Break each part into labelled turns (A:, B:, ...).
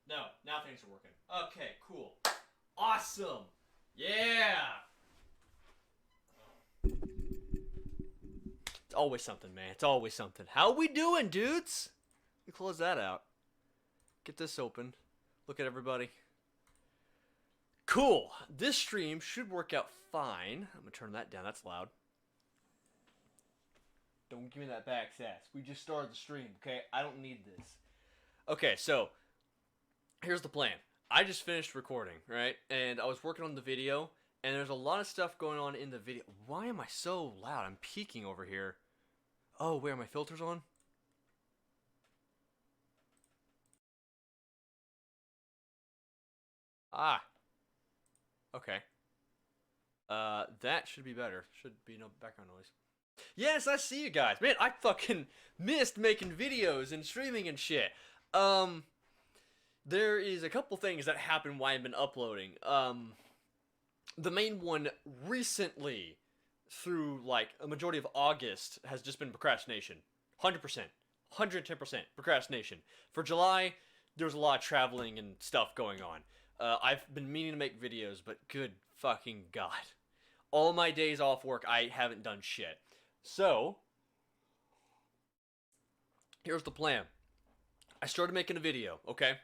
A: No, now things are working. Okay, cool. Awesome. Yeah. It's always something, man. It's always something. How we doing, dudes? Let me close that out. Get this open. Look at everybody. Cool. This stream should work out fine. I'm gonna turn that down. That's loud. Don't give me that back sass. We just started the stream, okay? I don't need this. Okay, so here's the plan. I just finished recording, right? And I was working on the video, and there's a lot of stuff going on in the video. Why am I so loud? I'm peaking over here. Oh, wait, are my filters on? Ah, okay. That should be better. Should be no background noise. Yes, I see you guys. Man, I fucking missed making videos and streaming and shit. Um, there is a couple things that happened while I've been uploading. The main one recently, through like a majority of August, has just been procrastination. 100%. 110% procrastination. For July, there was a lot of traveling and stuff going on. I've been meaning to make videos, but good fucking god. All my days off work, I haven't done shit. So, here's the plan. I started making a video, okay?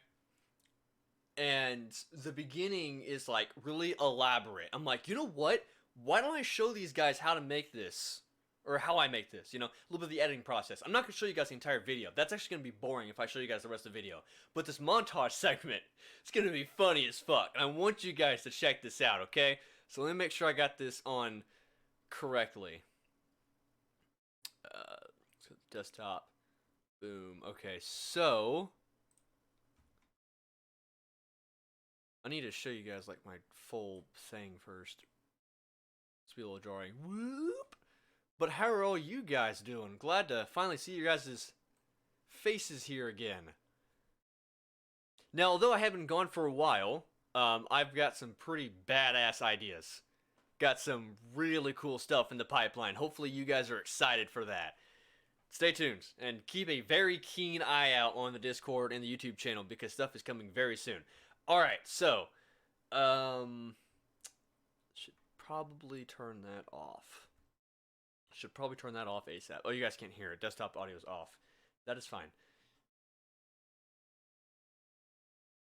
A: And the beginning is like really elaborate. I'm like, you know what? Why don't I show these guys how to make this? Or how I make this, you know, a little bit of the editing process. I'm not going to show you guys the entire video. That's actually going to be boring if I show you guys the rest of the video. But this montage segment, it's going to be funny as fuck. And I want you guys to check this out, okay? So let me make sure I got this on correctly. So desktop. Boom. Okay, so I need to show you guys like my full thing first. Let's be a little jarring. Whoop. But how are all you guys doing? Glad to finally see you guys' faces here again. Now, although I haven't gone for a while, I've got some pretty badass ideas. Got some really cool stuff in the pipeline. Hopefully you guys are excited for that. Stay tuned and keep a very keen eye out on the Discord and the YouTube channel because stuff is coming very soon. Alright, so, should probably turn that off. Should probably turn that off ASAP. Oh, you guys can't hear it. Desktop audio is off. That is fine.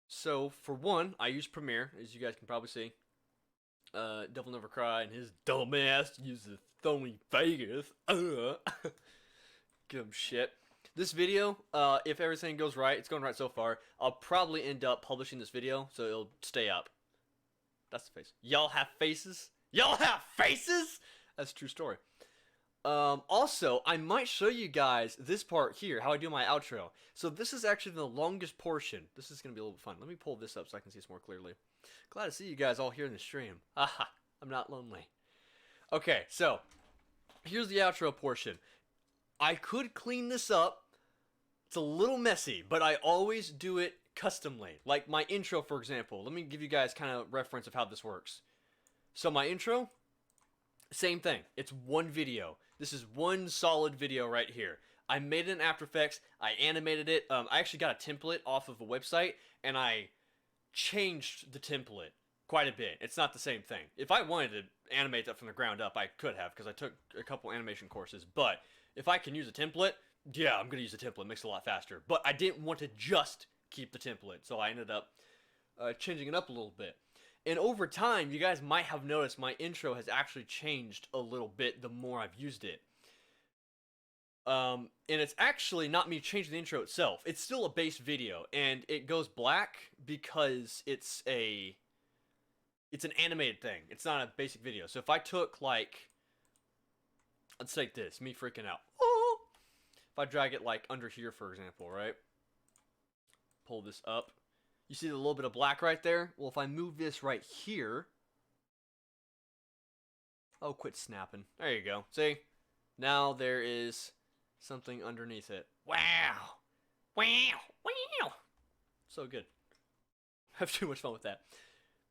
A: So, for one, I use Premiere, as you guys can probably see. Devil Never Cry and his dumb ass uses Sony Vegas. Give him shit. This video, if everything goes right, it's going right so far, I'll probably end up publishing this video, so it'll stay up. That's the face. Y'all have faces? Y'all have faces? That's a true story. Also, I might show you guys this part here, how I do my outro. So this is actually the longest portion. This is going to be a little bit fun. Let me pull this up so I can see this more clearly. Glad to see you guys all here in the stream. Haha, I'm not lonely. Okay, so here's the outro portion. I could clean this up. It's a little messy, but I always do it customly. Like my intro, for example. Let me give you guys kind of reference of how this works. So my intro, same thing. It's one video. This is one solid video right here. I made it in After Effects. I animated it. I actually got a template off of a website, and I changed the template quite a bit. It's not the same thing. If I wanted to animate that from the ground up, I could have, because I took a couple animation courses. But if I can use a template, yeah, I'm going to use a template. It makes it a lot faster. But I didn't want to just keep the template, so I ended up changing it up a little bit. And over time, you guys might have noticed my intro has actually changed a little bit the more I've used it. And it's actually not me changing the intro itself. It's still a base video, and it goes black because it's an animated thing. It's not a basic video. So if I took like, let's take this, me freaking out. If I drag it like under here, for example, right? Pull this up. You see the little bit of black right there? Well, if I move this right here... Oh, quit snapping. There you go. See? Now there is something underneath it. Wow! Wow! Wow! So good. I have too much fun with that.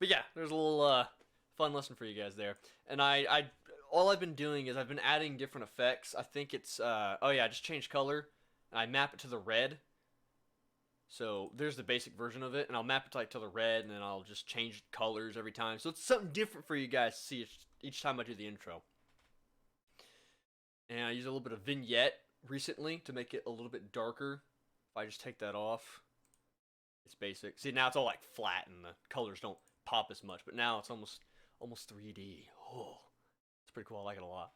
A: But yeah, there's a little fun lesson for you guys there. And all I've been doing is I've been adding different effects. I think it's, oh yeah, I just changed color. And I map it to the red. So there's the basic version of it, and I'll map it to the red, and then I'll just change colors every time. So it's something different for you guys to see each time I do the intro. And I use a little bit of vignette recently to make it a little bit darker. If I just take that off, it's basic. See, now it's all like flat, and the colors don't pop as much. But now it's almost 3D. Oh, it's pretty cool. I like it a lot.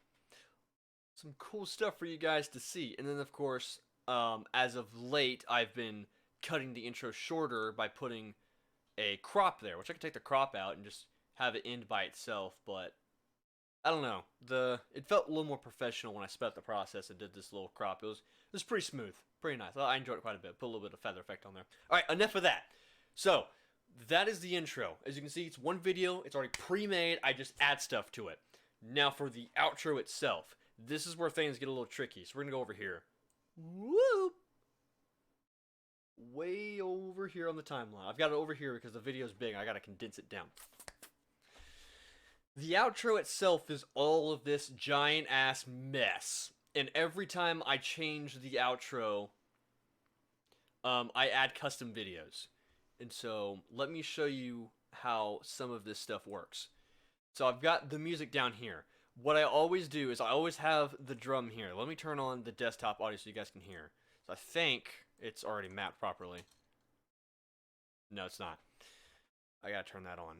A: Some cool stuff for you guys to see. And then, of course, as of late, I've been cutting the intro shorter by putting a crop there, which I could take the crop out and just have it end by itself, but I don't know. It felt a little more professional when I sped up the process and did this little crop. It was pretty smooth, pretty nice. I enjoyed it quite a bit. Put a little bit of feather effect on there. All right, enough of that. So that is the intro. As you can see, it's one video. It's already pre-made. I just add stuff to it. Now for the outro itself, this is where things get a little tricky. So we're gonna go over here. Whoop! Way over here on the timeline. I've got it over here because the video is big. I gotta condense it down. The outro itself is all of this giant ass mess. And every time I change the outro, I add custom videos. And so let me show you how some of this stuff works. So I've got the music down here. What I always do is I always have the drum here. Let me turn on the desktop audio so you guys can hear. So I think it's already mapped properly. No, it's not. I gotta turn that on.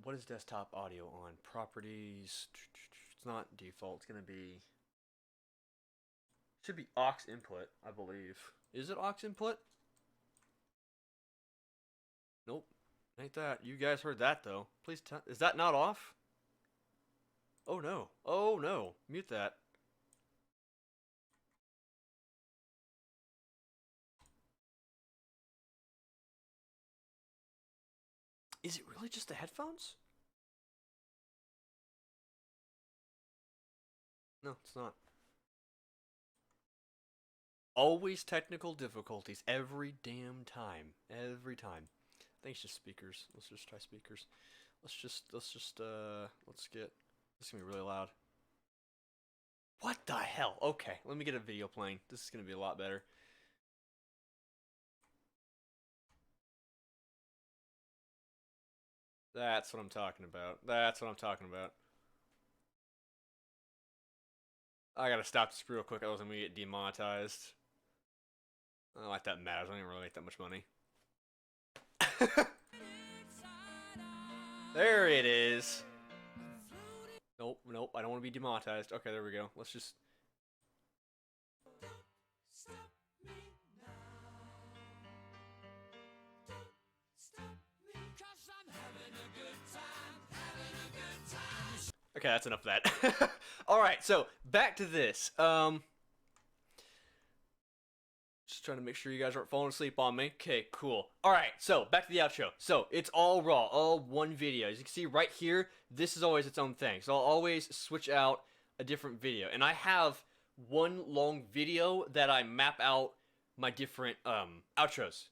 A: What is desktop audio on? Properties. It's not default. It's gonna be... Should be aux input, I believe. Is it aux input? Nope. Ain't that. You guys heard that, though. Please tell... Is that not off? Oh, no. Oh, no. Mute that. Is it really just the headphones? No, it's not. Always technical difficulties every damn time. Every time. I think it's just speakers. Let's just try speakers. Let's get... This is gonna be really loud. What the hell? Okay, let me get a video playing. This is gonna be a lot better. That's what I'm talking about. That's what I'm talking about. I gotta stop this real quick, otherwise I'm gonna get demonetized. I don't like that matters. I don't even really make that much money. There it is. Nope, nope. I don't want to be demonetized. Okay, there we go. Let's just... Okay, that's enough of that. Alright, so, back to this. Just trying to make sure you guys aren't falling asleep on me. Okay, cool. Alright, so, back to the outro. So, it's all raw, all one video. As you can see right here, this is always its own thing. So, I'll always switch out a different video. And I have one long video that I map out my different outros.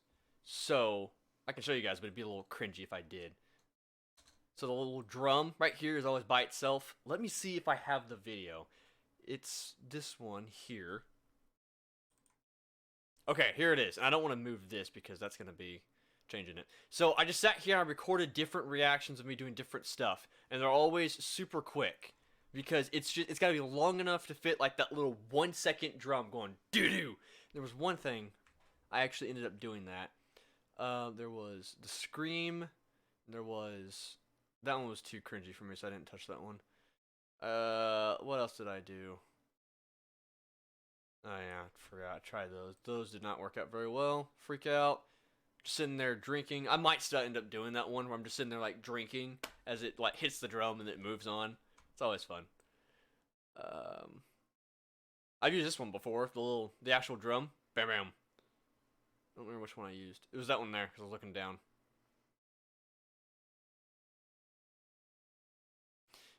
A: So, I can show you guys, but it'd be a little cringy if I did. So the little drum right here is always by itself. Let me see if I have the video. It's this one here. Okay, here it is. And I don't want to move this because that's going to be changing it. So I just sat here and I recorded different reactions of me doing different stuff. And they're always super quick. Because it's got to be long enough to fit like that little 1 second drum going doo-doo. There was one thing. I actually ended up doing that. There was the scream. There was... That one was too cringy for me, so I didn't touch that one. What else did I do? Oh yeah, I forgot. I tried those. Those did not work out very well. Freak out. Just sitting there drinking. I might still end up doing that one where I'm just sitting there like drinking as it like hits the drum and it moves on. It's always fun. I've used this one before. The actual drum. Bam bam. I don't remember which one I used. It was that one there because I was looking down.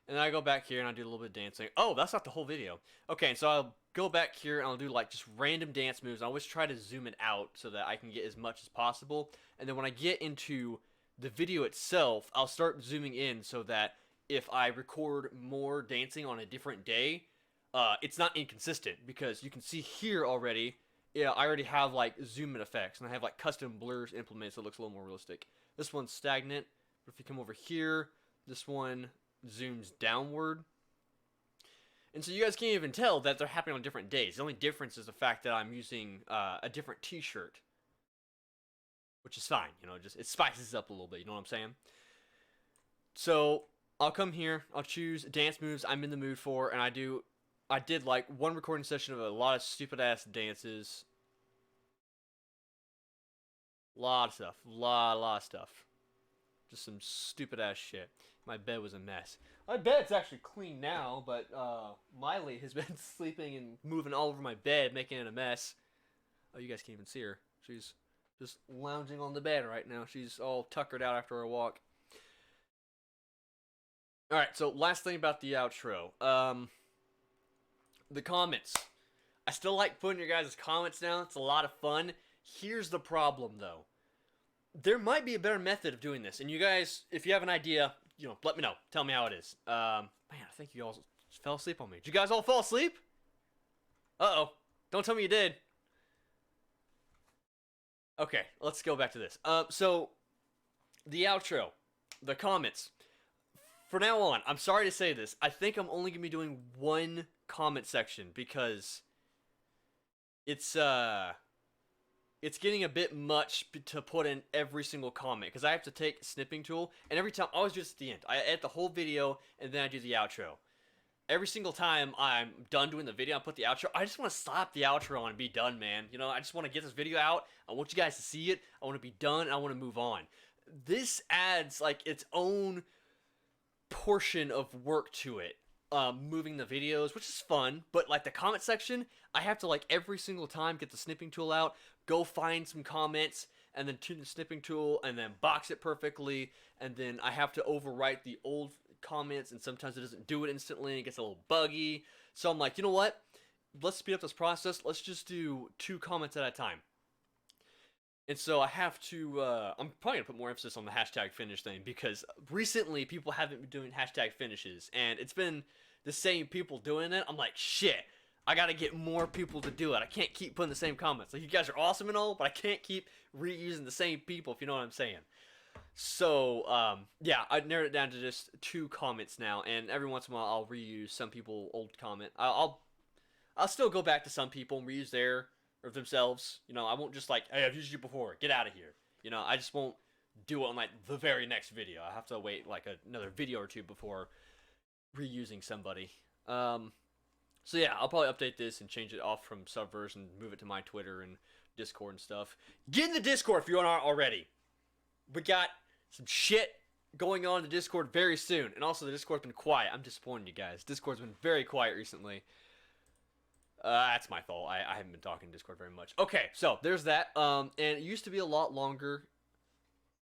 A: And then I go back here and I do a little bit of dancing. Oh, that's not the whole video. Okay, so I'll go back here and I'll do like just random dance moves. I always try to zoom it out so that I can get as much as possible. And then when I get into the video itself, I'll start zooming in so that if I record more dancing on a different day, it's not inconsistent. Because you can see here already, yeah, I already have like zoom in effects, and I have like custom blurs implemented, so it looks a little more realistic. This one's stagnant, but if you come over here, this one zooms downward. And so you guys can't even tell that they're happening on different days. The only difference is the fact that I'm using a different t-shirt, which is fine. You know, just it spices up a little bit. You know what I'm saying? So I'll come here. I'll choose dance moves I'm in the mood for, and I did like one recording session of a lot of stupid ass dances. Lot of stuff. Lot of stuff. Just some stupid ass shit. My bed was a mess. My bed's actually clean now, but Miley has been sleeping and moving all over my bed, making it a mess. Oh, you guys can't even see her. She's just lounging on the bed right now. She's all tuckered out after her walk. Alright, so last thing about the outro. The comments. I still like putting your guys' comments down. It's a lot of fun. Here's the problem, though. There might be a better method of doing this. And you guys, if you have an idea, you know, let me know. Tell me how it is. Man, I think you all fell asleep on me. Did you guys all fall asleep? Uh-oh. Don't tell me you did. Okay, let's go back to this. So, the outro. The comments. For now on, I'm sorry to say this. I think I'm only going to be doing one comment section because it's getting a bit much to put in every single comment because I have to take a snipping tool, and every time I always do this at the end. I edit the whole video and then I do the outro. Every single time I'm done doing the video, I put the outro. I just want to slap the outro on and be done, man. You know, I just want to get this video out. I want you guys to see it. I want to be done, and I want to move on. This adds like its own portion of work to it. Moving the videos, which is fun, but like the comment section, I have to like every single time get the snipping tool out, go find some comments, and then tune the snipping tool, and then box it perfectly, and then I have to overwrite the old comments, and sometimes it doesn't do it instantly, it gets a little buggy, so I'm like, you know what, let's speed up this process, let's just do 2 comments at a time. And so I have to, I'm probably going to put more emphasis on the hashtag finish thing, because recently people haven't been doing hashtag finishes, and it's been the same people doing it. I'm like, shit, I got to get more people to do it. I can't keep putting the same comments. Like, you guys are awesome and all, but I can't keep reusing the same people, if you know what I'm saying. So, yeah, I narrowed it down to just 2 comments now, and every once in a while I'll reuse some people old comment. I'll still go back to some people and reuse their or themselves. You know, I won't just like, hey, I've used you before, get out of here. You know, I just won't do it on like the very next video. I have to wait like another video or 2 before reusing somebody. So yeah, I'll probably update this and change it off from Subverse and move it to my Twitter and Discord and stuff. Get in the Discord if you aren't already. We got some shit going on in the Discord very soon. And also the Discord's been quiet. I'm disappointed you guys. Discord's been very quiet recently. That's my fault. I haven't been talking to Discord very much. Okay, so there's that. And it used to be a lot longer.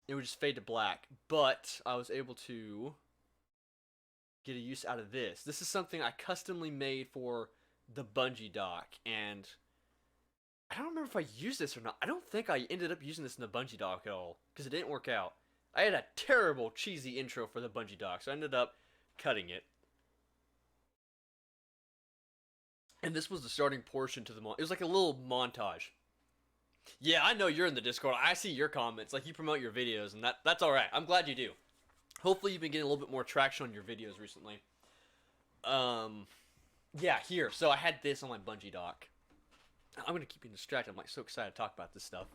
A: It would just fade to black. But I was able to get a use out of this. This is something I customly made for the Bungie dock. And I don't remember if I used this or not. I don't think I ended up using this in the Bungie dock at all. Because it didn't work out. I had a terrible, cheesy intro for the Bungie dock. So I ended up cutting it. And this was the starting portion to the it was like a little montage. Yeah, I know you're in the Discord. I see your comments. Like, you promote your videos, and that's alright. I'm glad you do. Hopefully you've been getting a little bit more traction on your videos recently. Yeah, here. So I had this on my Bungie dock. I'm going to keep you distracted. I'm like so excited to talk about this stuff.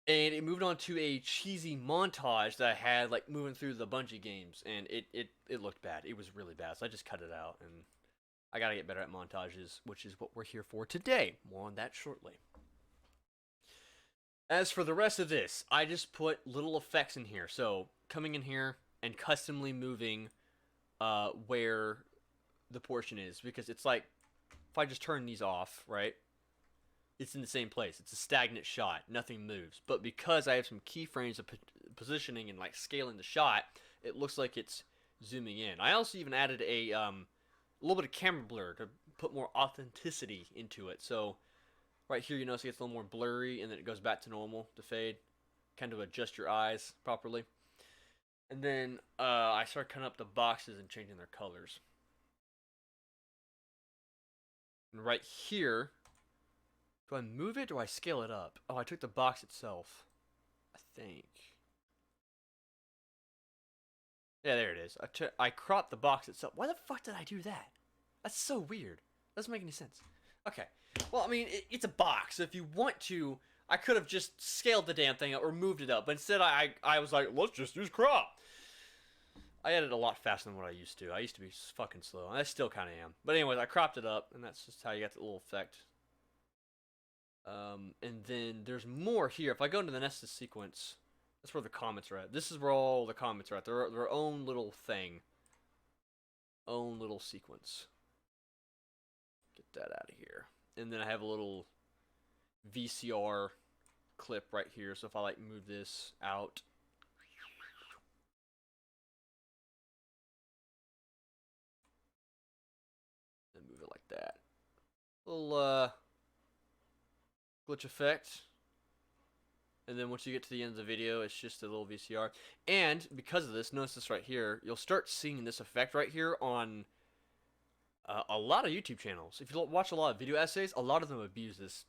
A: And it moved on to a cheesy montage that I had, like, moving through the Bungie games. And it looked bad. It was really bad. So I just cut it out, and I gotta get better at montages, which is what we're here for today. More on that shortly. As for the rest of this, I just put little effects in here. So, coming in here and customly moving where the portion is. Because it's like, if I just turn these off, right? It's in the same place. It's a stagnant shot. Nothing moves. But because I have some keyframes of positioning and like scaling the shot, it looks like it's zooming in. I also even added a little bit of camera blur to put more authenticity into it. So right here, you notice it gets a little more blurry, and then it goes back to normal to fade. Kind of adjust your eyes properly. And then I start cutting up the boxes and changing their colors. And right here, Do I move it or do I scale it up? Oh, I took the box itself. I think. Yeah, there it is. I cropped the box itself. Why the fuck did I do that? That's so weird. Doesn't make any sense. Okay. Well, I mean, it's a box. If you want to, I could have just scaled the damn thing up or moved it up. But instead, I was like, let's just use crop. I edit a lot faster than what I used to. I used to be fucking slow. And I still kind of am. But anyways, I cropped it up, and that's just how you get the little effect. And then there's more here. If I go into the nested sequence, that's where the comments are at. This is where all the comments are at. They're their own little thing. Own little sequence. Get that out of here. And then I have a little VCR clip right here. So if I like move this out, and move it like that. Little glitch effect. And then once you get to the end of the video, it's just a little VCR. And because of this, notice this right here, you'll start seeing this effect right here on a lot of YouTube channels. If you watch a lot of video essays, a lot of them abuse this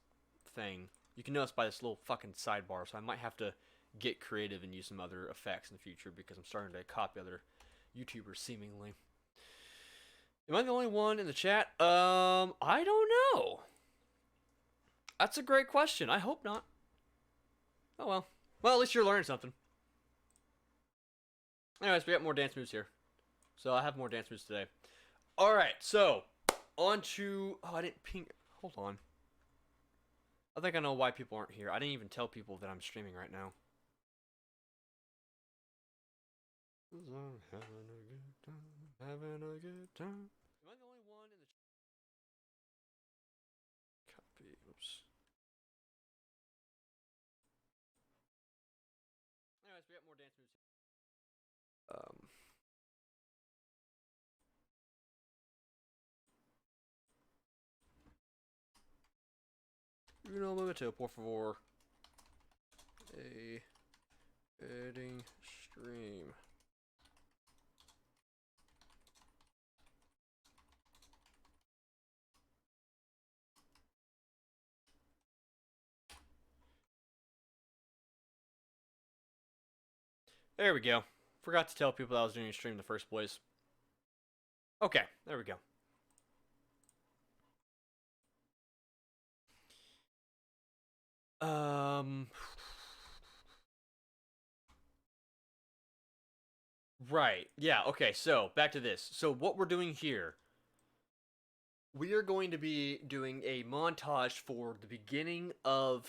A: thing. You can notice by this little fucking sidebar, so I might have to get creative and use some other effects in the future because I'm starting to copy other YouTubers, seemingly. Am I the only one in the chat? I don't know. That's a great question. I hope not. Oh well. Well, at least you're learning something. Anyways, we got more dance moves here. So I have more dance moves today. Alright, so on to... Oh, I didn't ping... Hold on. I think I know why people aren't here. I didn't even tell people that I'm streaming right now. Having a good time. Am I the only one in the... Copy. Oops. Anyways, we got more dance moves here. Un momento, por favor. Editing stream. There we go. Forgot to tell people that I was doing a stream in the first place. Okay, there we go. Right. Yeah, okay, so back to this. So what we're doing here, we are going to be doing a montage for the beginning of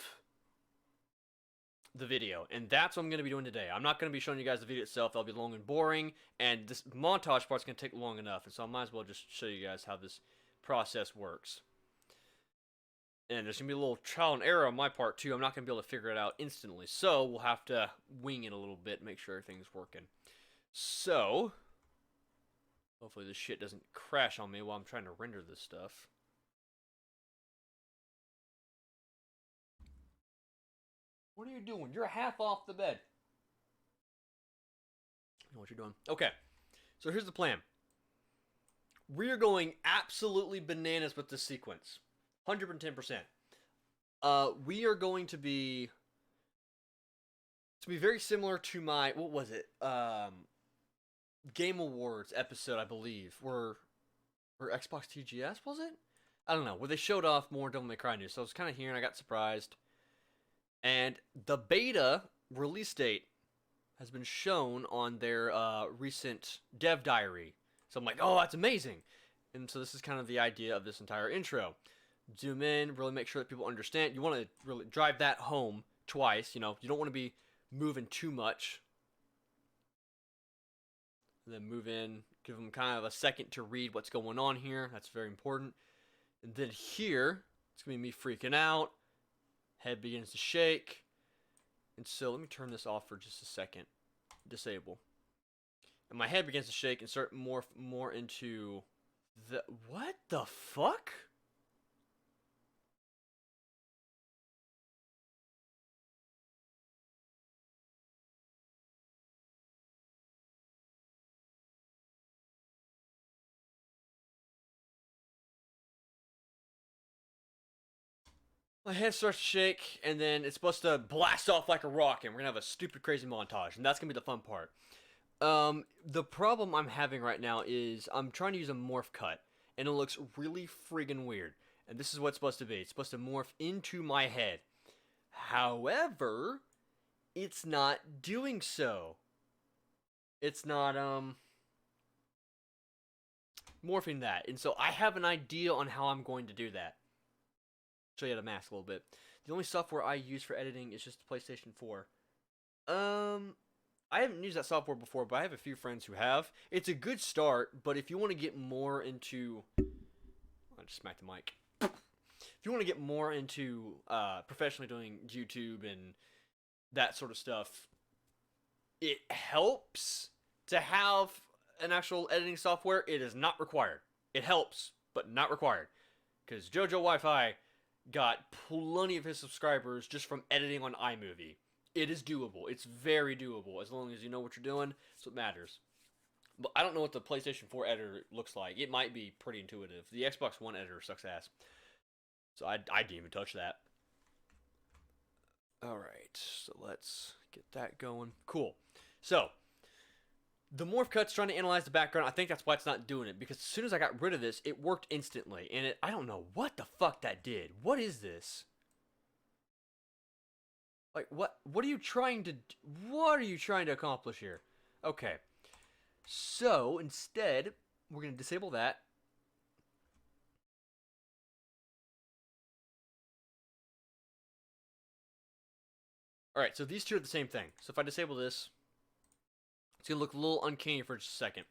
A: the video, and that's what I'm going to be doing today. I'm not going to be showing you guys the video itself. That'll be long and boring, and this montage part's going to take long enough, and so I might as well just show you guys how this process works. And there's going to be a little trial and error on my part, too. I'm not going to be able to figure it out instantly, so we'll have to wing it a little bit, make sure everything's working. So, hopefully this shit doesn't crash on me while I'm trying to render this stuff. What are you doing? You're half off the bed. I know what you're doing. Okay, so here's the plan. We're going absolutely bananas with this sequence. 110%. We are going to be... It's going to be very similar to my... What was it? Game Awards episode, I believe. Or Xbox TGS, was it? I don't know. Where they showed off more Devil May Cry news. So I was kind of here and I got surprised. And the beta release date has been shown on their recent dev diary. So I'm like, oh, that's amazing. And so this is kind of the idea of this entire intro. Zoom in, really make sure that people understand. You want to really drive that home twice. You know, you don't want to be moving too much. And then move in, give them kind of a second to read what's going on here. That's very important. And then here, it's going to be me freaking out. Head begins to shake. And so let me turn this off for just a second. Disable. And my head begins to shake and start more into the... What the fuck? My head starts to shake, and then it's supposed to blast off like a rocket, and we're gonna have a stupid, crazy montage, and that's gonna be the fun part. The problem I'm having right now is I'm trying to use a morph cut, and it looks really friggin' weird. And this is what it's supposed to be. It's supposed to morph into my head. However, it's not doing so. It's not, morphing that. And so I have an idea on how I'm going to do that. Show you how to mask a little bit. The only software I use for editing is just the PlayStation 4. I haven't used that software before, but I have a few friends who have. It's a good start, but if you want to get more into... I just smacked the mic. If you want to get more into professionally doing YouTube and that sort of stuff, it helps to have an actual editing software. It is not required. It helps, but not required. Because JoJo Wi-Fi got plenty of his subscribers just from editing on iMovie. It is doable. It's very doable as long as you know what you're doing. That's what matters. But I don't know what the PlayStation 4 editor looks like. It might be pretty intuitive. The Xbox One editor sucks ass. So I didn't even touch that. Alright, so let's get that going. Cool. So, the morph cut's trying to analyze the background. I think that's why it's not doing it. Because as soon as I got rid of this, it worked instantly. And I don't know what the fuck that did. What is this? Like, what are you trying to accomplish here? Okay. So, instead, we're going to disable that. Alright, so these two are the same thing. So if I disable this, it's going to look a little uncanny for just a second.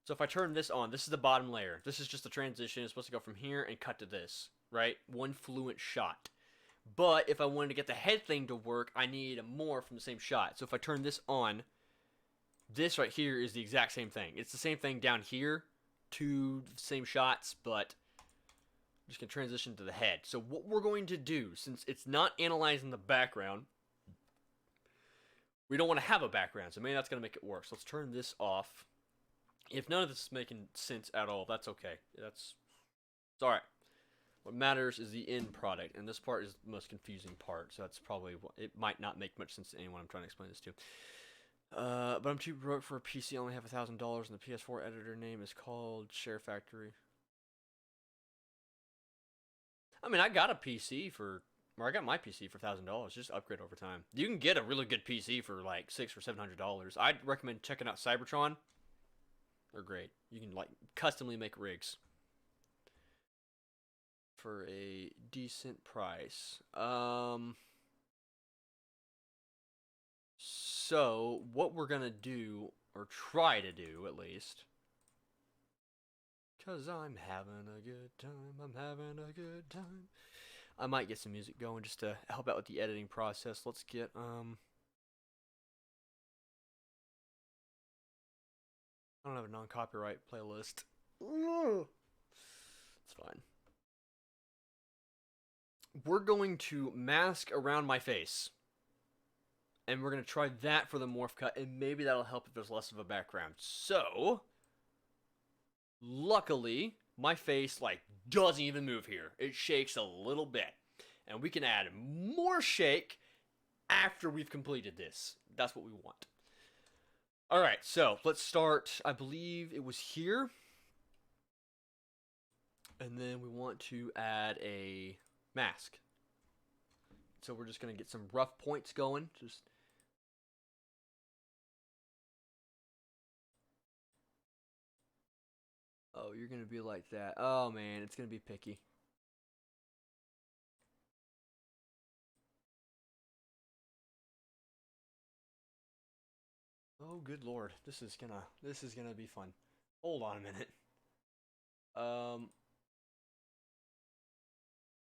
A: So if I turn this on, this is the bottom layer. This is just the transition. It's supposed to go from here and cut to this, right? One fluent shot. But if I wanted to get the head thing to work, I need more from the same shot. So if I turn this on, this right here is the exact same thing. It's the same thing down here, two same shots, but I'm just going to transition to the head. So what we're going to do, since it's not analyzing the background, we don't want to have a background, so maybe that's going to make it worse. Let's turn this off. If none of this is making sense at all, that's okay. It's alright. What matters is the end product, and this part is the most confusing part, so that's probably what, it might not make much sense to anyone I'm trying to explain this to. But I'm too broke for a PC, I only have $1,000, and the PS4 editor name is called Share Factory. I mean, I got a PC for, or I got my PC for $1,000, just upgrade over time. You can get a really good PC for like $600 or $700. I'd recommend checking out Cybertron. They're great. You can like customly make rigs for a decent price. So what we're gonna do, or try to do at least, cause I'm having a good time, I'm having a good time. I might get some music going just to help out with the editing process. Let's get I don't have a non-copyright playlist. It's fine. We're going to mask around my face. And we're going to try that for the morph cut, and maybe that'll help if there's less of a background. So, luckily, my face, like, doesn't even move here. It shakes a little bit. And we can add more shake after we've completed this. That's what we want. Alright, so, let's start, I believe it was here. And then we want to add a mask. So we're just going to get some rough points going. Just... Oh, you're going to be like that. Oh, man, it's going to be picky. Oh, good lord. This is gonna be fun. Hold on a minute.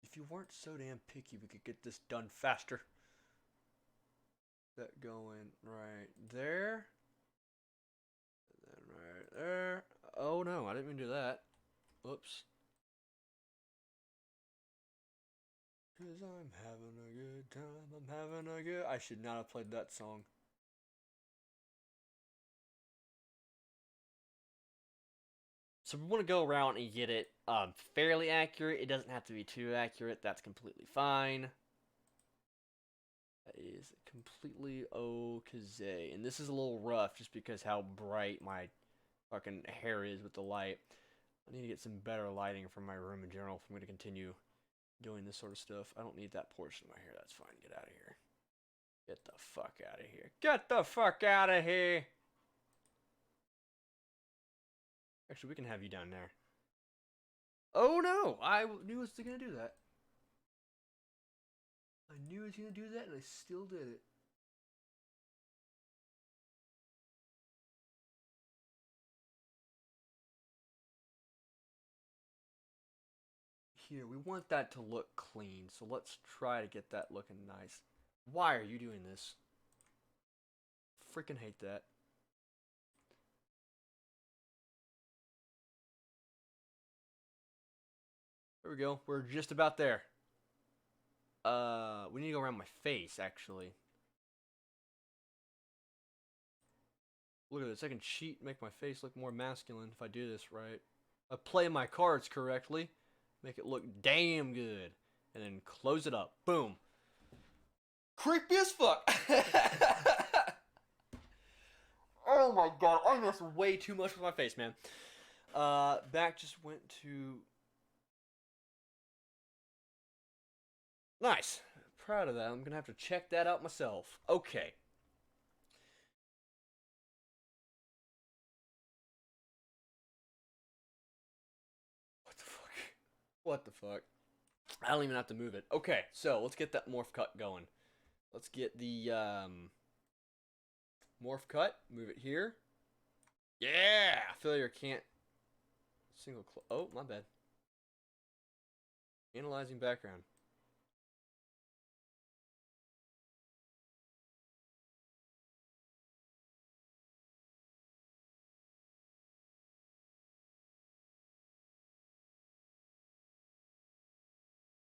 A: If you weren't so damn picky, we could get this done faster. That going right there. And then right there. Oh no, I didn't mean to do that. Whoops. Cause I'm having a good time, I'm having a good... I should not have played that song. So we want to go around and get it fairly accurate. It doesn't have to be too accurate. That's completely fine. That is completely okay. And this is a little rough just because how bright my fucking hair is with the light. I need to get some better lighting from my room in general if I'm going to continue doing this sort of stuff. I don't need that portion of my hair. That's fine. Get out of here. Get the fuck out of here. Get the fuck out of here. Actually, we can have you down there. Oh no! I knew it was going to do that. I knew it was going to do that and I still did it. Here, we want that to look clean, so let's try to get that looking nice. Why are you doing this? Freaking hate that. There we go. We're just about there. We need to go around my face, actually. Look at this. I can cheat, make my face look more masculine if I do this right. I play my cards correctly. Make it look damn good. And then close it up. Boom. Creepy as fuck. Oh my god. I messed way too much with my face, man. Back just went to... Nice. Proud of that. I'm going to have to check that out myself. Okay. What the fuck? I don't even have to move it. Okay, so let's get that morph cut going. Let's get the morph cut. Move it here. Yeah! Failure can't... Single... Oh, my bad. Analyzing background.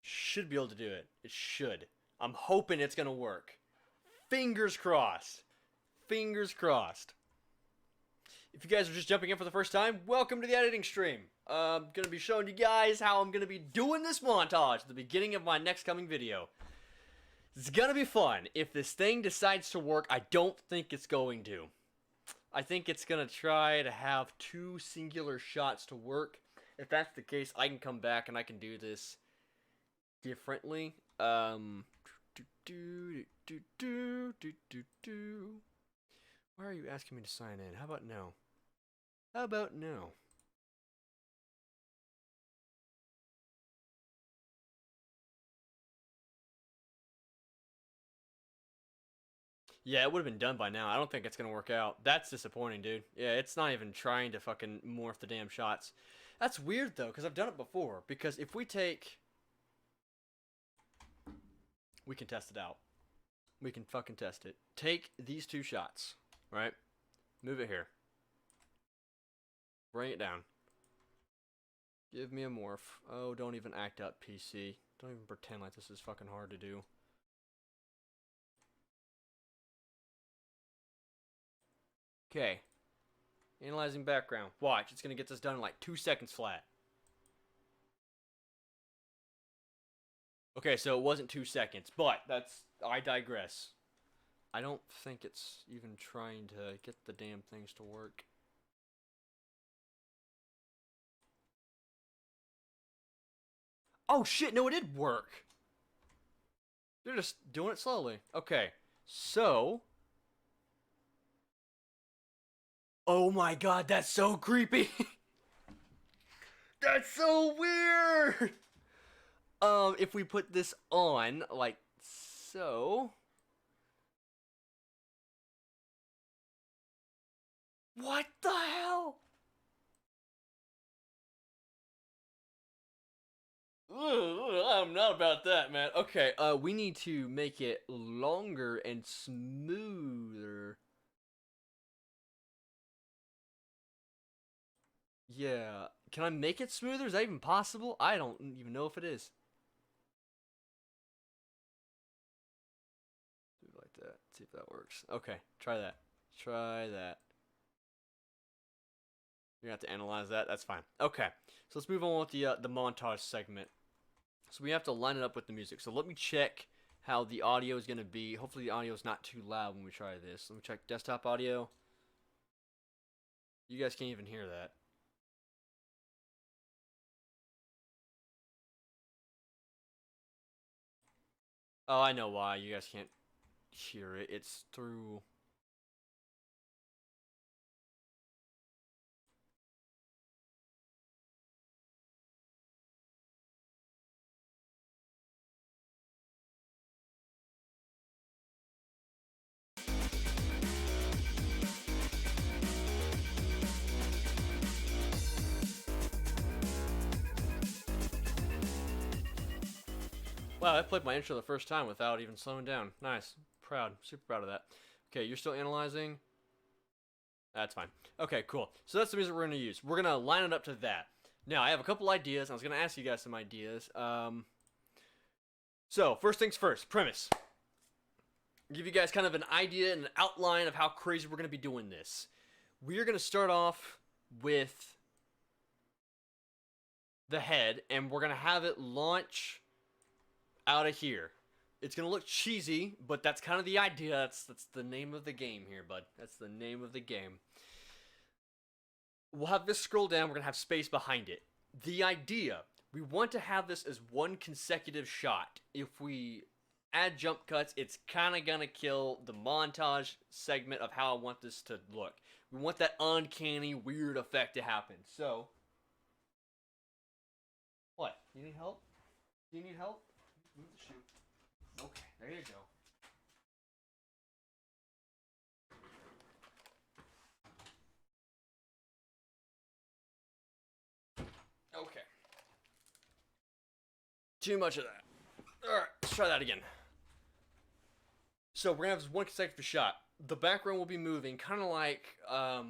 A: Should be able to do it. It should. I'm hoping it's gonna work. Fingers crossed. Fingers crossed. If you guys are just jumping in for the first time, welcome to the editing stream. I'm gonna be showing you guys how I'm gonna be doing this montage at the beginning of my next coming video. It's gonna be fun. If this thing decides to work, I don't think it's going to. I think it's gonna try to have two singular shots to work. If that's the case, I can come back and I can do this differently. Why are you asking me to sign in? How about no? How about no? Yeah, it would have been done by now. I don't think it's gonna work out. That's disappointing, dude. Yeah, it's not even trying to fucking morph the damn shots. That's weird, though, because I've done it before. Because if we take... We can test it out. We can fucking test it. Take these two shots, right? Move it here. Bring it down. Give me a morph. Oh, don't even act up, PC. Don't even pretend like this is fucking hard to do. Okay. Analyzing background. Watch, it's gonna get this done in like 2 seconds flat. Okay, so it wasn't 2 seconds, but that's... I digress. I don't think it's even trying to get the damn things to work. Oh shit, no, it did work! They're just doing it slowly. Okay, so... Oh my god, that's so creepy! That's so weird! If we put this on, like so... What the hell? I'm not about that, man. Okay, we need to make it longer and smoother. Yeah. Can I make it smoother? Is that even possible? I don't even know if it is. Do it like that. See if that works. Okay, try that. Try that. You're gonna have to analyze that. That's fine. Okay, so let's move on with the montage segment. So we have to line it up with the music. So let me check how the audio is gonna be. Hopefully the audio is not too loud when we try this. Let me check desktop audio. You guys can't even hear that. Oh, I know why. You guys can't hear it. It's through... Wow, I played my intro the first time without even slowing down. Nice. Proud. Super proud of that. Okay, you're still analyzing? That's fine. Okay, cool. So that's the music we're going to use. We're going to line it up to that. Now, I have a couple ideas. I was going to ask you guys some ideas. So, first things first. Premise. Give you guys kind of an idea and an outline of how crazy we're going to be doing this. We're going to start off with the head, and we're going to have it launch out of here. It's going to look cheesy, but that's kind of the idea. That's the name of the game here, bud. That's the name of the game. We'll have this scroll down. We're going to have space behind it. The idea, we want to have this as one consecutive shot. If we add jump cuts, it's kind of going to kill the montage segment of how I want this to look. We want that uncanny, weird effect to happen. So, what? You need help? Do you need help? Move the shoe. Okay, there you go. Okay. Too much of that. Alright, let's try that again. So we're gonna have this one consecutive shot. The background will be moving, kind of like, how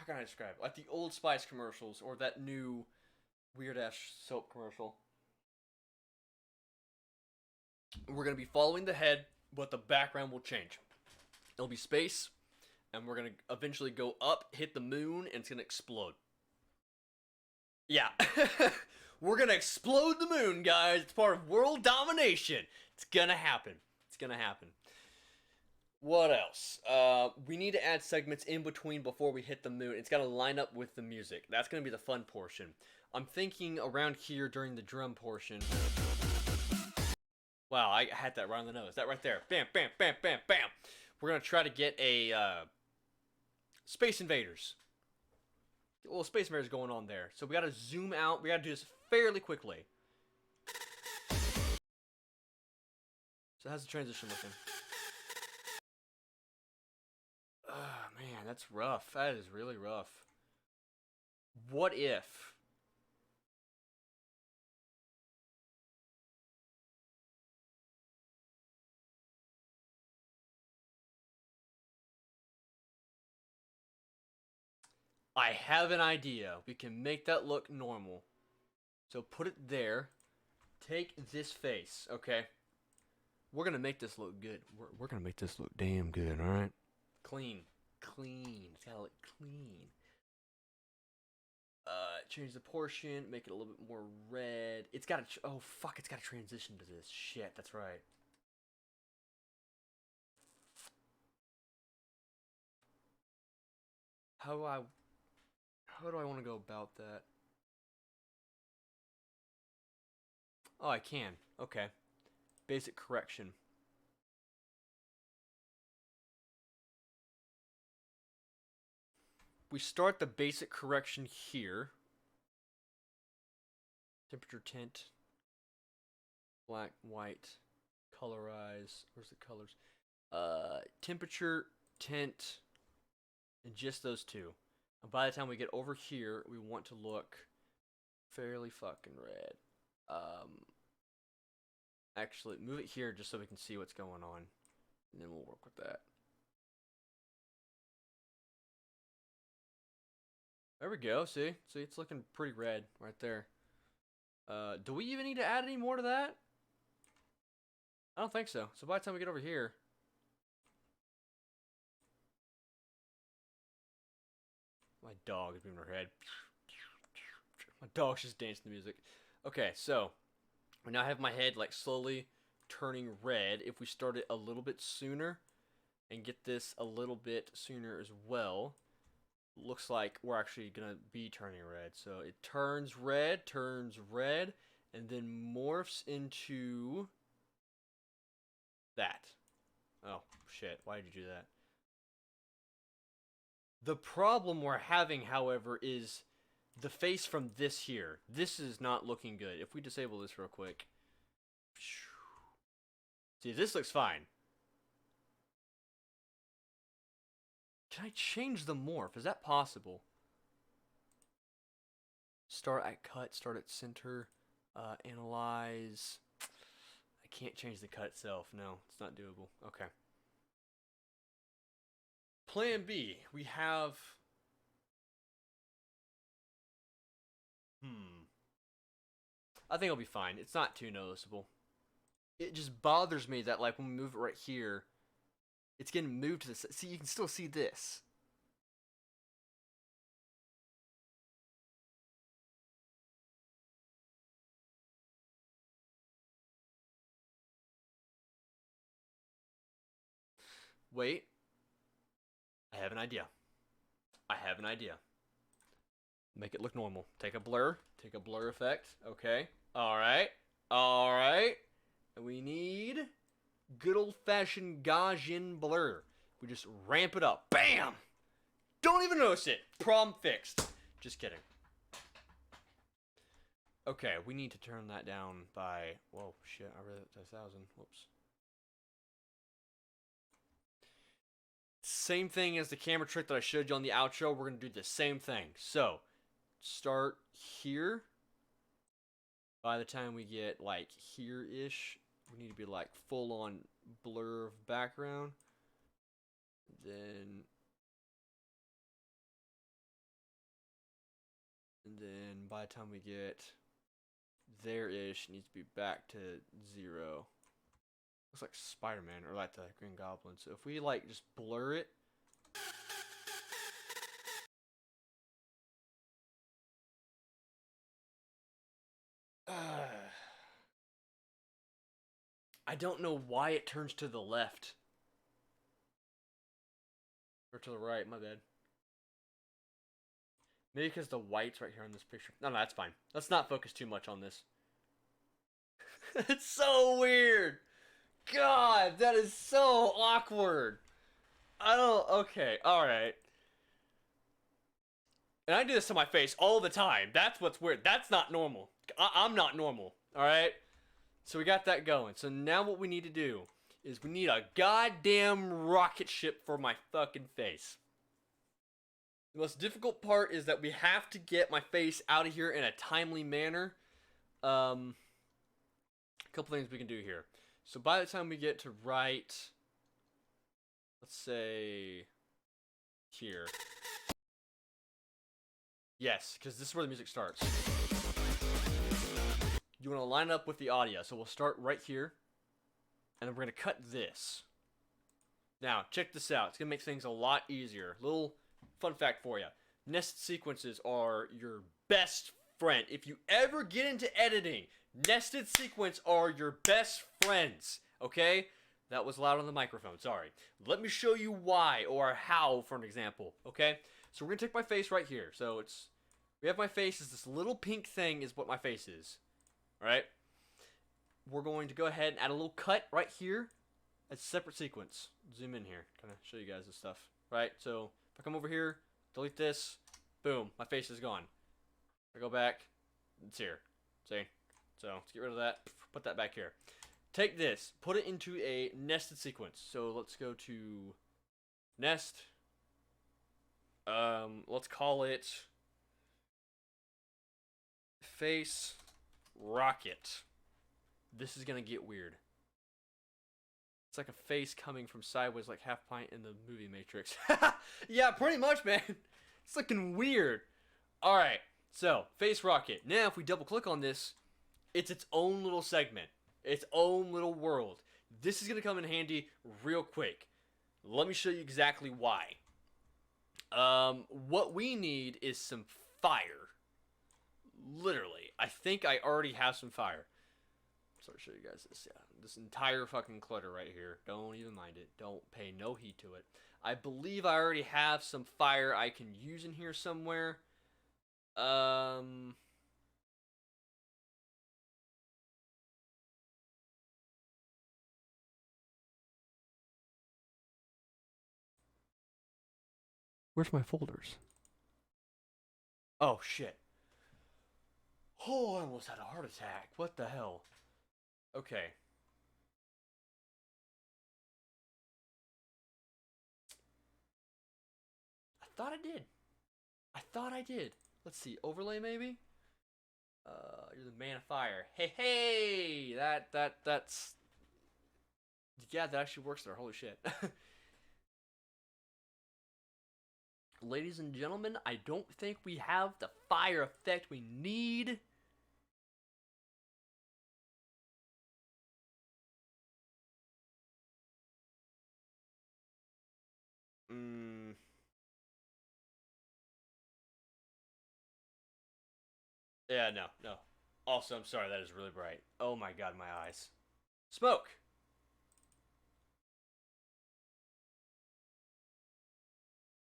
A: can I describe it? Like the Old Spice commercials, or that new weird-ass soap commercial. We're gonna be following the head, but the background will change. It'll be space, and we're gonna eventually go up, hit the moon, and it's gonna explode. Yeah. We're gonna explode the moon, guys. It's part of world domination. It's gonna happen. It's gonna happen. What else? We need to add segments in between before we hit the moon. It's gotta line up with the music. That's gonna be the fun portion. I'm thinking around here during the drum portion. Wow, I had that right on the nose. That right there. Bam, bam, bam, bam, bam. We're gonna try to get a Space Invaders. Well, Space Invaders going on there. So we gotta zoom out. We gotta do this fairly quickly. So how's the transition looking? Man, that's rough. That is really rough. What if... I have an idea. We can make that look normal. So put it there. Take this face, okay? We're gonna make this look good. We're gonna make this look damn good, alright? Clean. Clean. It's gotta look clean. Change the portion, make it a little bit more red. It's gotta, oh fuck, it's gotta transition to this. Shit, that's right. How do I want to go about that? Oh, I can. Okay. Basic correction. We start the basic correction here. Temperature, tint, black, white, colorize. Where's the colors? Temperature, tint, and just those two. And by the time we get over here, we want to look fairly fucking red. Actually, move it here just so we can see what's going on. And then we'll work with that. There we go, see? See, it's looking pretty red right there. Do we even need to add any more to that? I don't think so. So by the time we get over here... Am I dog is moving her head. My dog's just dancing to music. Okay, so we now have my head like slowly turning red. If we start it a little bit sooner and get this a little bit sooner as well, looks like we're actually gonna be turning red. So it turns red, and then morphs into that. Oh shit, why did you do that? The problem we're having, however, is the face from this here. This is not looking good. If we disable this real quick. See, this looks fine. Can I change the morph? Is that possible? Start at cut, start at center, analyze. I can't change the cut itself. No, it's not doable. Okay. Plan B, we have... I think it'll be fine. It's not too noticeable. It just bothers me that, like, when we move it right here, it's getting moved to the... See, you can still see this. Wait. I have an idea. Make it look normal. Take a blur effect. Okay. Alright. And we need good old-fashioned Gaussian blur. We just ramp it up. Bam! Don't even notice it. Problem fixed. Just kidding. Okay, we need to turn that down by... Whoa, shit. I read it to 1,000. Whoops. Same thing as the camera trick that I showed you on the outro. We're going to do the same thing. So, start here. By the time we get, like, here-ish, we need to be, like, full-on blur of background. And then by the time we get there-ish, it needs to be back to 0. Looks like Spider-Man, or like the Green Goblin. So if we, like, just blur it. I don't know why it turns to the left. Or to the right, my bad. Maybe because the white's right here on this picture. No, that's fine. Let's not focus too much on this. It's so weird. God, that is so awkward. Okay, alright. And I do this to my face all the time. That's what's weird. That's not normal. I'm not normal, alright? So we got that going. So now what we need to do is we need a goddamn rocket ship for my fucking face. The most difficult part is that we have to get my face out of here in a timely manner. A couple things we can do here. So by the time we get to right, let's say here. Yes, because this is where the music starts. You want to line up with the audio. So we'll start right here. And then we're going to cut this. Now, check this out. It's going to make things a lot easier. Little fun fact for you. Nested sequences are your best friend. If you ever get into editing, nested sequences are your best friends. Okay? That was loud on the microphone. Sorry. Let me show you why or how for an example. Okay? So we're going to take my face right here. So we have my face as this little pink thing is what my face is. Alright? We're going to go ahead and add a little cut right here. It's a separate sequence. Zoom in here. Kind of show you guys this stuff. Right? So if I come over here, delete this, boom, my face is gone. If I go back, it's here. See? So let's get rid of that. Put that back here. Take this, put it into a nested sequence. So let's go to nest. Let's call it face rocket. This is gonna get weird. It's like a face coming from sideways like half pint in the movie Matrix. Yeah, pretty much, man. It's looking weird. Alright, so face rocket. Now if we double click on this, it's its own little segment. Its own little world. This is going to come in handy real quick. Let me show you exactly why. What we need is some fire. Literally. I think I already have some fire. So I'll show you guys this. Yeah, this entire fucking clutter right here. Don't even mind it. Don't pay no heed to it. I believe I already have some fire I can use in here somewhere. Where's my folders? Oh shit. Oh, I almost had a heart attack. What the hell? Okay. I thought I did. I thought I did. Let's see. Overlay maybe? You're the man of fire. Hey, hey! That's... Yeah, that actually works there. Holy shit. Ladies and gentlemen, I don't think we have the fire effect we need. Yeah, no. Also, I'm sorry, that is really bright. Oh my god, my eyes. Smoke!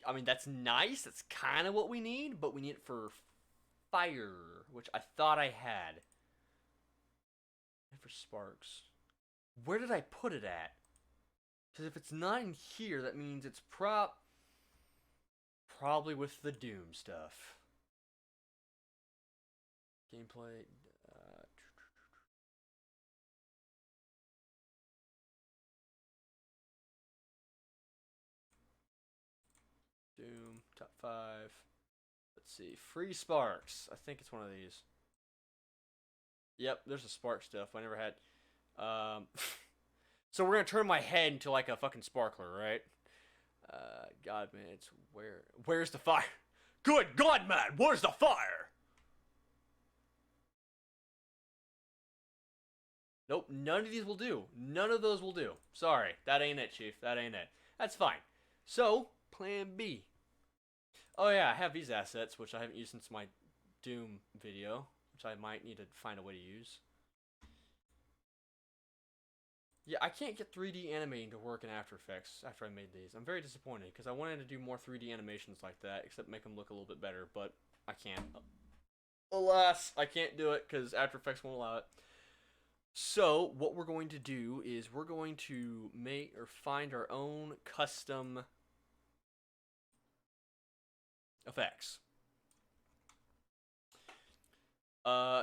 A: I mean, that's nice. That's kind of what we need, but we need it for fire, which I thought I had. And for sparks. Where did I put it at? Because if it's not in here, that means it's probably with the Doom stuff. Gameplay. Doom, top 5. Let's see. Free sparks. I think it's one of these. Yep, there's a spark stuff I never had. So we're gonna turn my head into like a fucking sparkler, right? God, man, it's where's the fire? Good God, man, where's the fire? Nope, none of these will do. None of those will do. Sorry, that ain't it, Chief. That ain't it. That's fine. So, plan B. Oh yeah, I have these assets, which I haven't used since my Doom video, which I might need to find a way to use. Yeah, I can't get 3D animating to work in After Effects after I made these. I'm very disappointed, because I wanted to do more 3D animations like that, except make them look a little bit better, but I can't. Alas, I can't do it, because After Effects won't allow it. So, what we're going to do is we're going to make or find our own custom effects.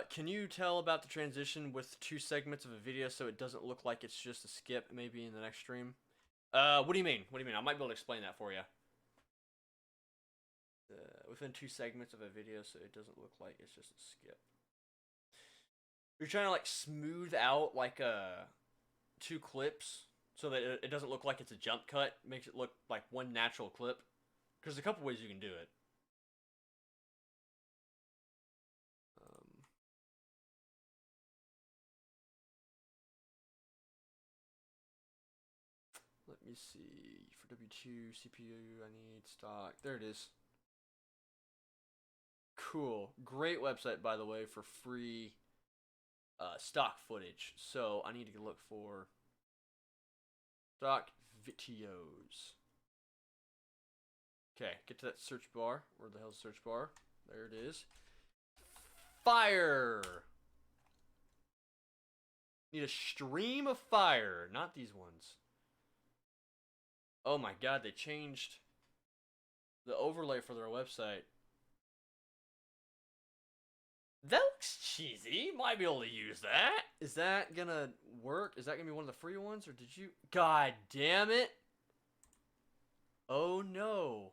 A: Can you tell about the transition with 2 segments of a video so it doesn't look like it's just a skip maybe in the next stream? What do you mean? What do you mean? I might be able to explain that for you. Within 2 segments of a video so it doesn't look like it's just a skip. You're trying to like smooth out like 2 clips so that it doesn't look like it's a jump cut. Makes it look like one natural clip. Because there's a couple ways you can do it. Let me see. For W2 CPU, I need stock. There it is. Cool. Great website, by the way, for free stock footage. So I need to look for stock videos. Okay, get to that search bar. Where the hell's the search bar? There it is. Fire! Need a stream of fire, not these ones. Oh my god, they changed the overlay for their website. That looks cheesy. Might be able to use that. Is that gonna work? Is that gonna be one of the free ones, or did you... God damn it. Oh no.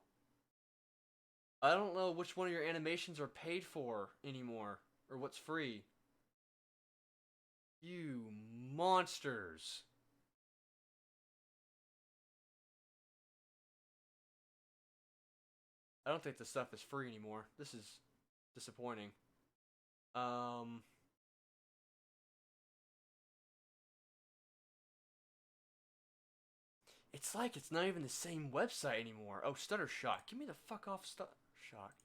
A: I don't know which one of your animations are paid for anymore, or what's free. You monsters. I don't think this stuff is free anymore. This is disappointing. It's like it's not even the same website anymore. Oh, Stutter Shock. Give me the fuck off Stutter Shock.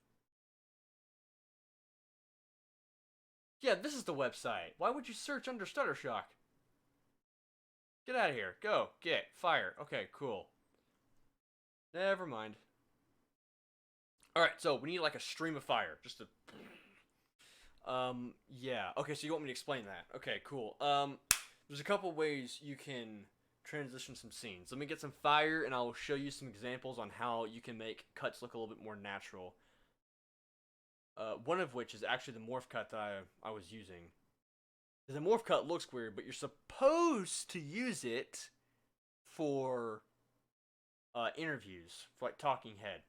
A: Yeah, this is the website. Why would you search under Stutter Shock? Get out of here. Go. Get. Fire. Okay, cool. Never mind. Alright, so we need like a stream of fire. Just to... yeah. Okay, so you want me to explain that. Okay, cool. There's a couple ways you can transition some scenes. Let me get some fire and I'll show you some examples on how you can make cuts look a little bit more natural. One of which is actually the morph cut that I was using. The morph cut looks weird, but you're supposed to use it for interviews, for like talking head.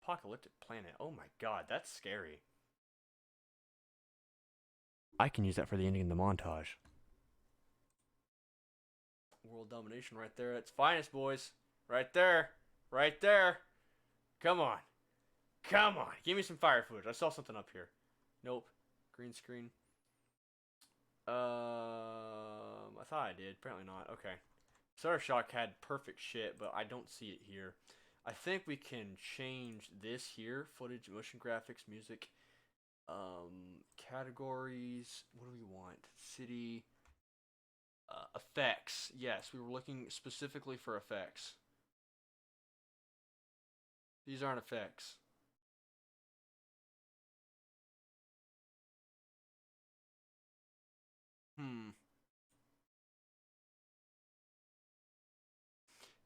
A: Apocalyptic planet. Oh my god, that's scary. I can use that for the ending of the montage. World domination right there. It's finest, boys. Right there. Right there. Come on. Come on. Give me some fire footage. I saw something up here. Nope. Green screen. I thought I did. Apparently not. Okay. Stutter Shock had perfect shit, but I don't see it here. I think we can change this here. Footage, motion graphics, music, categories. What do we want? City, effects. Yes, we were looking specifically for effects. These aren't effects.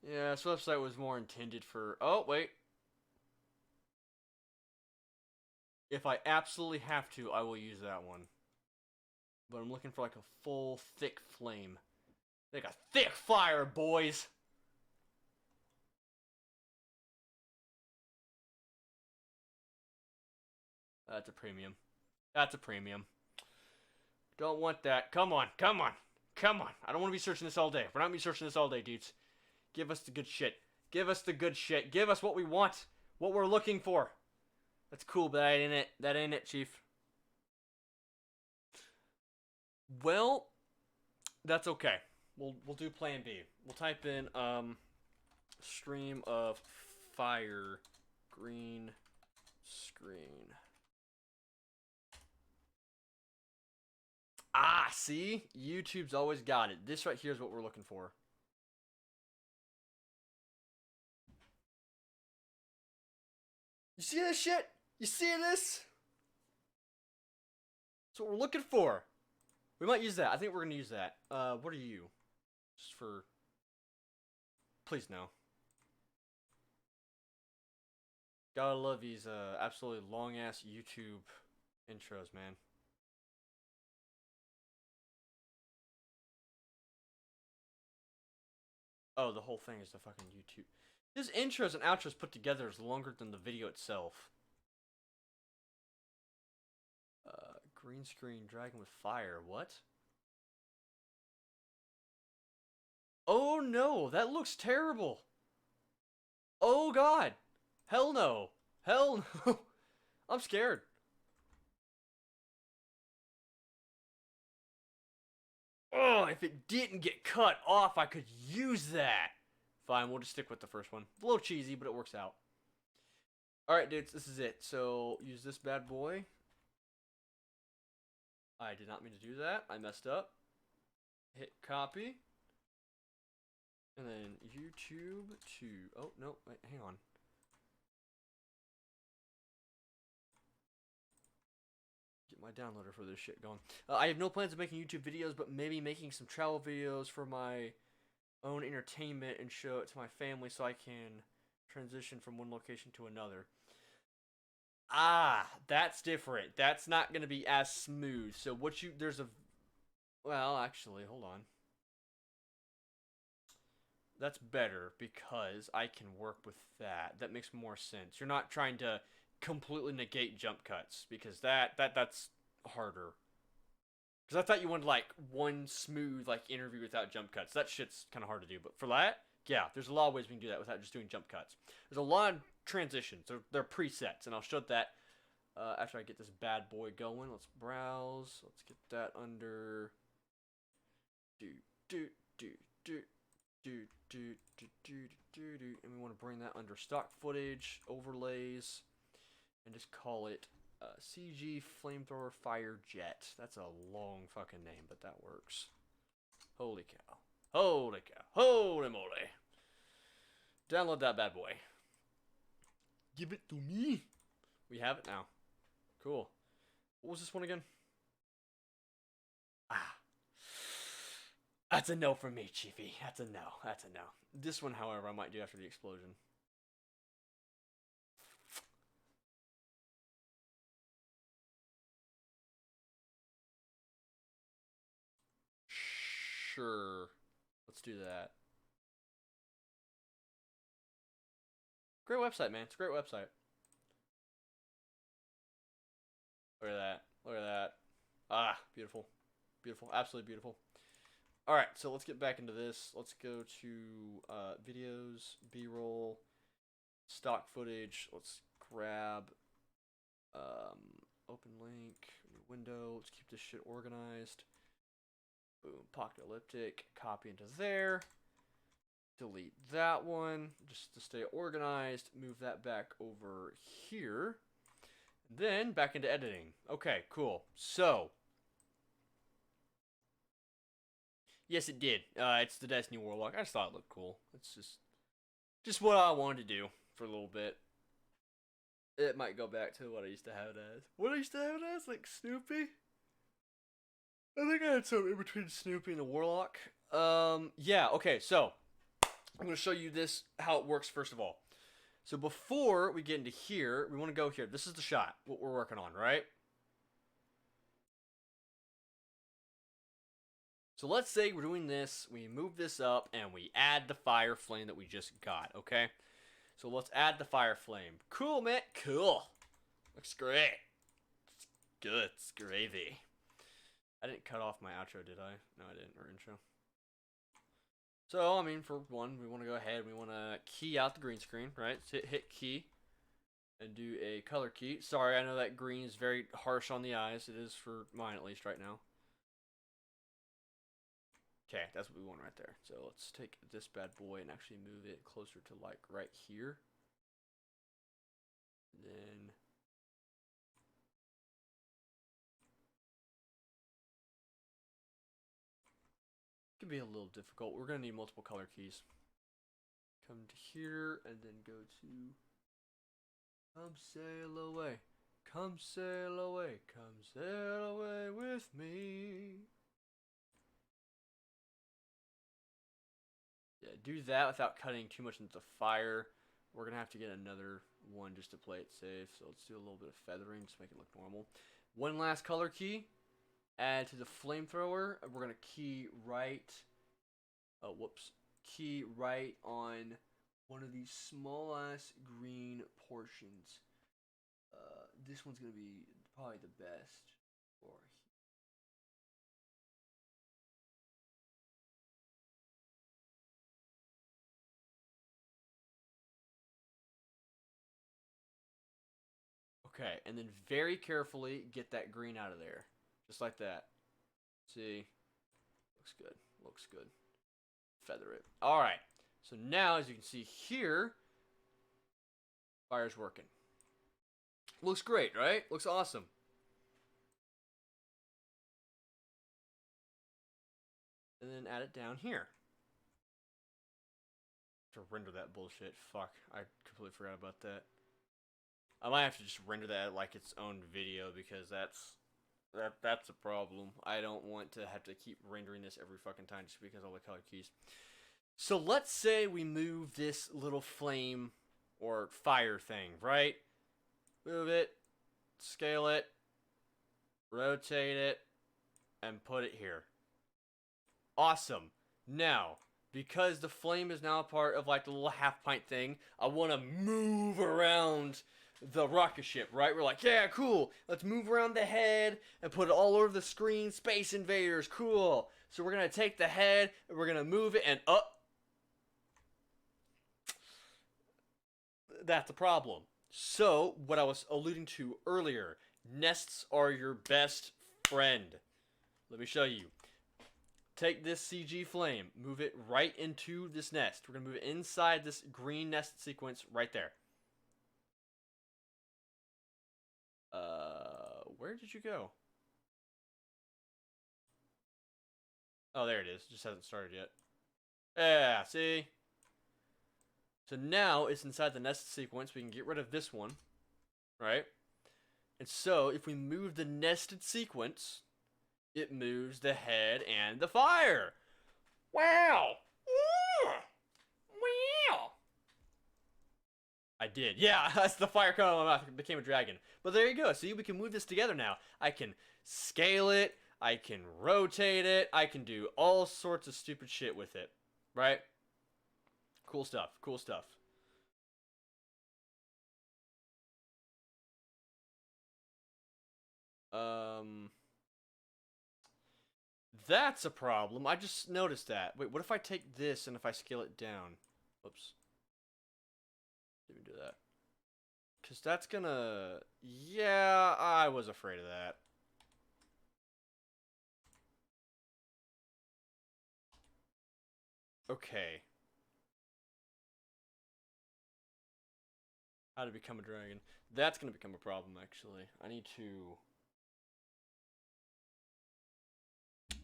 A: Yeah, this website was more intended for... Oh, wait. If I absolutely have to, I will use that one. But I'm looking for like a full, thick flame. Like a thick fire, boys! That's a premium. That's a premium. Don't want that. Come on, come on, come on. I don't want to be searching this all day. We're not going to be searching this all day, dudes. Give us the good shit. Give us the good shit. Give us what we want. What we're looking for. That's cool, but that ain't it. That ain't it, Chief. Well, that's okay. We'll do plan B. We'll type in stream of fire green screen. Ah, see? YouTube's always got it. This right here is what we're looking for. You see this shit? You see this? That's what we're looking for. We might use that. I think we're going to use that. What are you? Just for... Please no. Gotta love these absolutely long-ass YouTube intros, man. Oh, the whole thing is the fucking YouTube. His intros and outros put together is longer than the video itself. Green screen dragon with fire. What? Oh no, that looks terrible. Oh god. Hell no. Hell no. I'm scared. Oh, if it didn't get cut off, I could use that. Fine, we'll just stick with the first one. A little cheesy, but it works out. Alright, dudes, this is it. So, use this bad boy. I did not mean to do that. I messed up. Hit copy. And then YouTube to... Oh, no, wait, hang on. Get my downloader for this shit going. I have no plans of making YouTube videos, but maybe making some travel videos for my own entertainment and show it to my family so I can transition from one location to another. Ah, that's different. That's not going to be as smooth. So what you... There's a... Well, actually, hold on. That's better because I can work with that. That makes more sense. You're not trying to completely negate jump cuts because that's harder. Because I thought you wanted like one smooth like interview without jump cuts. That shit's kind of hard to do. But for that, yeah, there's a lot of ways we can do that without just doing jump cuts. There's a lot of transitions. They're presets, and I'll show that after I get this bad boy going. Let's browse. Let's get that under. Do do do do do bring that under stock footage, overlays, and just call it CG Flamethrower Fire Jet. That's a long fucking name, but that works. Holy cow. Holy cow. Holy moly. Download that bad boy. Give it to me. We have it now. Cool. What was this one again? Ah. That's a no for me, Chiefy. That's a no. That's a no. This one, however, I might do after the explosion. Sure. Let's do that. Great website, man. It's a great website. Look at that. Look at that. Ah, beautiful. Beautiful. Absolutely beautiful. Alright, so let's get back into this. Let's go to videos, B-roll, stock footage. Let's grab open link, new window. Let's keep this shit organized. Boom, pocket elliptic. Copy into there. Delete that one just to stay organized. Move that back over here. Then back into editing. Okay, cool. So, yes, it did. It's the Destiny Warlock. I just thought it looked cool. It's just what I wanted to do for a little bit. It might go back to what I used to have it as. What I used to have it as? Like Snoopy? I think I had something in between Snoopy and the Warlock. Yeah, okay, so I'm going to show you this, how it works first of all. So before we get into here, we want to go here. This is the shot, what we're working on, right? So let's say we're doing this, we move this up, and we add the fire flame that we just got, okay? So let's add the fire flame. Cool, man. Cool. Looks great. It's good. It's gravy. I didn't cut off my outro, did I? No, I didn't, or intro. So, I mean, for one, we want to go ahead, we want to key out the green screen, right? So hit key and do a color key. Sorry, I know that green is very harsh on the eyes. It is for mine, at least, right now. Okay, that's what we want right there. So let's take this bad boy and actually move it closer to, like, right here. And then it can be a little difficult. We're going to need multiple color keys. Come to here and then go to come sail away. Come sail away. Come sail away with me. Yeah, do that without cutting too much into the fire. We're going to have to get another one just to play it safe. So let's do a little bit of feathering just to make it look normal. One last color key. Add to the flamethrower. We're going to key right. Oh, whoops. Key right on one of these small ass green portions. This one's going to be probably the best for okay, and then very carefully get that green out of there. Just like that. See? Looks good. Looks good. Feather it. Alright. So now, as you can see here, fire's working. Looks great, right? Looks awesome. And then add it down here. To render that bullshit. Fuck. I completely forgot about that. I might have to just render that like its own video because that's a problem. I don't want to have to keep rendering this every fucking time just because of all the color keys. So let's say we move this little flame or fire thing, right? Move it, scale it, rotate it, and put it here. Awesome. Now, because the flame is now a part of like the little half pint thing, I want to move around the rocket ship, right? We're like, yeah, cool. Let's move around the head and put it all over the screen. Space Invaders, cool. So we're going to take the head and we're going to move it and up. That's a problem. So, what I was alluding to earlier, nests are your best friend. Let me show you. take this CG flame, move it right into this nest. We're going to move it inside this green nest sequence right there. Where did you go? Oh, there it is. Just hasn't started yet. Yeah, see? So now it's inside the nested sequence. We can get rid of this one, right? And so if we move the nested sequence, it moves the head and the fire. Wow! Wow! I did. Yeah, that's the fire coming out of my mouth. It became a dragon. But there you go. See, we can move this together now. I can scale it. I can rotate it. I can do all sorts of stupid shit with it. Right? Cool stuff. Cool stuff. That's a problem. I just noticed that. Wait, what if I take this and if I scale it down? Whoops. Didn't do that. Because that's gonna... Yeah, I was afraid of that. Okay. How to become a dragon. That's gonna become a problem, actually. I need to...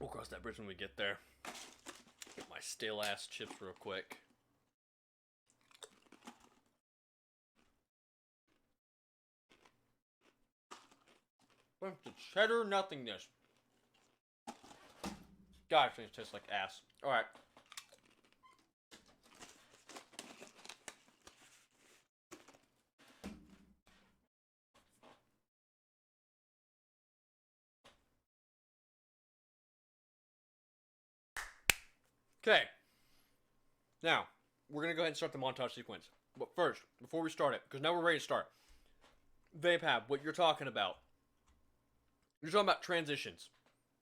A: We'll cross that bridge when we get there. Get my stale-ass chips real quick. Bunch of cheddar nothingness. God, things taste like ass. Alright. Okay. Now, we're going to go ahead and start the montage sequence. But first, before we start it, because now we're ready to start. VapeHab, what you're talking about. You're talking about transitions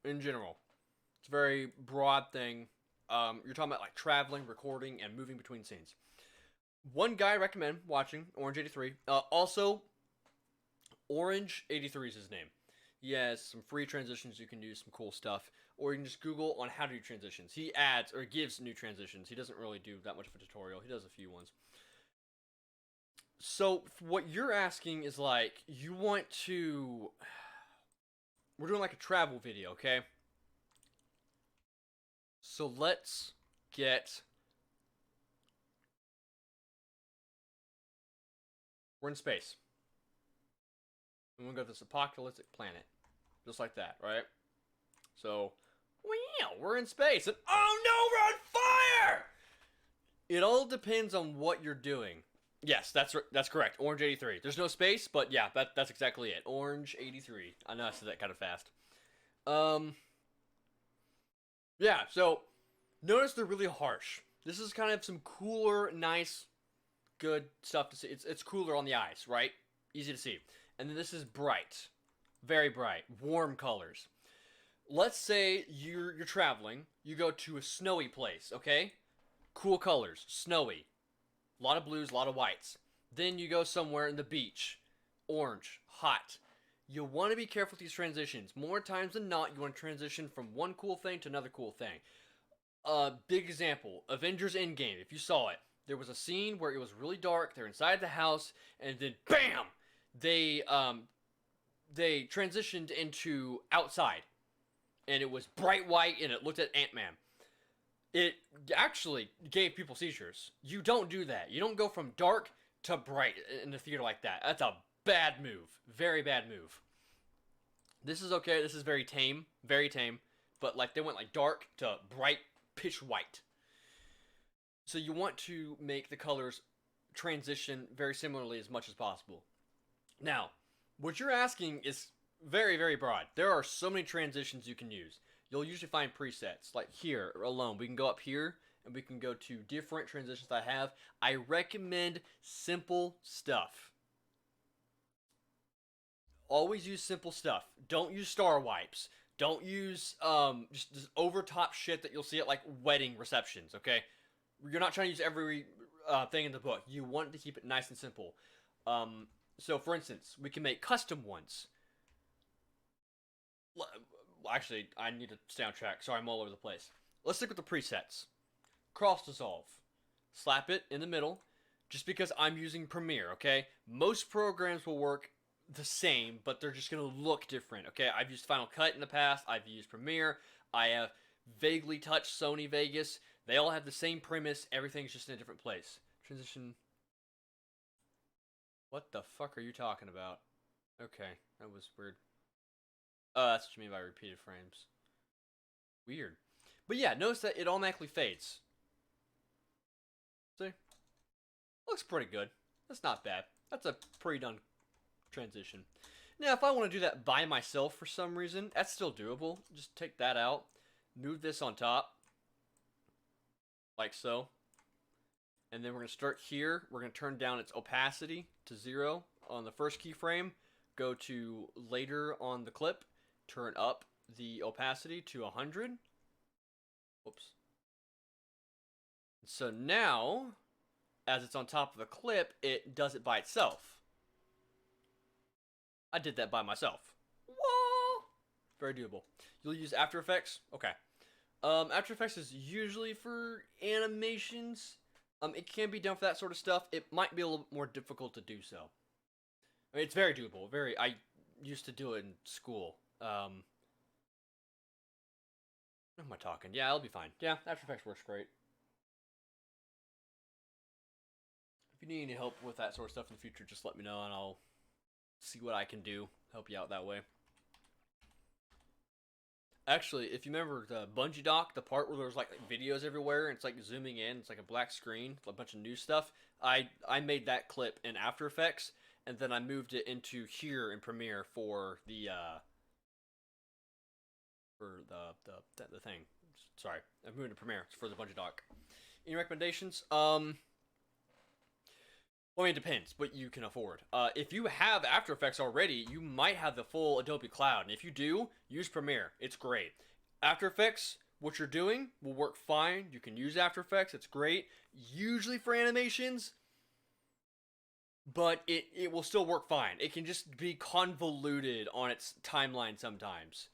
A: in general. It's a very broad thing. You're talking about like traveling, recording, and moving between scenes. One guy I recommend watching, Orange83. Also, Orange83 is his name. He has some free transitions you can use, some cool stuff. Or you can just Google on how to do transitions. He adds, or gives new transitions. He doesn't really do that much of a tutorial. He does a few ones. So, what you're asking is like, you want to... We're doing like a travel video, okay? So let's get... We're in space. And we're going to go to this apocalyptic planet. Just like that, right? So, wow, we're in space. And oh no, we're on fire! It all depends on what you're doing. Yes, that's correct. Orange83. There's no space, but yeah, that's exactly it. Orange83. I know I said that kind of fast. Yeah, so notice they're really harsh. This is kind of some cooler, nice, good stuff to see. It's cooler on the eyes, right? Easy to see. And then this is bright. Very bright. Warm colors. Let's say you're traveling. You go to a snowy place, okay? Cool colors. Snowy. A lot of blues, a lot of whites. Then you go somewhere in the beach. Orange. Hot. You want to be careful with these transitions. More times than not, you want to transition from one cool thing to another cool thing. Big example. Avengers Endgame. If you saw it. There was a scene where it was really dark. They're inside the house. And then, BAM! They transitioned into outside. And it was bright white and it looked at Ant-Man. It actually gave people seizures. You don't do that. You don't go from dark to bright in the theater like that. That's a bad move. Very bad move. This is okay. This is very tame. Very tame. But like they went like dark to bright pitch white. So you want to make the colors transition very similarly as much as possible. Now, what you're asking is very, very broad. There are so many transitions you can use. You'll usually find presets. Like here alone, we can go up here and we can go to different transitions I have. I recommend simple stuff. Always use simple stuff. Don't use star wipes. Don't use just over top shit that you'll see at like wedding receptions, okay? You're not trying to use every thing in the book. You want to keep it nice and simple. So for instance, we can make custom ones. Actually, I need to stay on track. Sorry, I'm all over the place. let's stick with the presets. Cross dissolve. Slap it in the middle. Just because I'm using Premiere, okay? Most programs will work the same, but they're just going to look different, okay? I've used Final Cut in the past. I've used Premiere. I have vaguely touched Sony Vegas. They all have the same premise. Everything's just in a different place. Transition. What the fuck are you talking about? Okay, that was weird. Oh, that's what you mean by repeated frames. Weird. But yeah, notice that it automatically fades. See? Looks pretty good. That's not bad. That's a pretty done transition. Now, if I want to do that by myself for some reason, that's still doable. Just take that out. Move this on top. Like so. And then we're going to start here. We're going to turn down its opacity to 0 on the first keyframe. Go to later on the clip. Turn up the opacity to 100. Whoops. So now, as it's on top of the clip, it does it by itself. I did that by myself. Whoa! Very doable. You'll use After Effects? Okay. After Effects is usually for animations. It can be done for that sort of stuff. It might be a little bit more difficult to do so. I mean, it's very doable. I used to do it in school. What am I talking? Yeah, I'll be fine. Yeah, After Effects works great. If you need any help with that sort of stuff in the future, just let me know and I'll see what I can do. Help you out that way. Actually, if you remember the Bungee Dock, the part where there's like videos everywhere and it's like zooming in, it's like a black screen, a bunch of new stuff. I made that clip in After Effects and then I moved it into here in Premiere for the thing. Sorry, I moved to Premiere for the Bungee Dock. Any recommendations? Well, I mean, it depends what you can afford. If you have After Effects already, you might have the full Adobe Cloud. And if you do, use Premiere. It's great. After Effects, what you're doing will work fine. You can use After Effects. It's great. Usually for animations, but it will still work fine. It can just be convoluted on its timeline sometimes.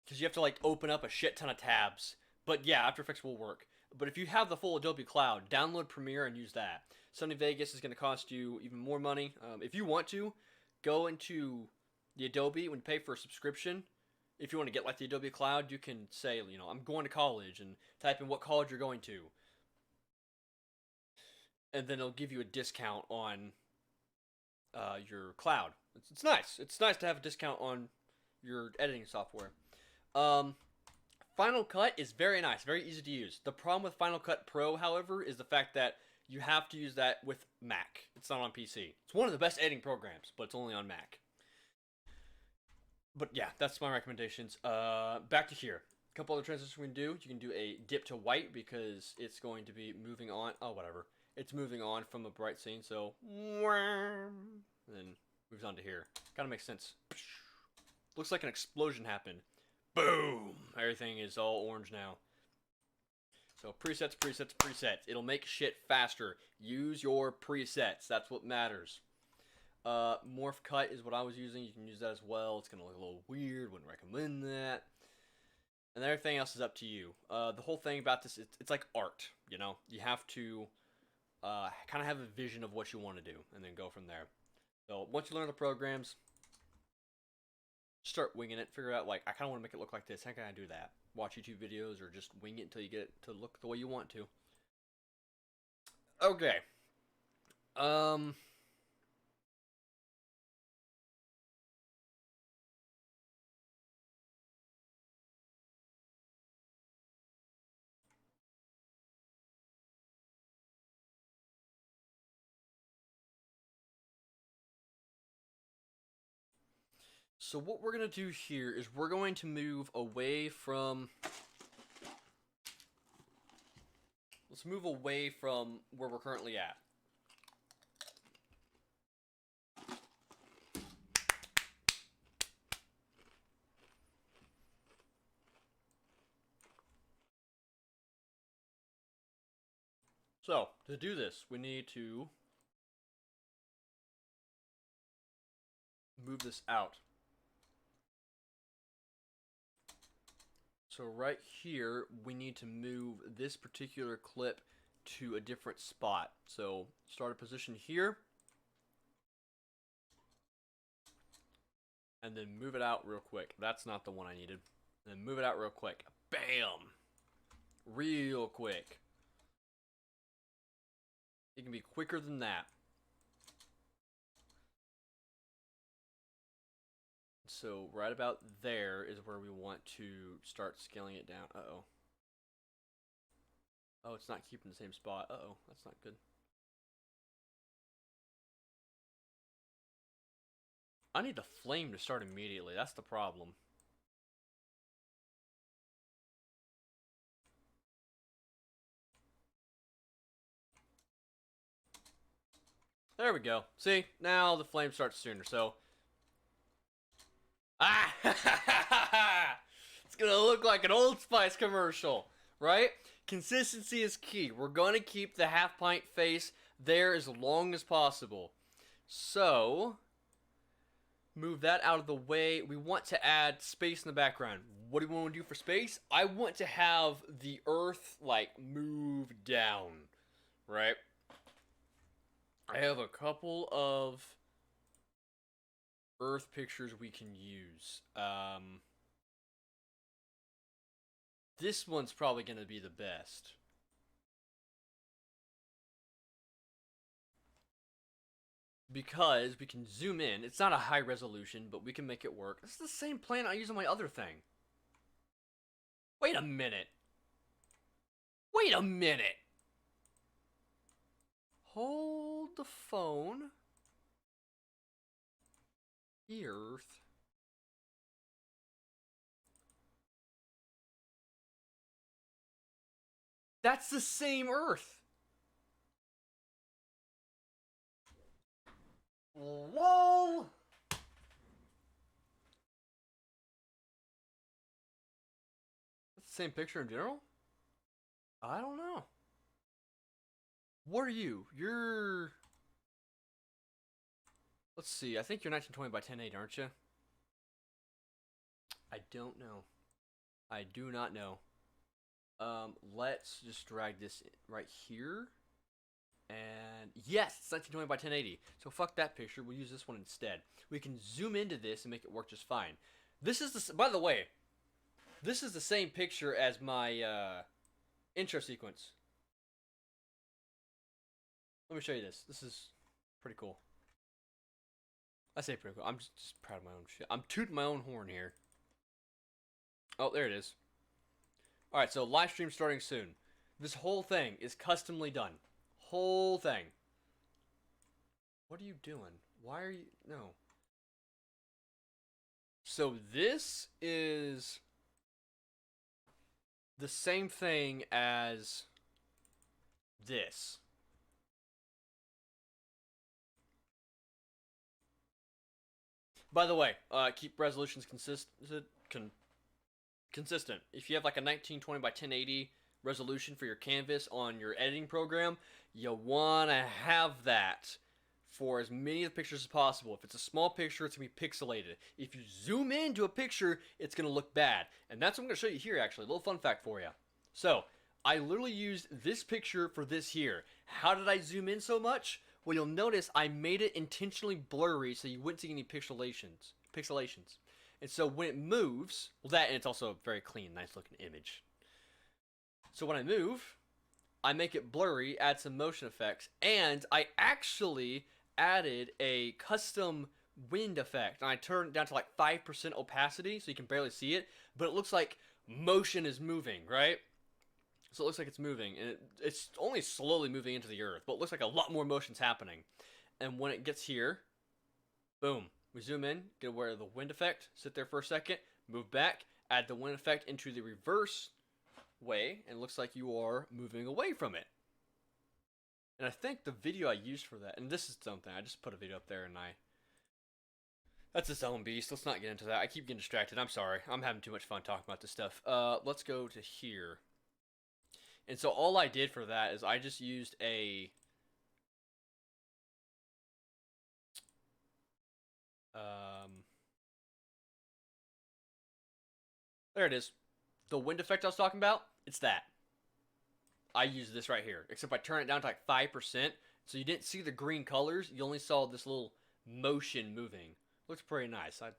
A: Because you have to, like, open up a shit ton of tabs. But yeah, After Effects will work. But if you have the full Adobe Cloud, download Premiere and use that. Sony Vegas is going to cost you even more money. If you want to, go into the Adobe when you pay for a subscription. If you want to get like the Adobe Cloud, you can say, you know, I'm going to college and type in what college you're going to. And then it'll give you a discount on your cloud. It's nice. It's nice to have a discount on your editing software. Final Cut is very nice, very easy to use. The problem with Final Cut Pro, however, is the fact that you have to use that with Mac. It's not on PC. It's one of the best editing programs, but it's only on Mac. But yeah, that's my recommendations. Back to here. A couple other transitions we can do. You can do a dip to white because it's going to be moving on. Oh, whatever. It's moving on from a bright scene, so... And then moves on to here. Kind of makes sense. Looks like an explosion happened. Boom! Everything is all orange now. So presets, presets, presets. It'll make shit faster. Use your presets. That's what matters. Morph Cut is what I was using. You can use that as well. It's going to look a little weird. Wouldn't recommend that. And everything else is up to you. The whole thing about this, it's like art, you know? You have to kind of have a vision of what you want to do and then go from there. So once you learn the programs, start winging it. Figure out, like, I kind of want to make it look like this. How can I do that? Watch YouTube videos or just wing it until you get it to look the way you want to. Okay. So what we're going to do here is we're going to move away from... Let's move away from where we're currently at. So, to do this, we need to move this out. So right here, we need to move this particular clip to a different spot. So start a position here, and then move it out real quick. That's not the one I needed. And then move it out real quick. Bam! Real quick. It can be quicker than that. So right about there is where we want to start scaling it down. Uh-oh. Oh, it's not keeping the same spot. Uh-oh, that's not good. I need the flame to start immediately. That's the problem. There we go. See, now the flame starts sooner, so... Ah! It's gonna look like an Old Spice commercial, right? Consistency is key. We're gonna keep the half pint face there as long as possible. So... move that out of the way. We want to add space in the background. What do we want to do for space? I want to have the earth, like, move down, right? I have a couple of earth pictures we can use. This one's probably going to be the best. Because we can zoom in. It's not a high resolution, but we can make it work. This is the same plan I use on my other thing. Wait a minute. Wait a minute. Hold the phone. Earth. That's the same Earth. Whoa! That's the same picture in general? I don't know. What are you? You're... Let's see. I think you're 1920 by 1080, aren't you? I don't know. I do not know. Let's just drag this right here. And yes, it's 1920 by 1080. So fuck that picture. We'll use this one instead. We can zoom into this and make it work just fine. This is the... By the way, this is the same picture as my intro sequence. Let me show you this. This is pretty cool. I say pretty cool. I'm just proud of my own shit. I'm tooting my own horn here. Oh, there it is. Alright, so live stream starting soon. This whole thing is customly done. Whole thing. What are you doing? Why are you... No. So this is the same thing as this. By the way, keep resolutions consistent. If you have like a 1920 by 1080 resolution for your canvas on your editing program, you want to have that for as many of the pictures as possible. If it's a small picture, it's going to be pixelated. If you zoom into a picture, it's going to look bad. And that's what I'm going to show you here, actually. A little fun fact for you. So, I literally used this picture for this here. How did I zoom in so much? Well, you'll notice I made it intentionally blurry so you wouldn't see any pixelations. And so when it moves, well, that, and it's also a very clean, nice looking image. So when I move, I make it blurry, add some motion effects, and I actually added a custom wind effect. And I turned it down to like 5% opacity so you can barely see it, but it looks like motion is moving, right? So it looks like it's moving, and it's only slowly moving into the earth, but it looks like a lot more motion's happening. And when it gets here, boom, we zoom in, get aware of the wind effect, sit there for a second, move back, add the wind effect into the reverse way, and it looks like you are moving away from it. And I think the video I used for that, and this is something, I just put a video up there and that's its own beast. Let's not get into that. I keep getting distracted. I'm sorry. I'm having too much fun talking about this stuff. Let's go to here. And so all I did for that is I just used a... there it is. The wind effect I was talking about, it's that. I use this right here, except I turn it down to like 5%, so you didn't see the green colors. You only saw this little motion moving. Looks pretty nice. I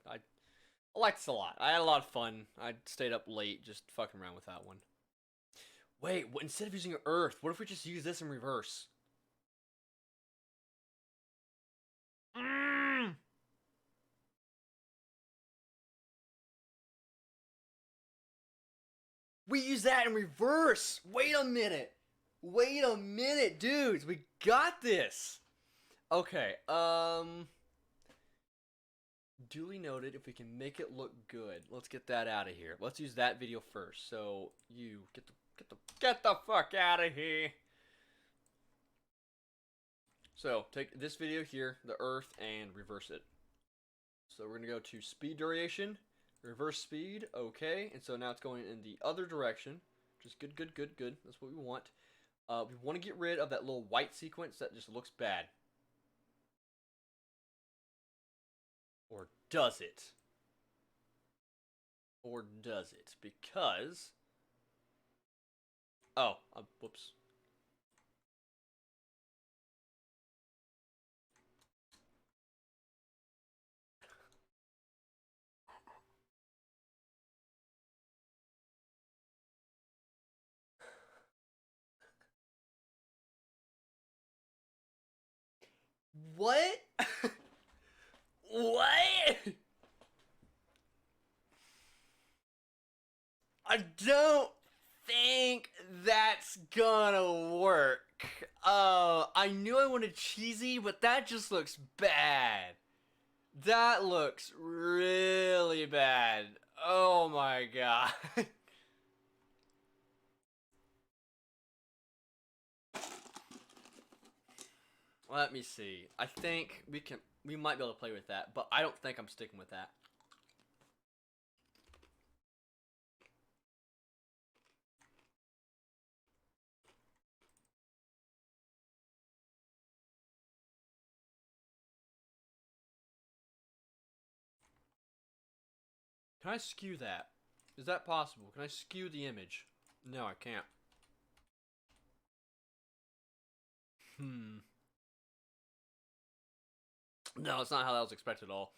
A: like this a lot. I had a lot of fun. I stayed up late just fucking around with that one. Wait, instead of using Earth, what if we just use this in reverse? Mm. We use that in reverse. Wait a minute. Wait a minute, dudes. We got this. Okay, duly noted. If we can make it look good, let's get that out of here. Let's use that video first. So you get the fuck out of here. So take this video here, the Earth, and reverse it. So we're gonna go to speed duration, reverse speed, okay, and so now it's going in the other direction, which is good, good, good, good. That's what we want. We want to get rid of that little white sequence that just looks bad. Or does it? Or does it? Because... Oh, whoops. What? What? I don't think that's gonna work. I knew I wanted cheesy, but that just looks bad. That looks really bad. Oh my god. Let me see. I think we might be able to play with that, but I don't think I'm sticking with that. Can I skew that? Is that possible? Can I skew the image? No, I can't. No, it's not how that was expected at all.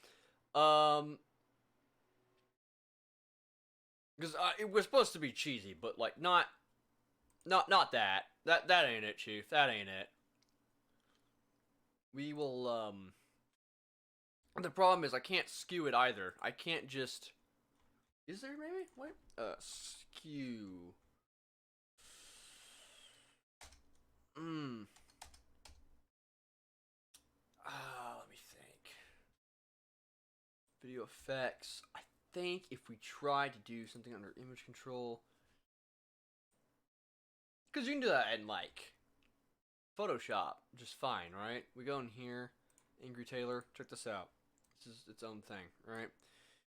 A: Because it was supposed to be cheesy, but like not that. That ain't it, Chief. That ain't it. We will The problem is I can't skew it either. I can't just. Is there maybe? Wait. Skew. Let me think. Video effects. I think if we try to do something under image control, because you can do that in like Photoshop just fine, right? We go in here, Angry Taylor. Check this out. This is its own thing, right?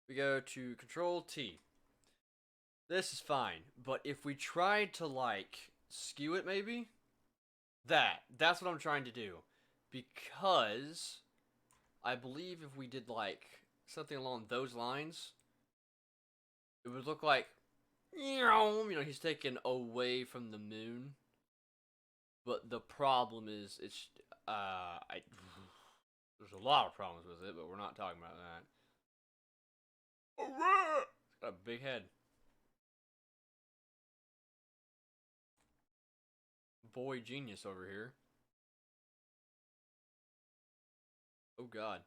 A: We go to Control T. This is fine, but if we tried to like skew it, maybe that's what I'm trying to do, because I believe if we did like something along those lines, it would look like, you know, he's taken away from the moon. But the problem is, there's a lot of problems with it, but we're not talking about that. It's got a big head. Boy genius over here. Oh god.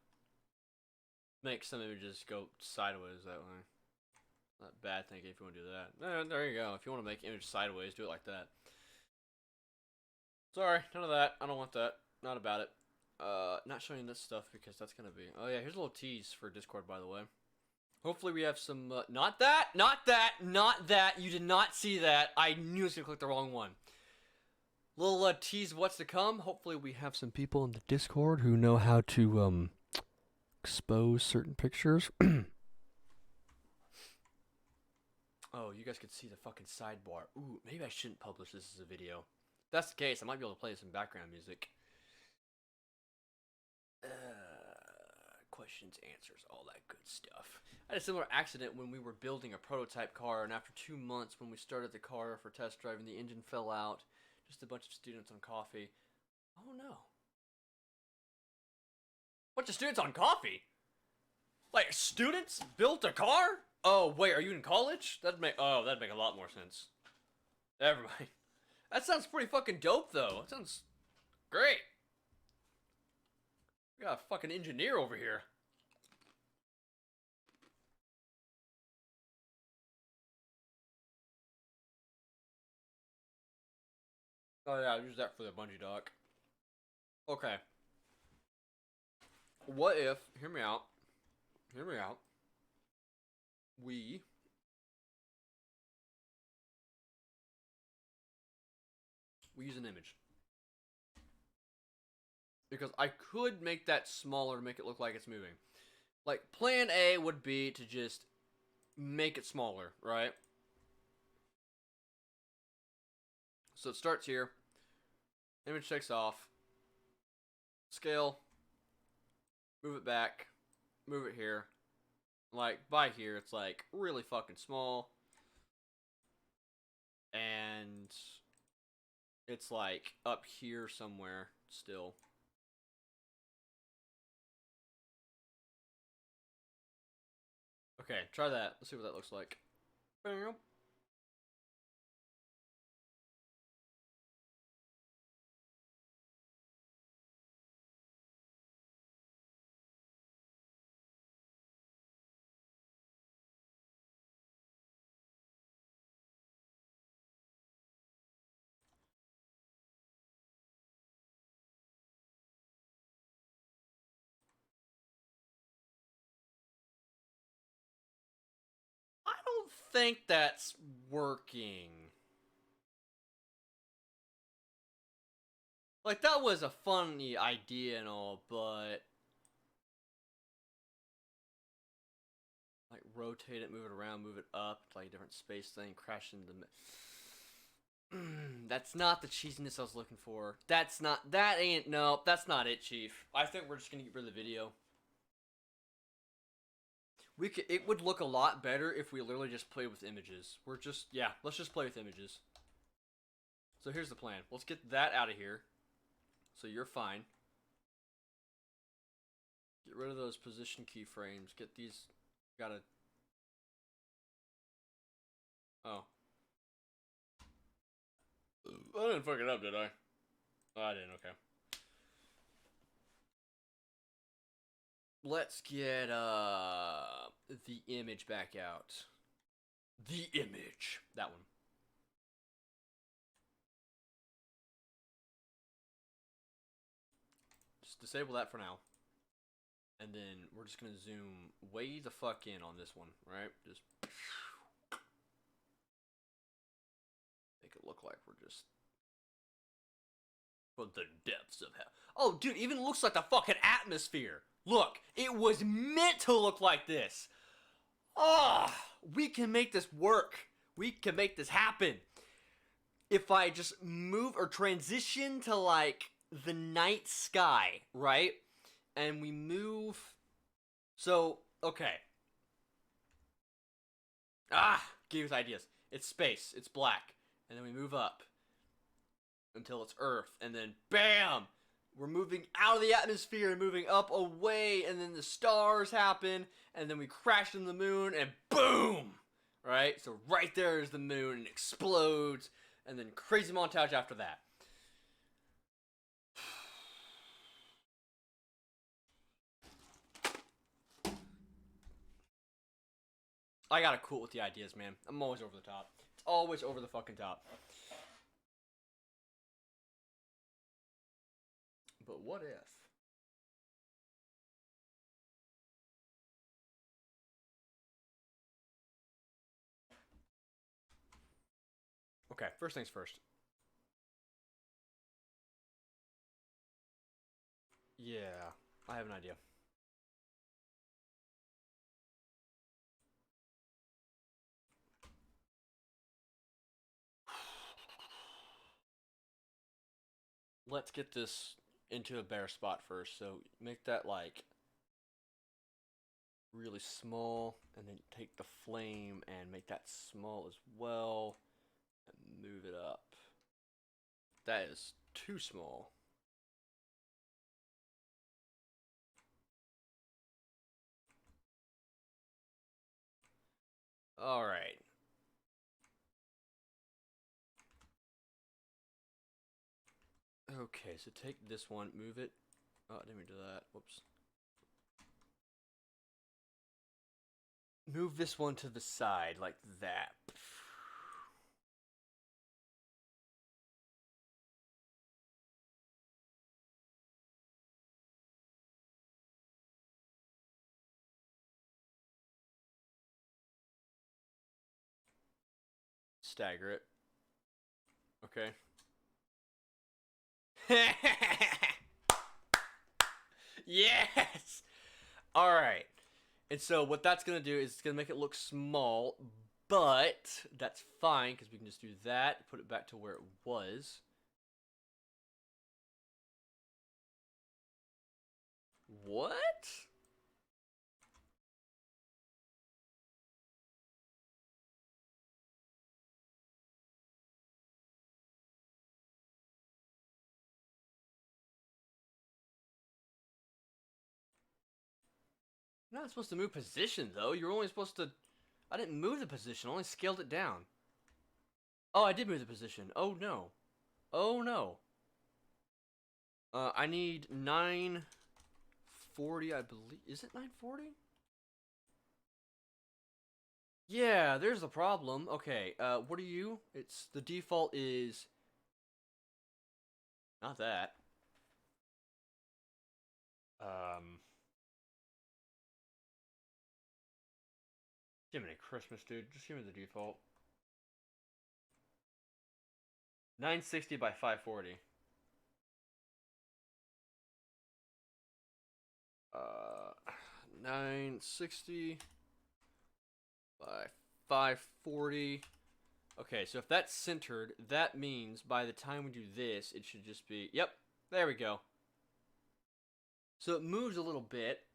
A: Make some images go sideways that way. Not a bad thing if you want to do that. There you go. If you want to make image sideways, do it like that. Sorry, none of that. I don't want that. Not about it. Not showing this stuff because that's gonna be... Oh yeah, here's a little tease for Discord, by the way. Hopefully we have some... Not that! Not that! Not that! You did not see that! I knew I was gonna click the wrong one. Little tease what's to come. Hopefully we have some people in the Discord who know how to, expose certain pictures. Oh, you guys could see the fucking sidebar. Ooh, maybe I shouldn't publish this as a video. If that's the case, I might be able to play some background music. questions, answers, all that good stuff. I had a similar accident when we were building a prototype car, and after 2 months when we started the car for test driving, the engine fell out. Just a bunch of students on coffee. Oh no. Bunch of students on coffee? Like, students built a car? Oh, wait, are you in college? That'd make a lot more sense. Never mind. That sounds pretty fucking dope, though. That sounds great. We got a fucking engineer over here. Oh yeah, I'll use that for the bungee dock. Okay. What if, hear me out, we use an image. Because I could make that smaller to make it look like it's moving. Like, plan A would be to just make it smaller, right? So it starts here. Image takes off. Scale. Move it back. Move it here. Like, by here, it's like really fucking small. And it's like up here somewhere still. Okay, try that. Let's see what that looks like. Bam. I don't think that's working. Like, that was a funny idea and all, but like, rotate it, move it around, move it up, like a different space thing, crash into the... That's not the cheesiness I was looking for. That's not it, Chief. I think we're just gonna get rid of the video. It would look a lot better if we literally just play with images. Let's just play with images. So here's the plan. Let's get that out of here. So you're fine. Get rid of those position keyframes. Get these, gotta... Oh. I didn't fuck it up, did I? Oh, I didn't, okay. Let's get, the image back out. The image. That one. Just disable that for now. And then we're just gonna zoom way the fuck in on this one, right? Just make it look like we're just from the depths of hell. Oh, dude, even looks like the fucking atmosphere. Look, it was meant to look like this. Ah, we can make this work. We can make this happen. If I just move or transition to like the night sky, right? And we move. So, okay. Gave us ideas. It's space. It's black. And then we move up until it's Earth. And then, bam! We're moving out of the atmosphere and moving up away. And then the stars happen. And then we crash into the moon. And boom! Right? So right there is the moon. And it explodes. And then crazy montage after that. I gotta cool with the ideas, man. I'm always over the top. It's always over the fucking top. But what if? Okay, first things first. Yeah, I have an idea. Let's get this into a bare spot first. So make that like really small, and then take the flame and make that small as well, and move it up. That is too small. All right. Okay, so take this one, move it. Oh, I didn't mean to do that. Whoops. Move this one to the side like that. Stagger it. Okay. Yes! Alright. And so what that's going to do is it's going to make it look small, but that's fine because we can just do that, put it back to where it was. What? You're not supposed to move position, though. You're only supposed to... I didn't move the position. I only scaled it down. Oh, I did move the position. Oh, no. Oh, no. I need 940, I believe. Is it 940? Yeah, there's the problem. Okay, what are you? It's... The default is... Not that. Give me Christmas, dude. Just give me the default. 960 by 540. 960 by 540. Okay, so if that's centered, that means by the time we do this, it should just be... Yep, there we go. So it moves a little bit,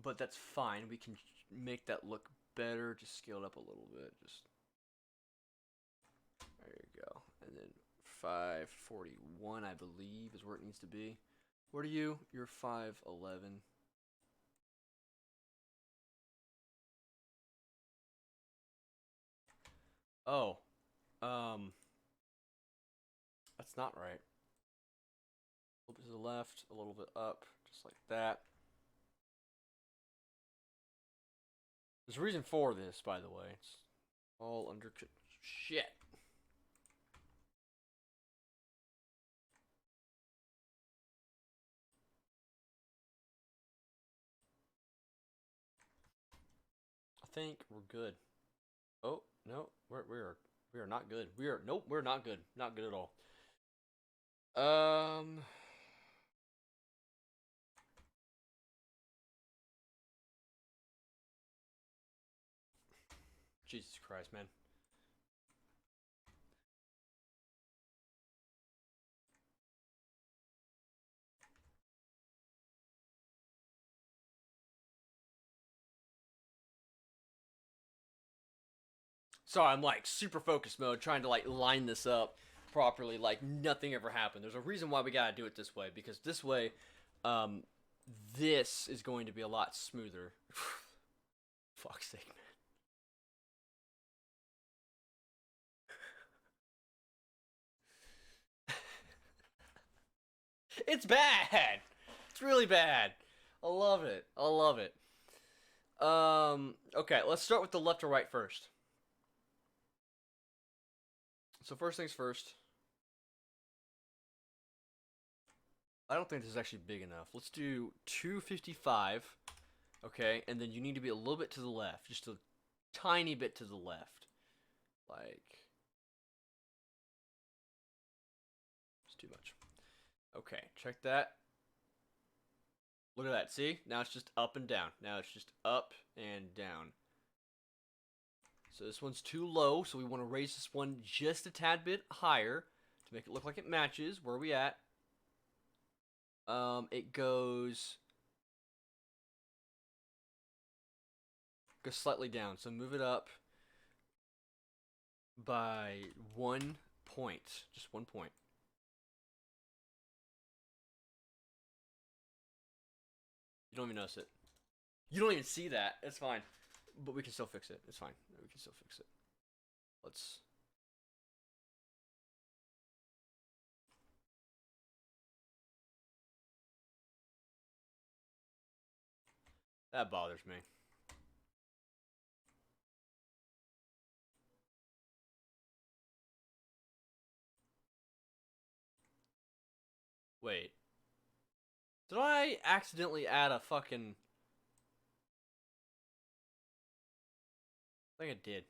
A: but that's fine. We can make that look better. Just scale it up a little bit. Just there you go. And then 541, I believe, is where it needs to be. What are you? You're 511. Oh, that's not right. A little bit to the left, a little bit up, just like that. There's a reason for this, by the way. It's all under shit. I think we're good. Oh no, we are not good. We're not good. Not good at all. Um. Jesus Christ, man. Sorry, I'm like super focused mode, trying to like line this up properly, like nothing ever happened. There's a reason why we gotta do it this way, because this way, um, this is going to be a lot smoother. Fuck's sake, man. It's bad. It's really bad. I love it. I love it. Okay, let's start with the left to right first. So first things first. I don't think this is actually big enough. Let's do 255. Okay, and then you need to be a little bit to the left, just a tiny bit to the left. Like, it's too much. Okay, check that. Look at that. See? Now it's just up and down. Now it's just up and down. So this one's too low, so we want to raise this one just a tad bit higher to make it look like it matches. Where are we at? It goes goes slightly down. So move it up by 1 point. Just 1 point. You don't even notice it. You don't even see that. It's fine. But we can still fix it. It's fine. We can still fix it. Let's... That bothers me. Wait. Did I accidentally add a fucking... I think I did.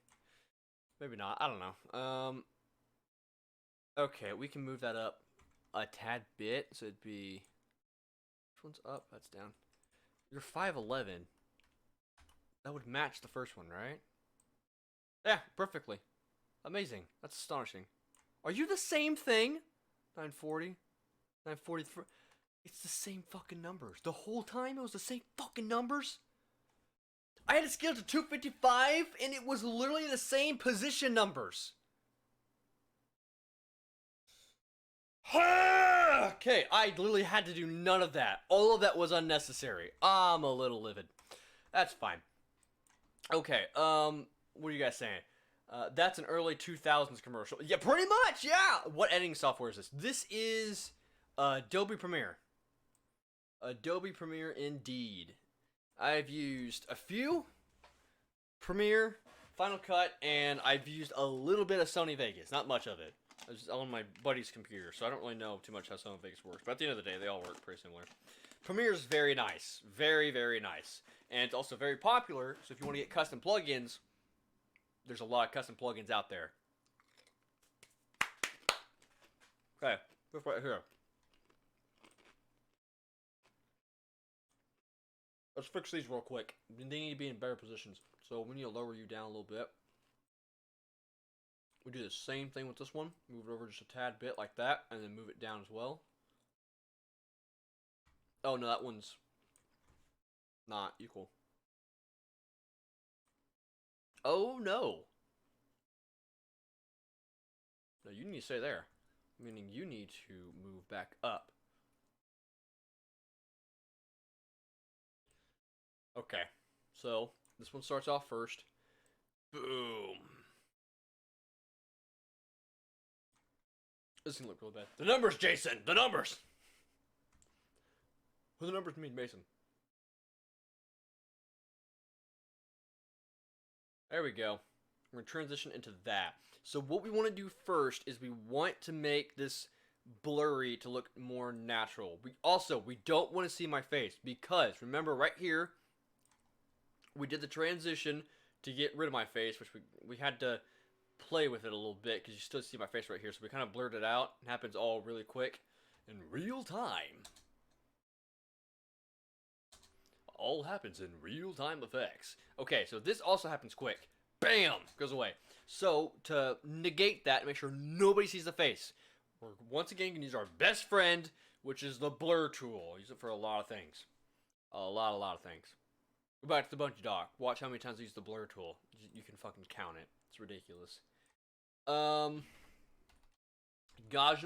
A: Maybe not. I don't know. Okay, we can move that up a tad bit. So it'd be... Which one's up? That's down. You're 5'11". That would match the first one, right? Yeah, perfectly. Amazing. That's astonishing. Are you the same thing? 940? 943? It's the same fucking numbers. The whole time it was the same fucking numbers? I had it scaled to 255 and it was literally the same position numbers. Okay, I literally had to do none of that. All of that was unnecessary. I'm a little livid. That's fine. Okay, what are you guys saying? That's an early 2000s commercial. Yeah, pretty much, yeah! What editing software is this? This is Adobe Premiere. Adobe Premiere indeed. I've used a few. Premiere, Final Cut, and I've used a little bit of Sony Vegas. Not much of it. I was on my buddy's computer, so I don't really know too much how Sony Vegas works. But at the end of the day, they all work pretty similar. Premiere is very nice. Very, very nice. And it's also very popular, so if you want to get custom plugins, there's a lot of custom plugins out there. Okay, this right here. Let's fix these real quick. They need to be in better positions. So we need to lower you down a little bit. We do the same thing with this one. Move it over just a tad bit like that, and then move it down as well. Oh no, that one's not equal. Oh no. No, you need to stay there. Meaning you need to move back up. Okay, so this one starts off first. Boom. This is gonna look real bad. The numbers, Jason! The numbers! What do the numbers mean, Mason? There we go. We're gonna transition into that. So what we want to do first is we want to make this blurry to look more natural. We don't want to see my face because remember right here we did the transition to get rid of my face, which we had to play with it a little bit because you still see my face right here, so we kind of blurred it out. It happens all really quick in real time. All happens in real-time effects. Okay, so this also happens quick. Bam! Goes away. So, to negate that and make sure nobody sees the face, we're once again going to use our best friend, which is the blur tool. Use it for a lot of things. A lot of things. Go back to the Bungee Dock. Watch how many times I use the blur tool. You can fucking count it. It's ridiculous. Gaussian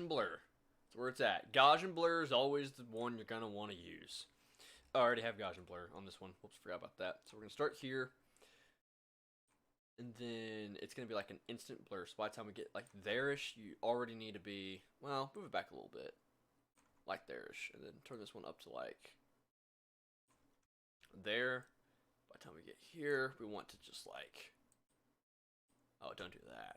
A: blur. That's where it's at. Gaussian blur is always the one you're going to want to use. I already have Gaussian blur on this one. Whoops, forgot about that. So we're going to start here. And then it's going to be like an instant blur. So by the time we get like there-ish, you already need to be, well, move it back a little bit. Like there-ish. And then turn this one up to like there. By the time we get here, we want to just like, oh, don't do that.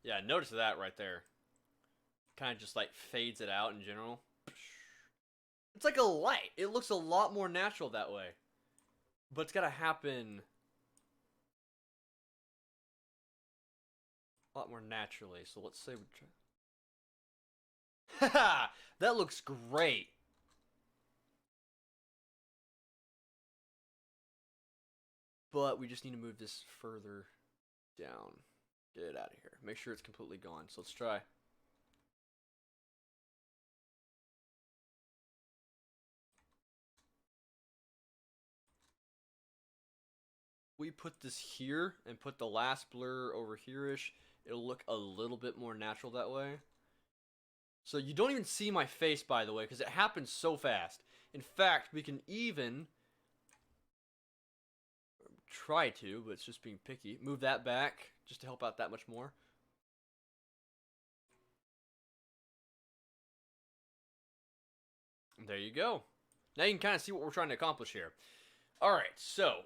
A: Yeah, notice that right there. Kind of just like fades it out in general. It's like a light. It looks a lot more natural that way. But it's got to happen a lot more naturally. So let's say we try. Haha! That looks great. But we just need to move this further down. Get it out of here. Make sure it's completely gone. So let's try. we put this here and put the last blur over here-ish, it'll look a little bit more natural that way. So you don't even see my face, by the way, because it happens so fast. In fact, we can even try to, but it's just being picky. Move that back just to help out that much more. There you go. Now you can kind of see what we're trying to accomplish here. Alright, so,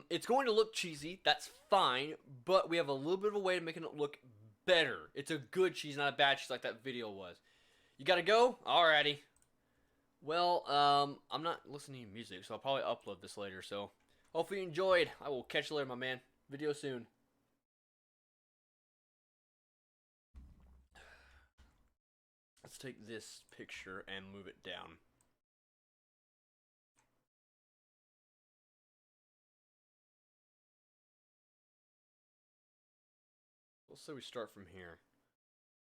A: it's going to look cheesy, that's fine, but we have a little bit of a way to make it look better. It's a good cheese, not a bad cheese like that video was. You gotta go? Alrighty. Well, I'm not listening to music, so I'll probably upload this later, so hopefully you enjoyed. I will catch you later, my man. Video soon. Let's take this picture and move it down. Let's say we start from here.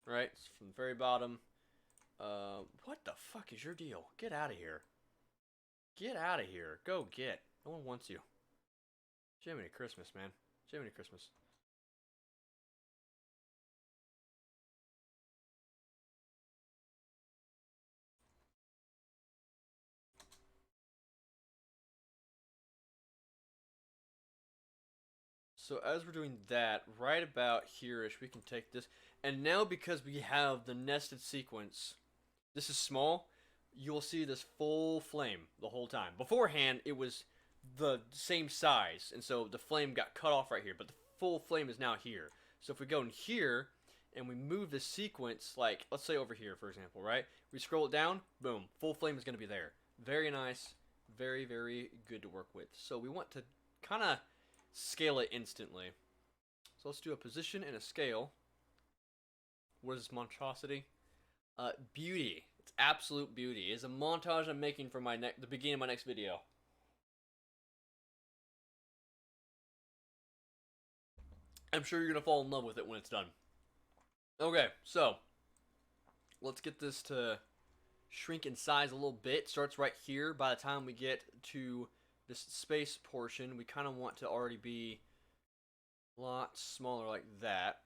A: Right? From the very bottom. What the fuck is your deal? Get out of here. Get out of here. Go get. No one wants you. Jiminy Christmas, man. Jiminy Christmas. So as we're doing that, right about here-ish, we can take this. And now because we have the nested sequence, this is small, you will see this full flame the whole time. Beforehand, it was the same size, and so the flame got cut off right here, but the full flame is now here. So if we go in here, and we move the sequence, like, let's say over here, for example, right? We scroll it down, boom, full flame is going to be there. Very nice, very, very good to work with. So we want to kind of scale it instantly. So let's do a position and a scale. What is monstrosity? Beauty. It's absolute beauty. It's a montage I'm making for the beginning of my next video. I'm sure you're gonna fall in love with it when it's done. Okay, so let's get this to shrink in size a little bit. Starts right here. By the time we get to this space portion, we kind of want to already be a lot smaller like that.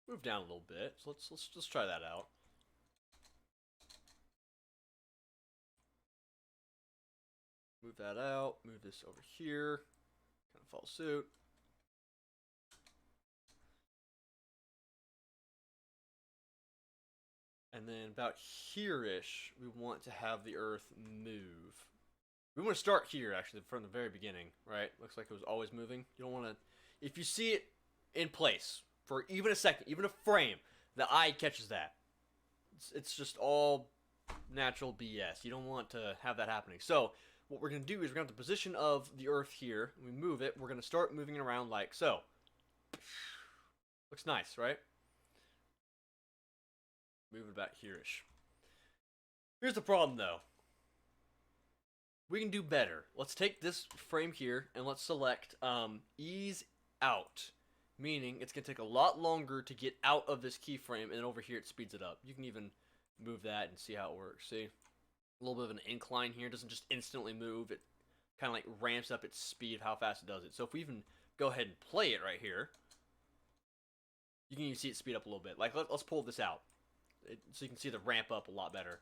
A: Move down a little bit. So let's just try that out. Move that out. Move this over here. Kind of follow suit. And then about here-ish, we want to have the Earth move. We want to start here, actually, from the very beginning, right? Looks like it was always moving. You don't want to... If you see it in place for even a second, even a frame, the eye catches that. It's just all natural BS. You don't want to have that happening. So, what we're going to do is we're going to have the position of the Earth here. We move it. We're going to start moving it around like so. Looks nice, right? Move it back here-ish. Here's the problem, though. We can do better. Let's take this frame here and let's select ease out. Meaning it's going to take a lot longer to get out of this keyframe, and over here it speeds it up. You can even move that and see how it works. See? A little bit of an incline here. It doesn't just instantly move. It kind of like ramps up its speed of how fast it does it. So if we even go ahead and play it right here, you can even see it speed up a little bit. Like, let's pull this out. So you can see the ramp up a lot better.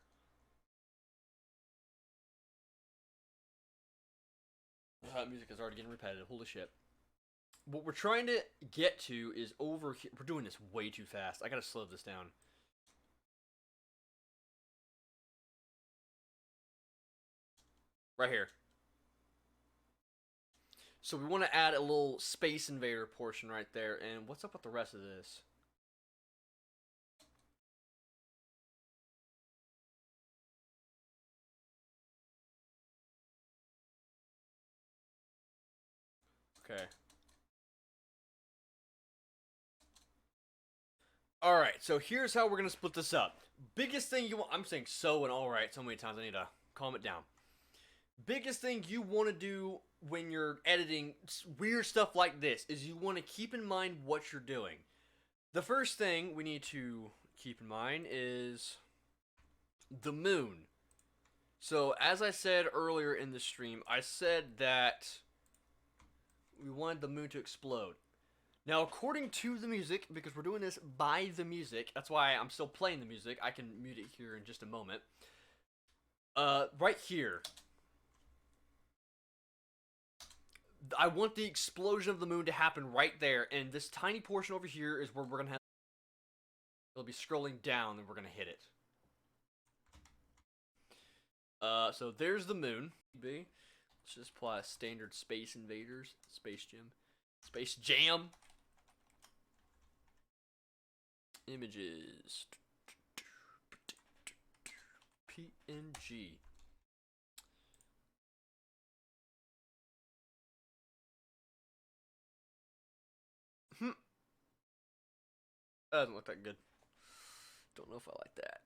A: Music is already getting repetitive. Holy shit. What we're trying to get to is over here. We're doing this way too fast. I gotta slow this down. Right here. So we want to add a little Space Invader portion right there. And what's up with the rest of this? Okay. Alright, so here's how we're going to split this up. Biggest thing you want... I'm saying so and alright so many times I need to calm it down. Biggest thing you want to do when you're editing weird stuff like this is you want to keep in mind what you're doing. The first thing we need to keep in mind is the moon. So, as I said earlier in the stream, I said that we wanted the moon to explode. Now, according to the music, because we're doing this by the music, that's why I'm still playing the music. I can mute it here in just a moment. Right here, I want the explosion of the moon to happen right there, and this tiny portion over here is where we're gonna have. It'll be scrolling down, and we're gonna hit it. So there's the moon. Let's just apply standard Space Invaders, Space Jam. Images. PNG. That doesn't look that good. Don't know if I like that.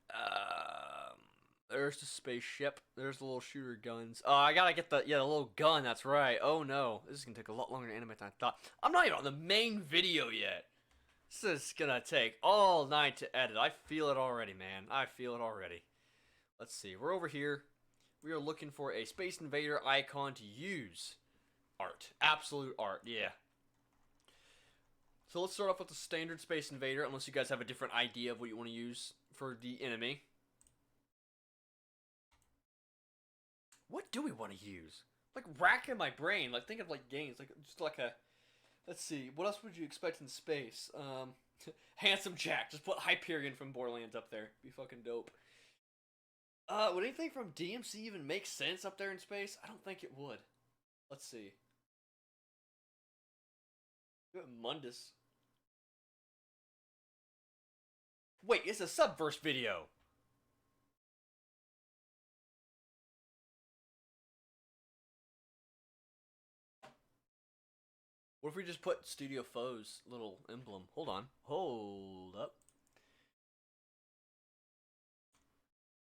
A: There's the spaceship. There's the little shooter guns. Oh, I gotta get the little gun. That's right. Oh no, this is gonna take a lot longer to animate than I thought. I'm not even on the main video yet. This is gonna take all night to edit. I feel it already, man. I feel it already. Let's see. We're over here. We are looking for a Space Invader icon to use. Art. Absolute art. Yeah. So let's start off with the standard Space Invader, unless you guys have a different idea of what you want to use for the enemy. What do we want to use? Like, racking my brain, like, think of, like, games, like, just like a, let's see, what else would you expect in space? Handsome Jack, just put Hyperion from Borderlands up there, be fucking dope. Would anything from DMC even make sense up there in space? I don't think it would. Let's see. Mundus. Wait, it's a Subverse video. What if we just put Studio Foe's little emblem? Hold on. Hold up.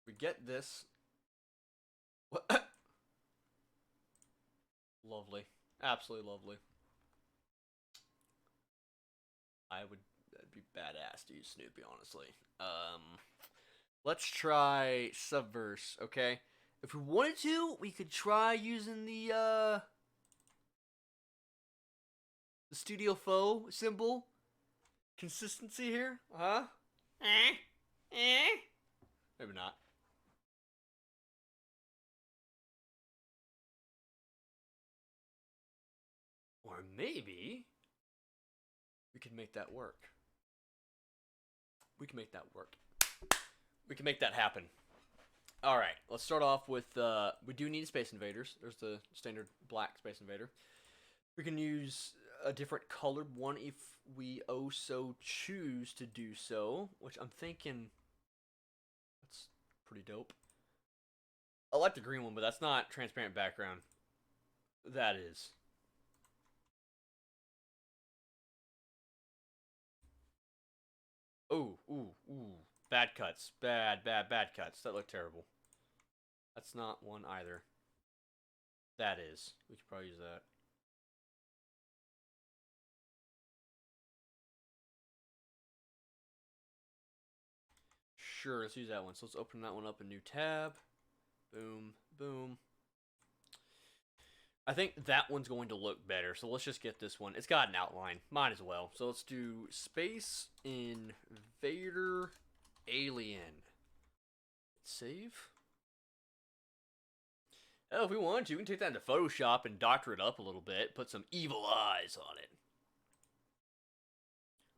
A: We get this. What? Lovely. Absolutely lovely. That'd be badass to use Snoopy, honestly. Let's try Subverse, okay? If we wanted to, we could try using the Studio Foe symbol. Consistency here, huh? Maybe not. Or maybe we can make that work. We can make that work. We can make that happen. Alright, let's start off with, we do need Space Invaders. There's the standard black Space Invader. We can use a different colored one if we so choose to do so, which I'm thinking that's pretty dope. I like the green one, but that's not transparent background. That is. Ooh. Bad cuts. Bad cuts. That look terrible. That's not one either. That is. We could probably use that. Sure, let's use that one. So let's open that one up, a new tab. Boom, boom. I think that one's going to look better, so let's just get this one. It's got an outline. Might as well. So let's do Space Invader Alien. Save. Oh, if we wanted to, we can take that into Photoshop and doctor it up a little bit. Put some evil eyes on it.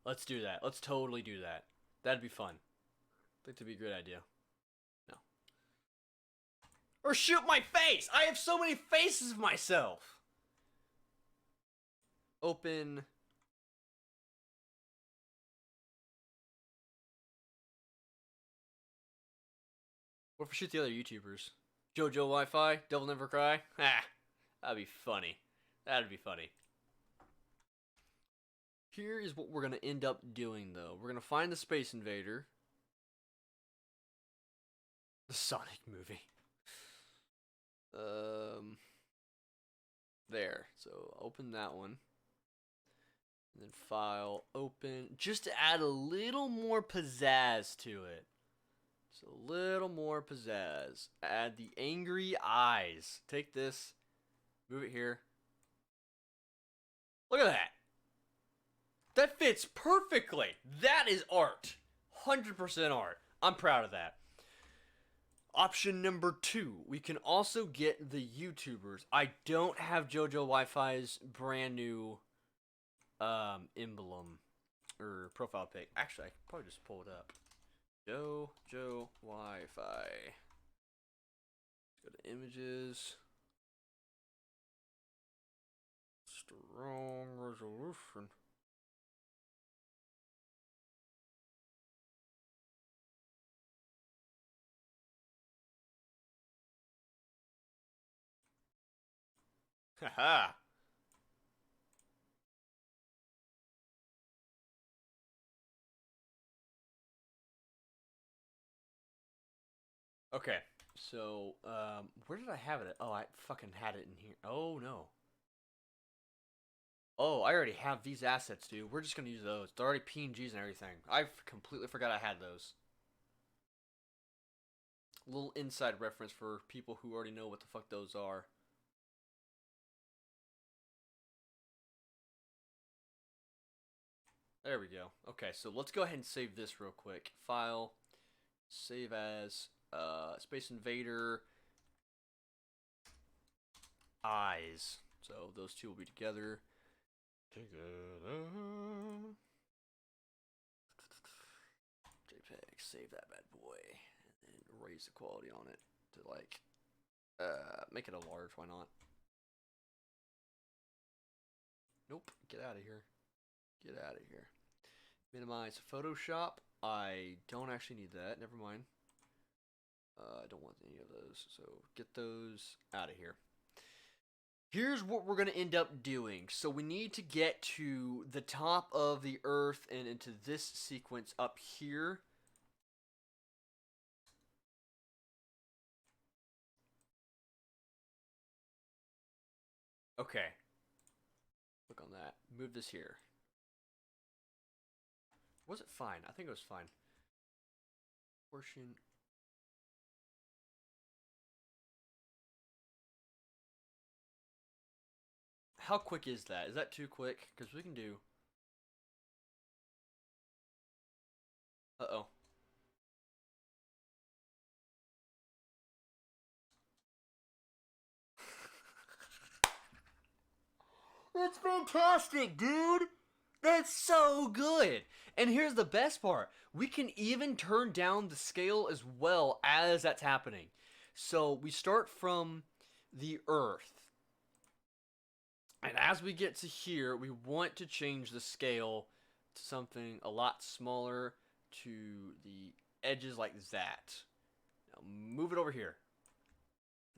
A: Let's do that. Let's totally do that. That'd be fun. I think that'd be a great idea. No. Or shoot my face! I have so many faces of myself! Open. What if we shoot the other YouTubers? JoJo Wi-Fi? Devil Never Cry? Ha! That'd be funny. That'd be funny. Here is what we're going to end up doing, though. We're going to find the Space Invader. The Sonic movie. There. So, open that one. And then File, Open. Just to add a little more pizzazz to it. Just a little more pizzazz. Add the angry eyes. Take this, move it here. Look at that. That fits perfectly. That is art. 100% art. I'm proud of that. Option number 2, we can also get the YouTubers. I don't have JoJo Wi-Fi's brand new emblem or profile pic. Actually, I can probably just pull it up. JoJo Wi-Fi. Let's go to images. Strong resolution. Haha. Okay, so where did I have it? Oh, I fucking had it in here. Oh no. Oh, I already have these assets, dude. We're just gonna use those. They're already PNGs and everything. I completely forgot I had those. A little inside reference for people who already know what the fuck those are. There we go. Okay, so let's go ahead and save this real quick. File, save as, Space Invader, eyes. So those two will be together. JPEG, save that bad boy, and then raise the quality on it to like, make it a large. Why not? Nope. Get out of here. Get out of here. Minimize Photoshop. I don't actually need that. Never mind. I don't want any of those. So get those out of here. Here's what we're going to end up doing. So we need to get to the top of the earth and into this sequence up here. Okay. Click on that. Move this here. Was it fine? I think it was fine. Portion. How quick is that? Is that too quick? Because we can do... Uh-oh. That's fantastic, dude! That's so good! And here's the best part. We can even turn down the scale as well as that's happening. So we start from the Earth. And as we get to here, we want to change the scale to something a lot smaller, to the edges like that. Now move it over here.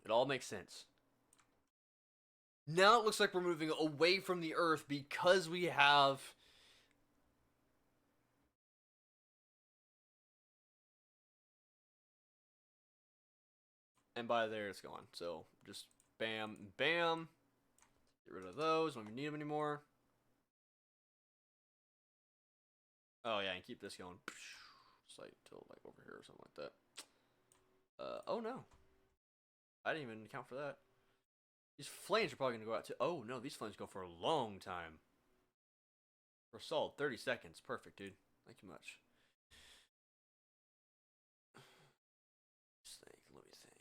A: It all makes sense. Now it looks like we're moving away from the Earth because we have... And by there it's gone. So just bam, bam. Get rid of those. Don't even need them anymore. Oh yeah, and keep this going. Just like till like over here or something like that. Oh no. I didn't even account for that. These flames are probably gonna go out to... Oh no, these flames go for a long time. For a solid 30 seconds. Perfect, dude. Thank you much. Let me think.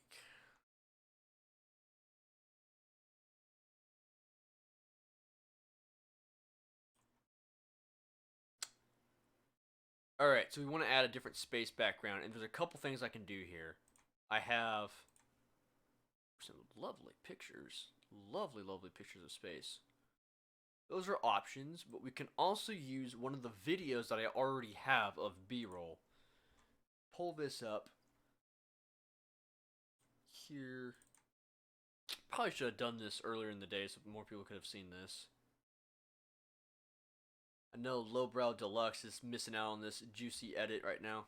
A: Alright, so we want to add a different space background, and there's a couple things I can do here. I have some lovely pictures. Lovely, lovely pictures of space. Those are options, but we can also use one of the videos that I already have of B-roll. Pull this up. Here. Probably should have done this earlier in the day so more people could have seen this. I know Lowbrow Deluxe is missing out on this juicy edit right now.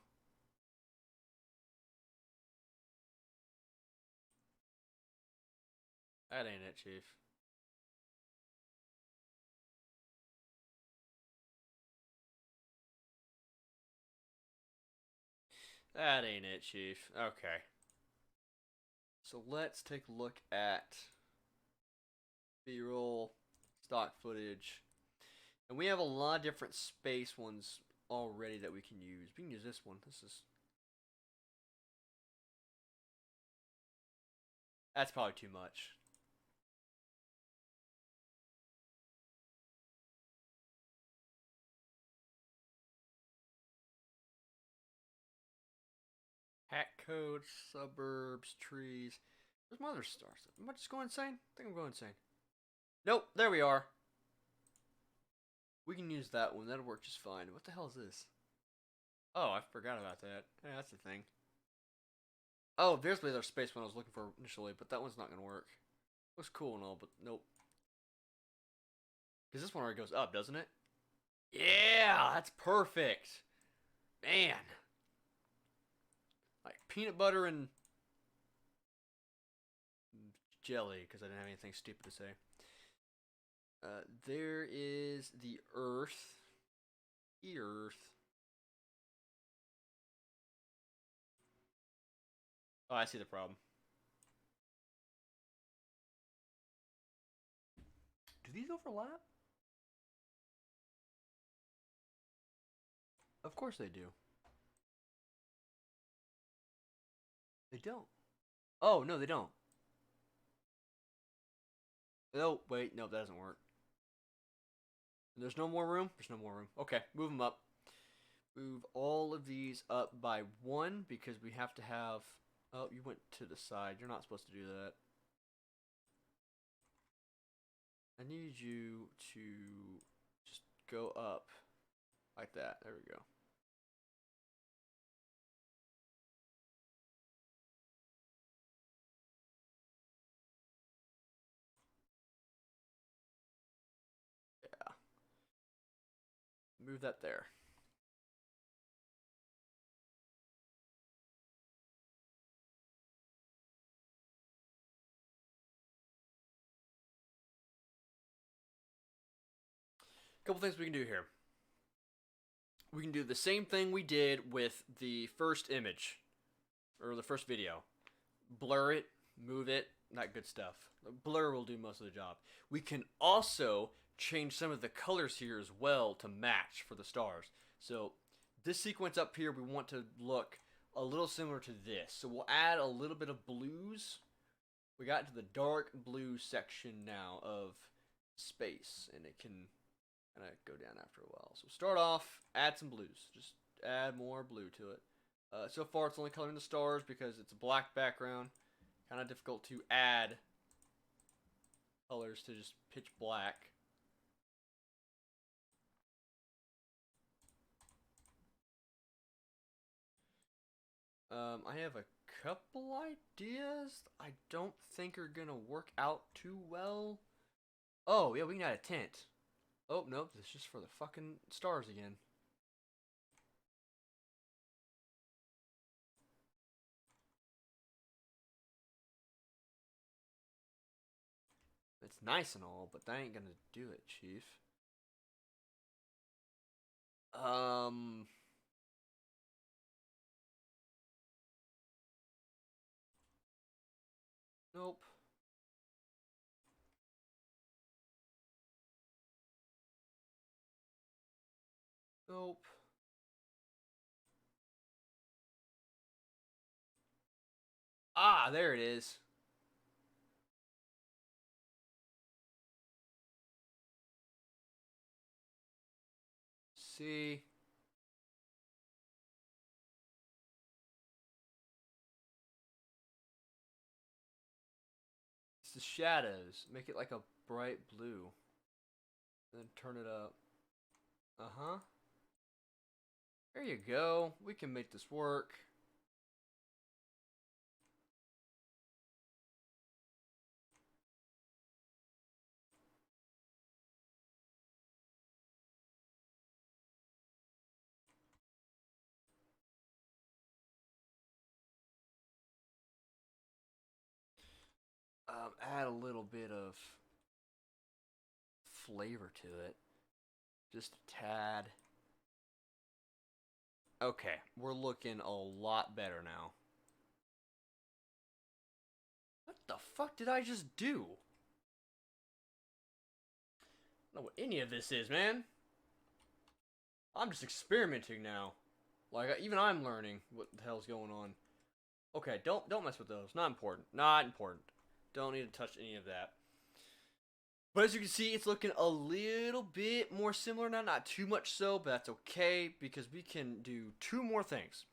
A: That ain't it, Chief. That ain't it, Chief. Okay. So let's take a look at B-roll, stock footage. And we have a lot of different space ones already that we can use. We can use this one. That's probably too much. Hack code, suburbs, trees. Where's my other stars? Am I just going insane? I think I'm going insane. Nope, there we are. We can use that one. That'll work just fine. What the hell is this? Oh, I forgot about that. Yeah, that's the thing. Oh, there's the other space one I was looking for initially, but that one's not going to work. Looks cool and all, but nope. Because this one already goes up, doesn't it? Yeah, that's perfect. Man. Like peanut butter and jelly, because I didn't have anything stupid to say. There is the Earth. The Earth. Oh, I see the problem. Do these overlap? Of course they do. They don't. Oh, no, they don't. Oh, wait, no, that doesn't work. There's no more room? There's no more room. Okay, move them up. Move all of these up by one because we have to have... Oh, you went to the side. You're not supposed to do that. I need you to just go up like that. There we go. Yeah. Move that there. Couple things we can do here. We can do the same thing we did with the first image, or the first video. Blur it, move it, that good stuff. Blur will do most of the job. We can also change some of the colors here as well to match for the stars. So this sequence up here, we want to look a little similar to this. So we'll add a little bit of blues. We got to the dark blue section now of space, and it can kind of go down after a while. So start off, add some blues. Just add more blue to it. So far, it's only coloring the stars because it's a black background. Kind of difficult to add colors to just pitch black. I have a couple ideas I don't think are gonna work out too well. Oh, yeah, we can add a tint. Oh, nope, this is just for the fucking stars again. It's nice and all, but that ain't gonna do it, Chief. Nope. Nope. Ah, there it is. See? It's the shadows. Make it like a bright blue. Then turn it up. Uh-huh. There you go. We can make this work. Add a little bit of flavor to it. Just a tad. Okay, we're looking a lot better now. What the fuck did I just do? I don't know what any of this is, man. I'm just experimenting now. Like, even I'm learning what the hell's going on. Okay, don't mess with those. Not important. Not important. Don't need to touch any of that. But as you can see, it's looking a little bit more similar now. Not too much so, but that's okay because we can do two more things.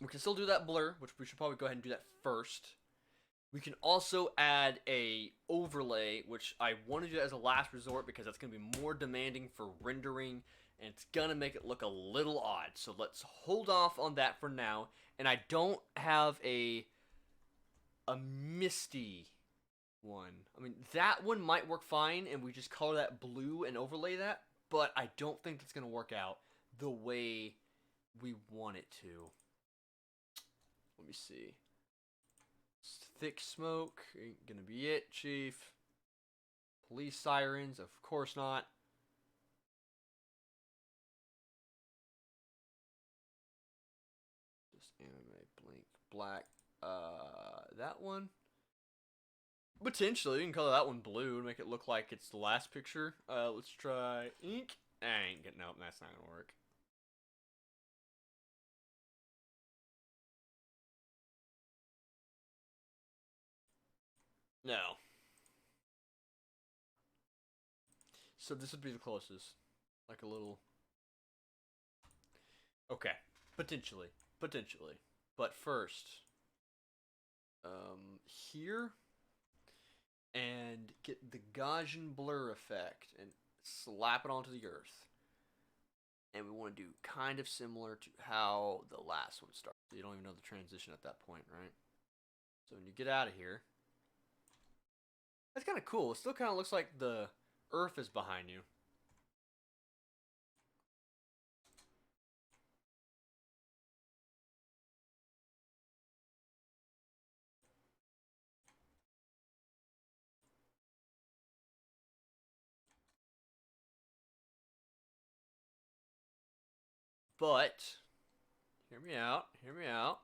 A: We can still do that blur, which we should probably go ahead and do that first. We can also add a overlay, which I want to do as a last resort because that's going to be more demanding for rendering and it's going to make it look a little odd. So let's hold off on that for now. And I don't have a misty one. I mean, that one might work fine and we just color that blue and overlay that, but I don't think it's going to work out the way we want it to. Let me see. Thick smoke ain't gonna be it, Chief. Police sirens, of course not. Just anime blink black. That one. Potentially, you can color that one blue and make it look like it's the last picture. Let's try ink. I ain't getting out. That's not gonna work. No. So this would be the closest. Like a little. Okay. Potentially. Potentially. But first. Here. And get the Gaussian blur effect and slap it onto the earth. And we want to do kind of similar to how the last one starts. So you don't even know the transition at that point, right? So when you get out of here, that's kind of cool. It still kind of looks like the earth is behind you. But, hear me out, hear me out.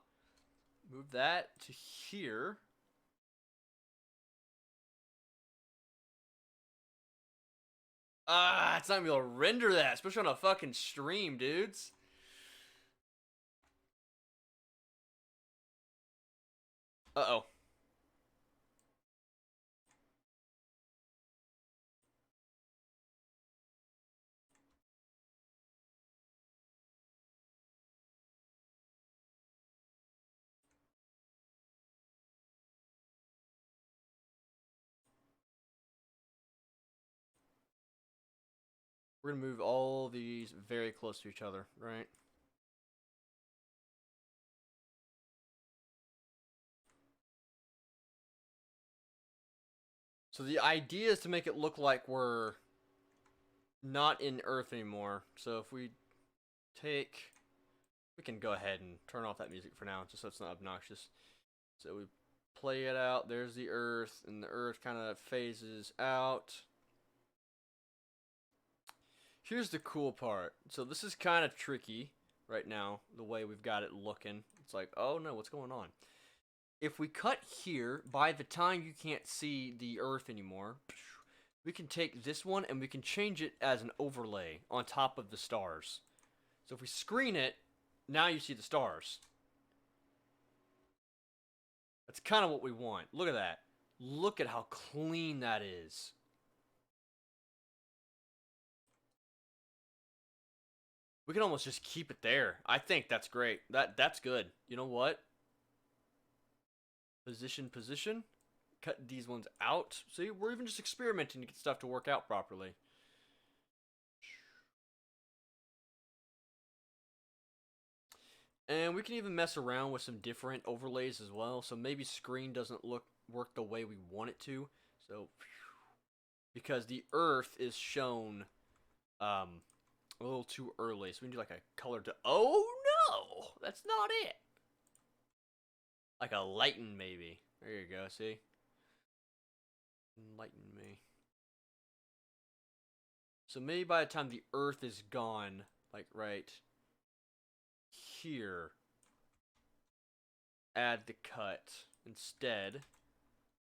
A: Move that to here. Ah, it's not gonna be able to render that, especially on a fucking stream, dudes. Uh-oh. We're gonna move all these very close to each other, right? So the idea is to make it look like we're not in Earth anymore. So if we take, we can go ahead and turn off that music for now, just so it's not obnoxious. So we play it out. There's the Earth, and the Earth kind of phases out. Here's the cool part. So this is kind of tricky right now, the way we've got it looking. It's like, oh no, what's going on? If we cut here, by the time you can't see the Earth anymore, we can take this one and we can change it as an overlay on top of the stars. So if we screen it, now you see the stars. That's kind of what we want. Look at that. Look at how clean that is. We can almost just keep it there. I think that's great. That's good. You know what? Position. Cut these ones out. See, we're even just experimenting to get stuff to work out properly. And we can even mess around with some different overlays as well. So maybe screen doesn't work the way we want it to. So, because the Earth is shown a little too early. So we can do like a color to... Oh no! That's not it! Like a lighten maybe. There you go, see? Enlighten me. So maybe by the time the Earth is gone, like right here, add the cut instead,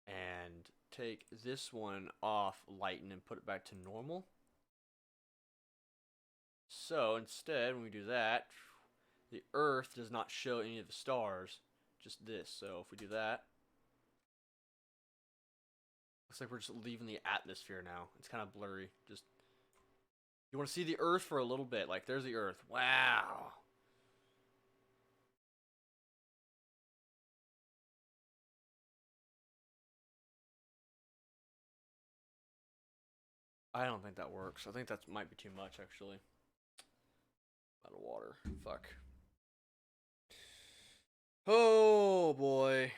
A: and take this one off lighten and put it back to normal. So instead, when we do that, the Earth does not show any of the stars, just this. So if we do that, looks like we're just leaving the atmosphere now. It's kind of blurry. Just, you want to see the Earth for a little bit. Like, there's the Earth. Wow. I don't think that works. I think that might be too much, actually. Out of water. Fuck. Oh, boy.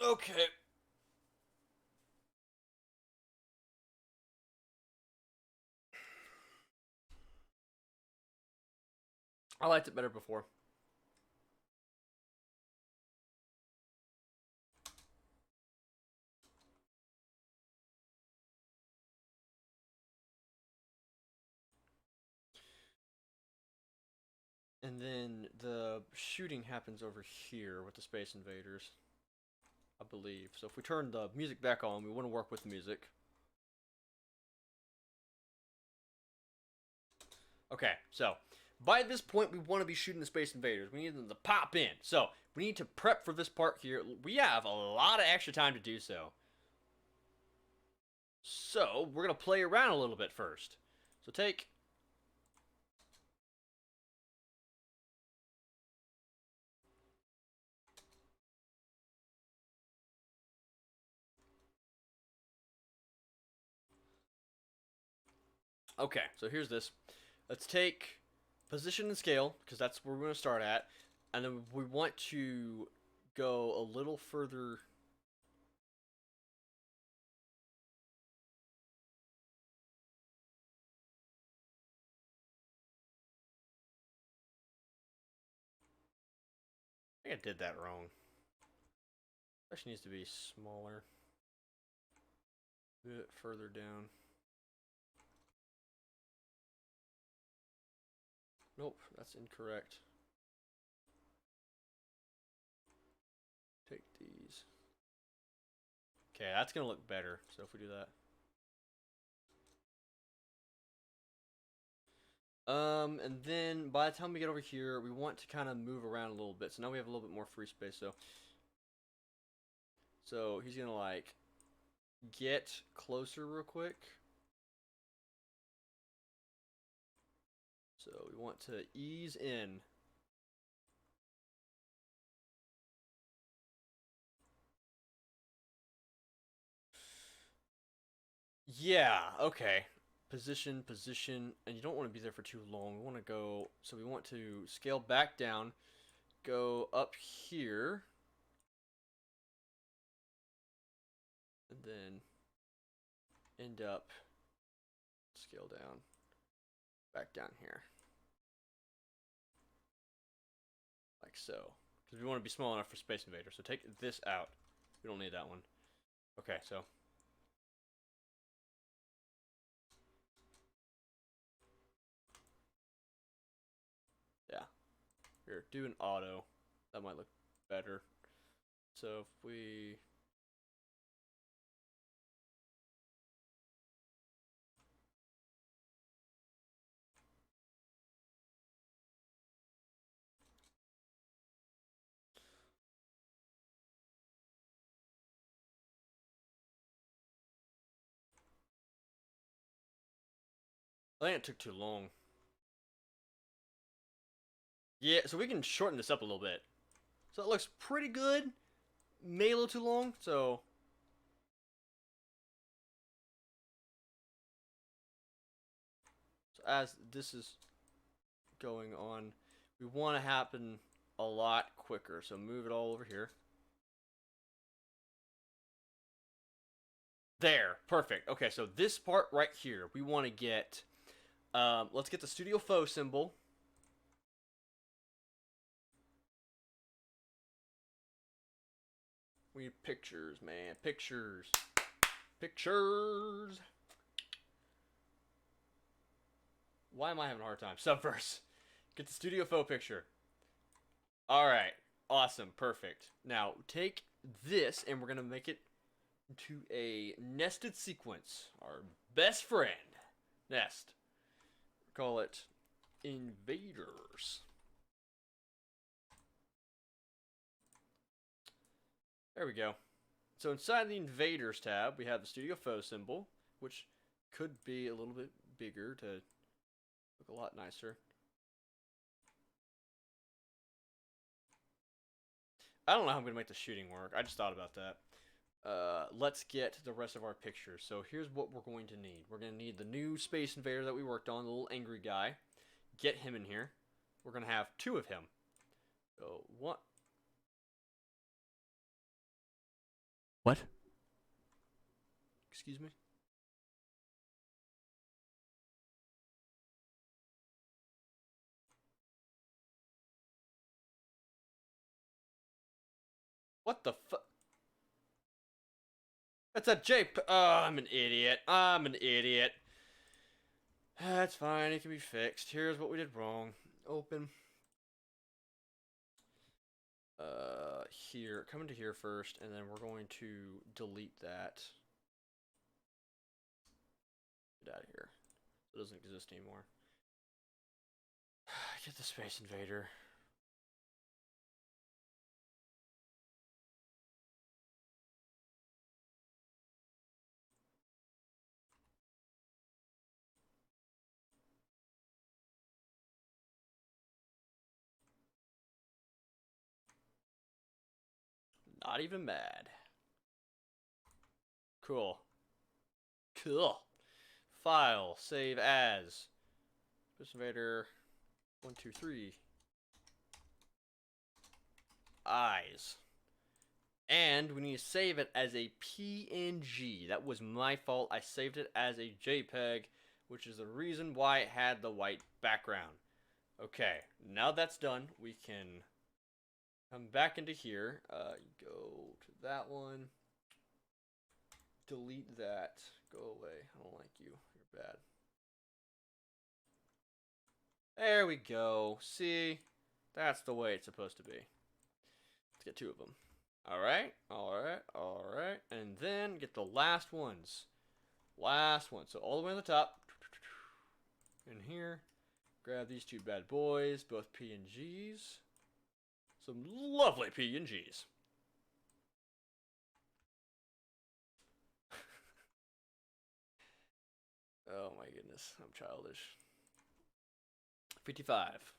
A: Okay. I liked it better before. And then the shooting happens over here with the Space Invaders, I believe. So if we turn the music back on, we want to work with the music. Okay, so by this point, we want to be shooting the Space Invaders. We need them to pop in. So we need to prep for this part here. We have a lot of extra time to do so. So we're going to play around a little bit first. So take... Okay, so here's this. Let's take position and scale, because that's where we're going to start at. And then we want to go a little further. I think I did that wrong. Actually needs to be smaller. A bit further down. Nope, that's incorrect. Take these. Okay, that's gonna look better. So if we do that. And then by the time we get over here, we want to kind of move around a little bit. So now we have a little bit more free space. So he's gonna like get closer real quick. So we want to ease in. Yeah, okay. Position, and you don't want to be there for too long. We want to go, so we want to scale back down, go up here, and then end up, scale down, back down here. Like so. Because we want to be small enough for Space Invader. So take this out. We don't need that one. Okay, so. Yeah. Here, do an auto. That might look better. So if we... I think it took too long. Yeah, so we can shorten this up a little bit. So it looks pretty good. Maybe a little too long, so... So as this is going on, we want to happen a lot quicker. So move it all over here. There, perfect. Okay, so this part right here, we want to get... let's get the Studio Faux symbol. We need pictures, man. Pictures. Pictures. Why am I having a hard time? Subverse. Get the Studio Faux picture. Alright. Awesome. Perfect. Now, take this, and we're going to make it into a nested sequence. Our best friend. Nest. Call it Invaders. There we go. So inside the Invaders tab, we have the Studio Faux symbol, which could be a little bit bigger to look a lot nicer. I don't know how I'm going to make the shooting work. I just thought about that. Let's get the rest of our pictures. So here's what we're going to need. We're going to need the new Space Invader that we worked on, the little angry guy. Get him in here. We're going to have 2 of him. So, what? What? Excuse me? What the fuck? That's a JPEG. Oh, I'm an idiot. I'm an idiot. That's fine. It can be fixed. Here's what we did wrong. Open. Here. Come into here first, and then we're going to delete that. Get out of here. It doesn't exist anymore. Get the Space Invader. Not even mad. Cool. Cool. File. Save as. Space Invader. 1, 2, 3. Eyes. And we need to save it as a PNG. That was my fault. I saved it as a JPEG, which is the reason why it had the white background. Okay, now that's done, we can come back into here. Go to that one. Delete that. Go away. I don't like you. You're bad. There we go. See? That's the way it's supposed to be. Let's get 2 of them. Alright, alright, alright. And then get the last ones. Last one. So all the way on the top. In here. Grab these 2 bad boys. Both PNGs. Some lovely PNGs. Oh my goodness. I'm childish. 55.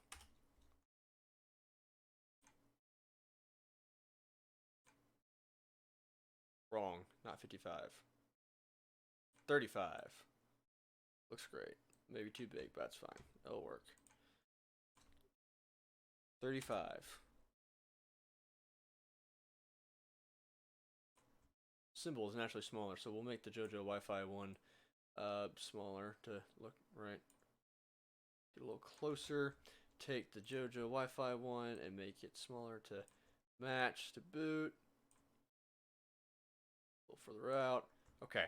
A: Wrong. Not 55. 35. Looks great. Maybe too big, but that's fine. It'll work. 35. Symbol is naturally smaller, so we'll make the JoJo Wi-Fi one smaller to look right. Get a little closer. Take the JoJo Wi-Fi one and make it smaller to match to boot. A little further out. Okay.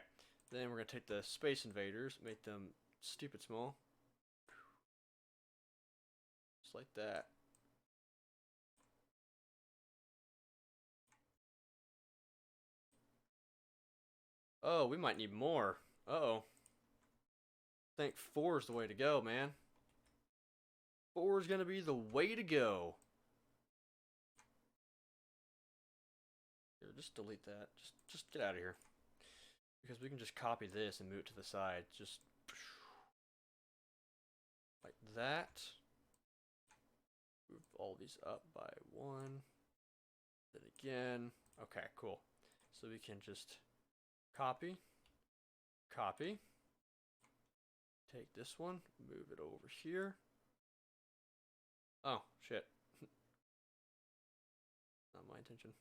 A: Then we're going to take the Space Invaders, make them stupid small. Just like that. Oh, we might need more. Uh-oh. I think 4 is the way to go, man. 4 is going to be the way to go. Here, just delete that. Just get out of here. Because we can just copy this and move it to the side. Just like that. Move all these up by 1. Then again. Okay, cool. So we can just copy. Copy. Take this one. Move it over here. Oh, shit. Not my intention.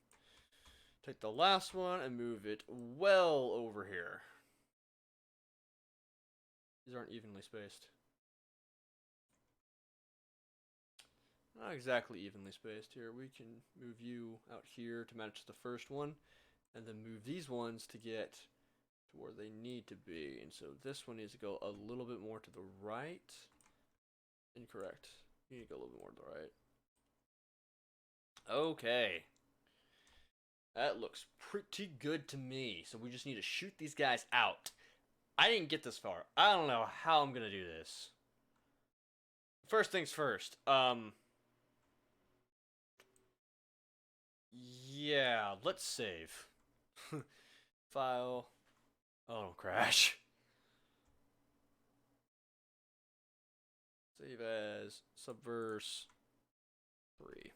A: Take the last one and move it well over here. These aren't evenly spaced. Not exactly evenly spaced here. We can move you out here to match the first one, and then move these ones to get to where they need to be. And so this one needs to go a little bit more to the right. Incorrect. You need to go a little bit more to the right. Okay. That looks pretty good to me. So we just need to shoot these guys out. I didn't get this far. I don't know how I'm gonna do this. First things first. Yeah, let's save. File. Oh, don't crash. Save as Subverse 3.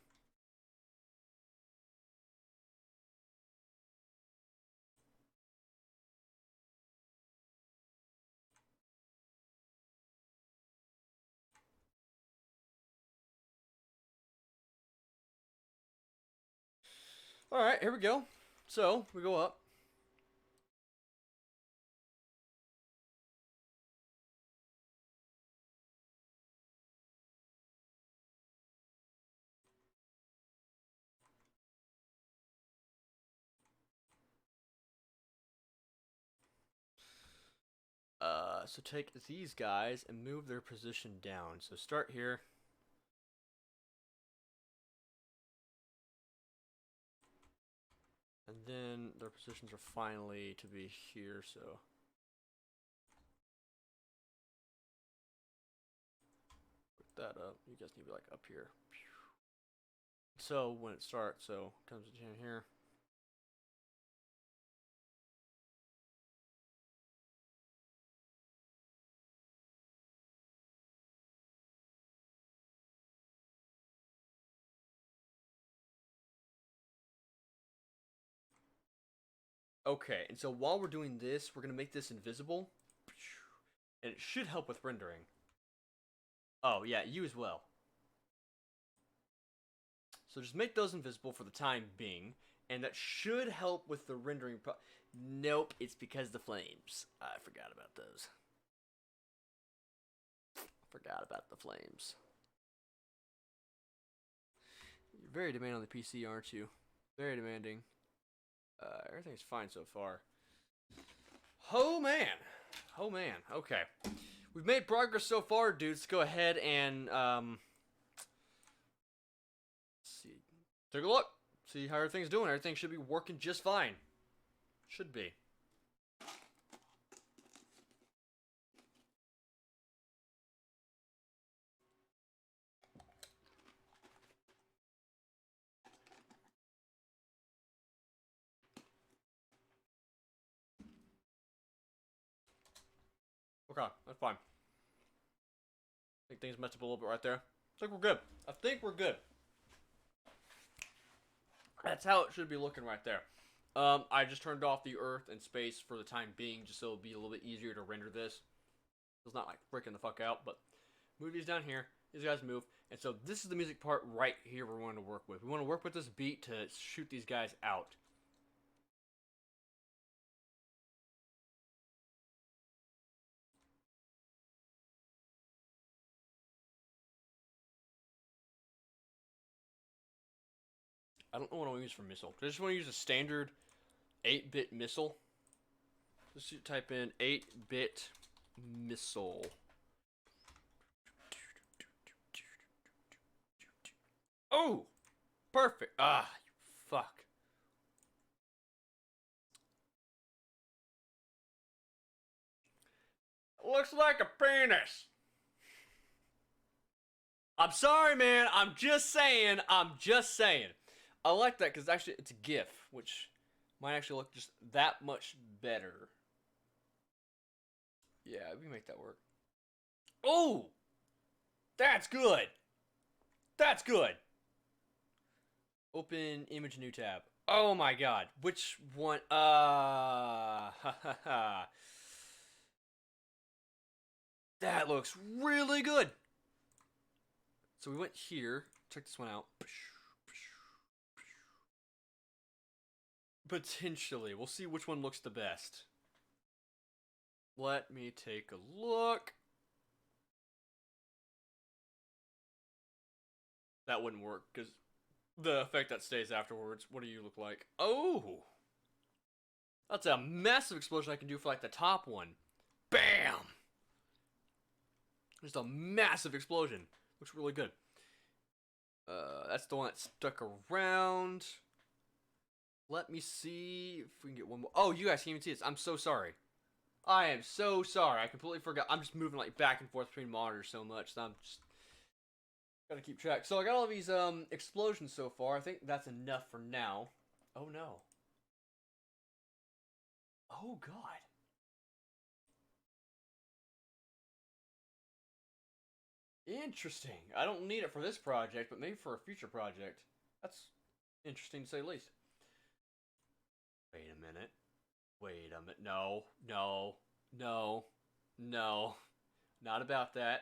A: Alright, here we go. So, we go up. So take these guys and move their position down. So start here. And then their positions are finally to be here, so. Put that up. You guys need to be like up here. So when it starts, so it comes in here. Okay, and so while we're doing this, we're going to make this invisible. And it should help with rendering. Oh, yeah, you as well. So just make those invisible for the time being. And that should help with the rendering. Nope, it's because the flames. I forgot about those. Forgot about the flames. You're very demanding on the PC, aren't you? Very demanding. Everything's fine so far. Oh man. Oh man. Okay. We've made progress so far, dudes. Let's go ahead and see. Take a look. See how everything's doing. Everything should be working just fine. Should be. Okay, that's fine. I think things messed up a little bit right there. I think we're good. I think we're good. That's how it should be looking right there. I just turned off the Earth and space for the time being, just so it'll be a little bit easier to render this. It's not like freaking the fuck out, but move these down here. These guys move. And so this is the music part right here we want to work with. We want to work with this beat to shoot these guys out. I don't know what I want to use for missile. I just want to use a standard 8-bit missile. Just type in 8-bit missile. Oh! Perfect. Ah, you fuck. Looks like a penis. I'm sorry, man. I'm just saying. I'm just saying. I like that because actually it's a GIF, which might actually look just that much better. Yeah, we can make that work. Oh! That's good. That's good. Open image new tab. Oh my god. Which one? That looks really good. So we went here. Check this one out. Potentially. We'll see which one looks the best. Let me take a look. That wouldn't work because the effect that stays afterwards. What do you look like? Oh! That's a massive explosion I can do for like the top one. Bam! Just a massive explosion. Looks really good. That's the one that stuck around. Let me see if we can get one more. Oh, you guys can't even see this. I'm so sorry. I am so sorry. I completely forgot. I'm just moving like back and forth between monitors so much that I'm just gotta keep track. So I got all these explosions so far. I think that's enough for now. Oh no. Oh god. Interesting. I don't need it for this project, but maybe for a future project. That's interesting to say the least. Wait a minute. Wait a minute. No. No. No. No. Not about that.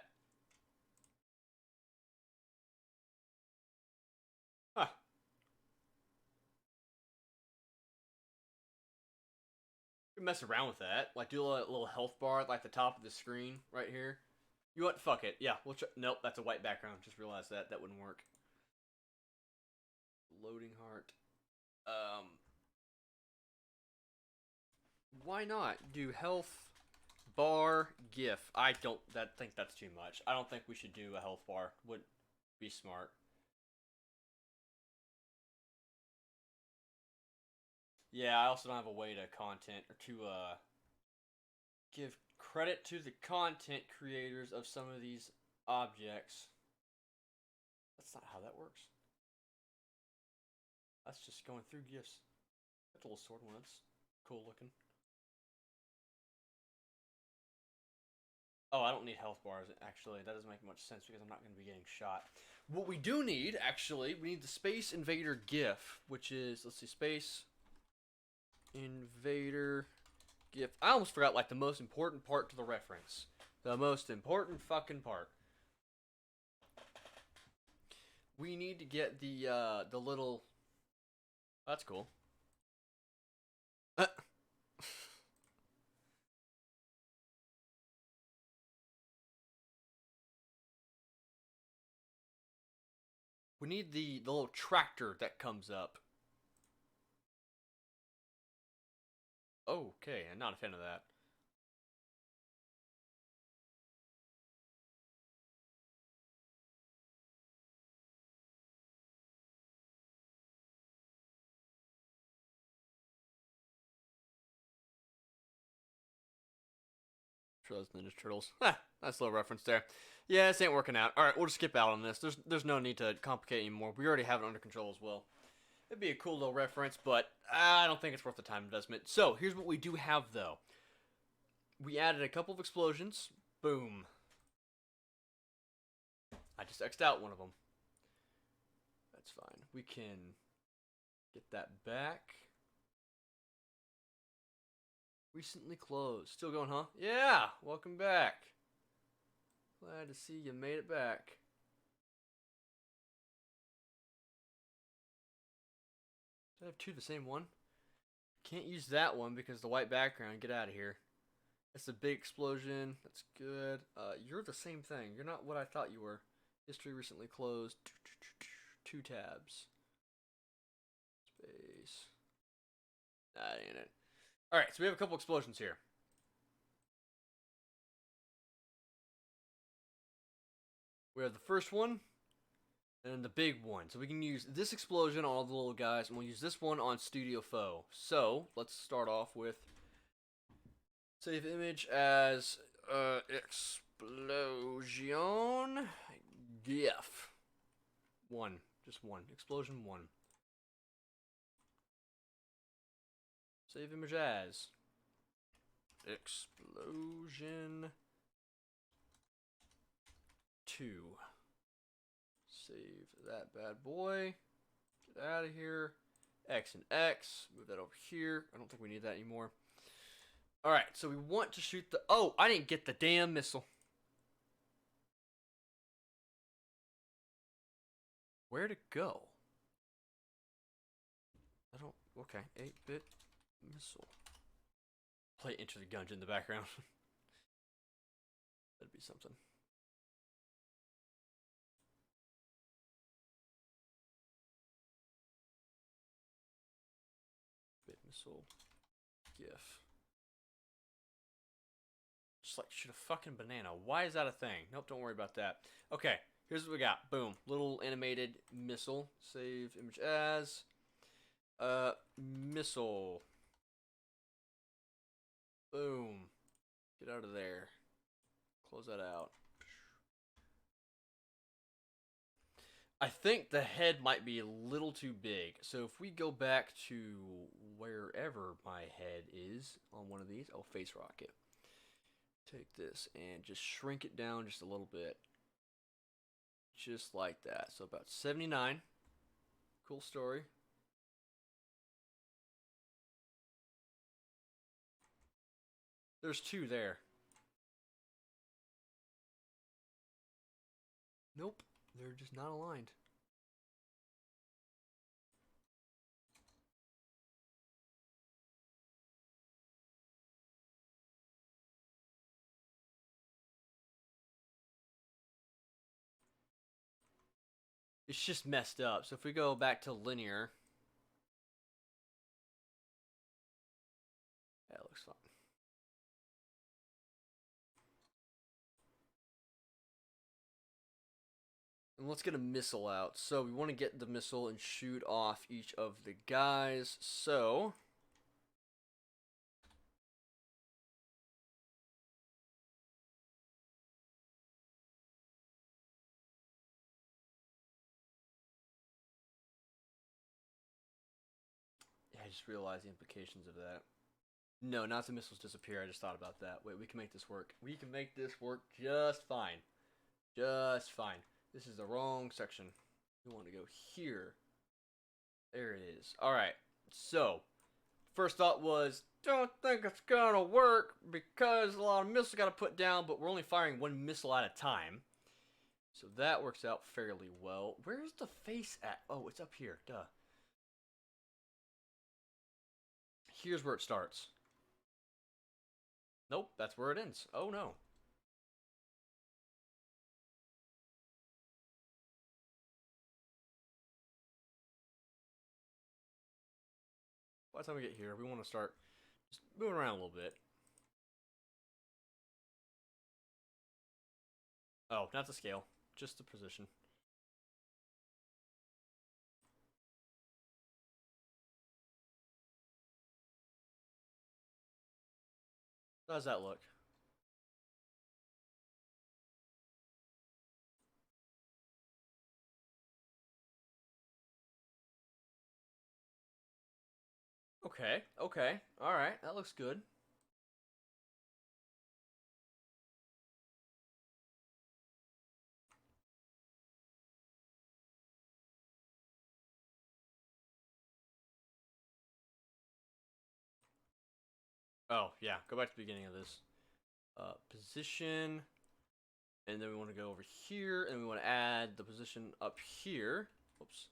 A: Huh. You can mess around with that. Like do a little health bar at like the top of the screen right here. You what? Fuck it. Yeah, we'll nope, that's a white background. Just realized that. That wouldn't work. Loading heart. Why not do health bar GIF? I don't think that's too much. I don't think we should do a health bar. Would be smart. Yeah, I also don't have a way to content or to give credit to the content creators of some of these objects. That's not how that works. That's just going through GIFs. That's a little sword one. That's cool looking. Oh, I don't need health bars, actually. That doesn't make much sense because I'm not going to be getting shot. What we do need, actually, we need the Space Invader GIF, which is, let's see, Space Invader GIF. I almost forgot, like, the most important part to the reference. The most important fucking part. We need to get the little... That's cool. We need the little tractor that comes up. Okay, I'm not a fan of that. Those Ninja Turtles. Nice little reference there. Yeah, this ain't working out. Alright, we'll just skip out on this. There's no need to complicate anymore. We already have it under control as well. It'd be a cool little reference, but I don't think it's worth the time investment. So, here's what we do have, though. We added a couple of explosions. Boom. I just X'd out one of them. That's fine. We can get that back. Recently closed. Still going, huh? Yeah! Welcome back. Glad to see you made it back. Did I have two of the same one? Can't use that one because the white background. Get out of here. That's a big explosion. That's good. You're the same thing. You're not what I thought you were. History recently closed. 2 tabs. Space. That ain't it. Alright, so we have a couple explosions here. We have the first one, and then the big one. So we can use this explosion on all the little guys, and we'll use this one on Studio Foe. So, let's start off with save image as explosion GIF. One. Just one. Explosion 1. Save image as explosion 2. Save that bad boy. Get out of here. X and X. Move that over here. I don't think we need that anymore. Alright, so we want to shoot the... Oh, I didn't get the damn missile. Where'd it go? I don't... Okay, 8-bit missile. Play Enter the Gungeon in the background. That'd be something. Bit missile GIF. Just like shoot a fucking banana. Why is that a thing? Nope, don't worry about that. Okay, here's what we got. Boom. Little animated missile. Save image as. Missile. Boom. Get out of there. Close that out. I think the head might be a little too big. So if we go back to wherever my head is on one of these, oh, face rocket. Take this and just shrink it down just a little bit. Just like that. So about 79. Cool story. There's two there. Nope. They're just not aligned. It's just messed up. So if we go back to linear, that looks fine. And let's get a missile out. So we want to get the missile and shoot off each of the guys. So yeah, I just realized the implications of that. No, not the missiles disappear. I just thought about that. Wait, we can make this work. We can make this work just fine. Just fine. This is the wrong section. We want to go here. There it is. Alright, so first thought was, don't think it's gonna work because a lot of missiles gotta put down, but we're only firing one missile at a time. So that works out fairly well. Where's the face at? Oh, it's up here. Duh. Here's where it starts. Nope, that's where it ends. Oh no. By the time we get here, we want to start just moving around a little bit. Oh, not the scale, just the position. How does that look? Okay, okay, alright, that looks good. Oh, yeah, go back to the beginning of this. Position, and then we want to go over here, and we want to add the position up here. Oops.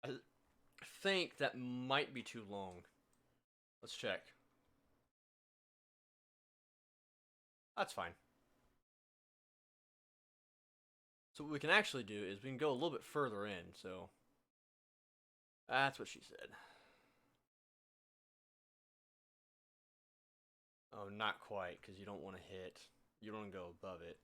A: I think that might be too long. Let's check. That's fine. So what we can actually do is we can go a little bit further in, so that's what she said. Oh, not quite, because you don't want to hit. You don't want to go above it.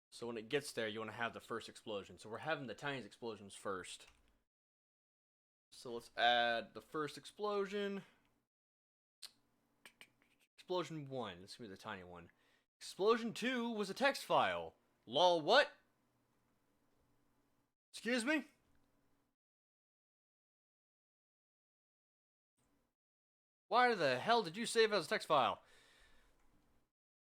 A: So when it gets there, you want to have the first explosion. So we're having the tiniest explosions first. So let's add the first explosion. Explosion 1. This is going to be the tiny one. Explosion 2 was a text file. Lol, what? Excuse me? Why the hell did you save as a text file?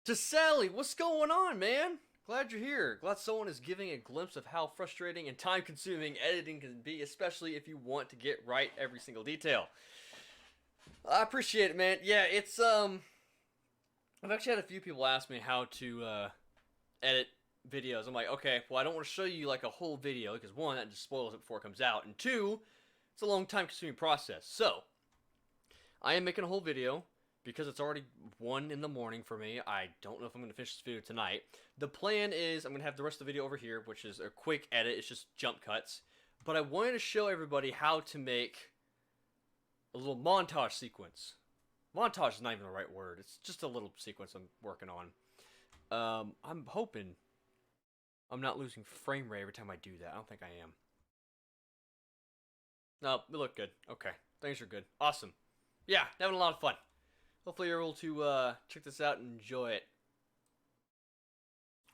A: To Sally, what's going on, man? Glad you're here. Glad someone is giving a glimpse of how frustrating and time-consuming editing can be, especially if you want to get right every single detail. I appreciate it, man. Yeah, it's, I've actually had a few people ask me how to, edit videos. I'm like, okay, well, I don't want to show you, like, a whole video, because one, that just spoils it before it comes out, and two, it's a long time-consuming process. So, I am making a whole video, because it's already 1 in the morning for me, I don't know if I'm going to finish this video tonight. The plan is I'm going to have the rest of the video over here, which is a quick edit. It's just jump cuts. But I wanted to show everybody how to make a little montage sequence. Montage is not even the right word. It's just a little sequence I'm working on. I'm hoping I'm not losing frame rate every time I do that. I don't think I am. No, they look good. Okay, things are good. Awesome. Yeah, having a lot of fun. Hopefully you're able to check this out and enjoy it.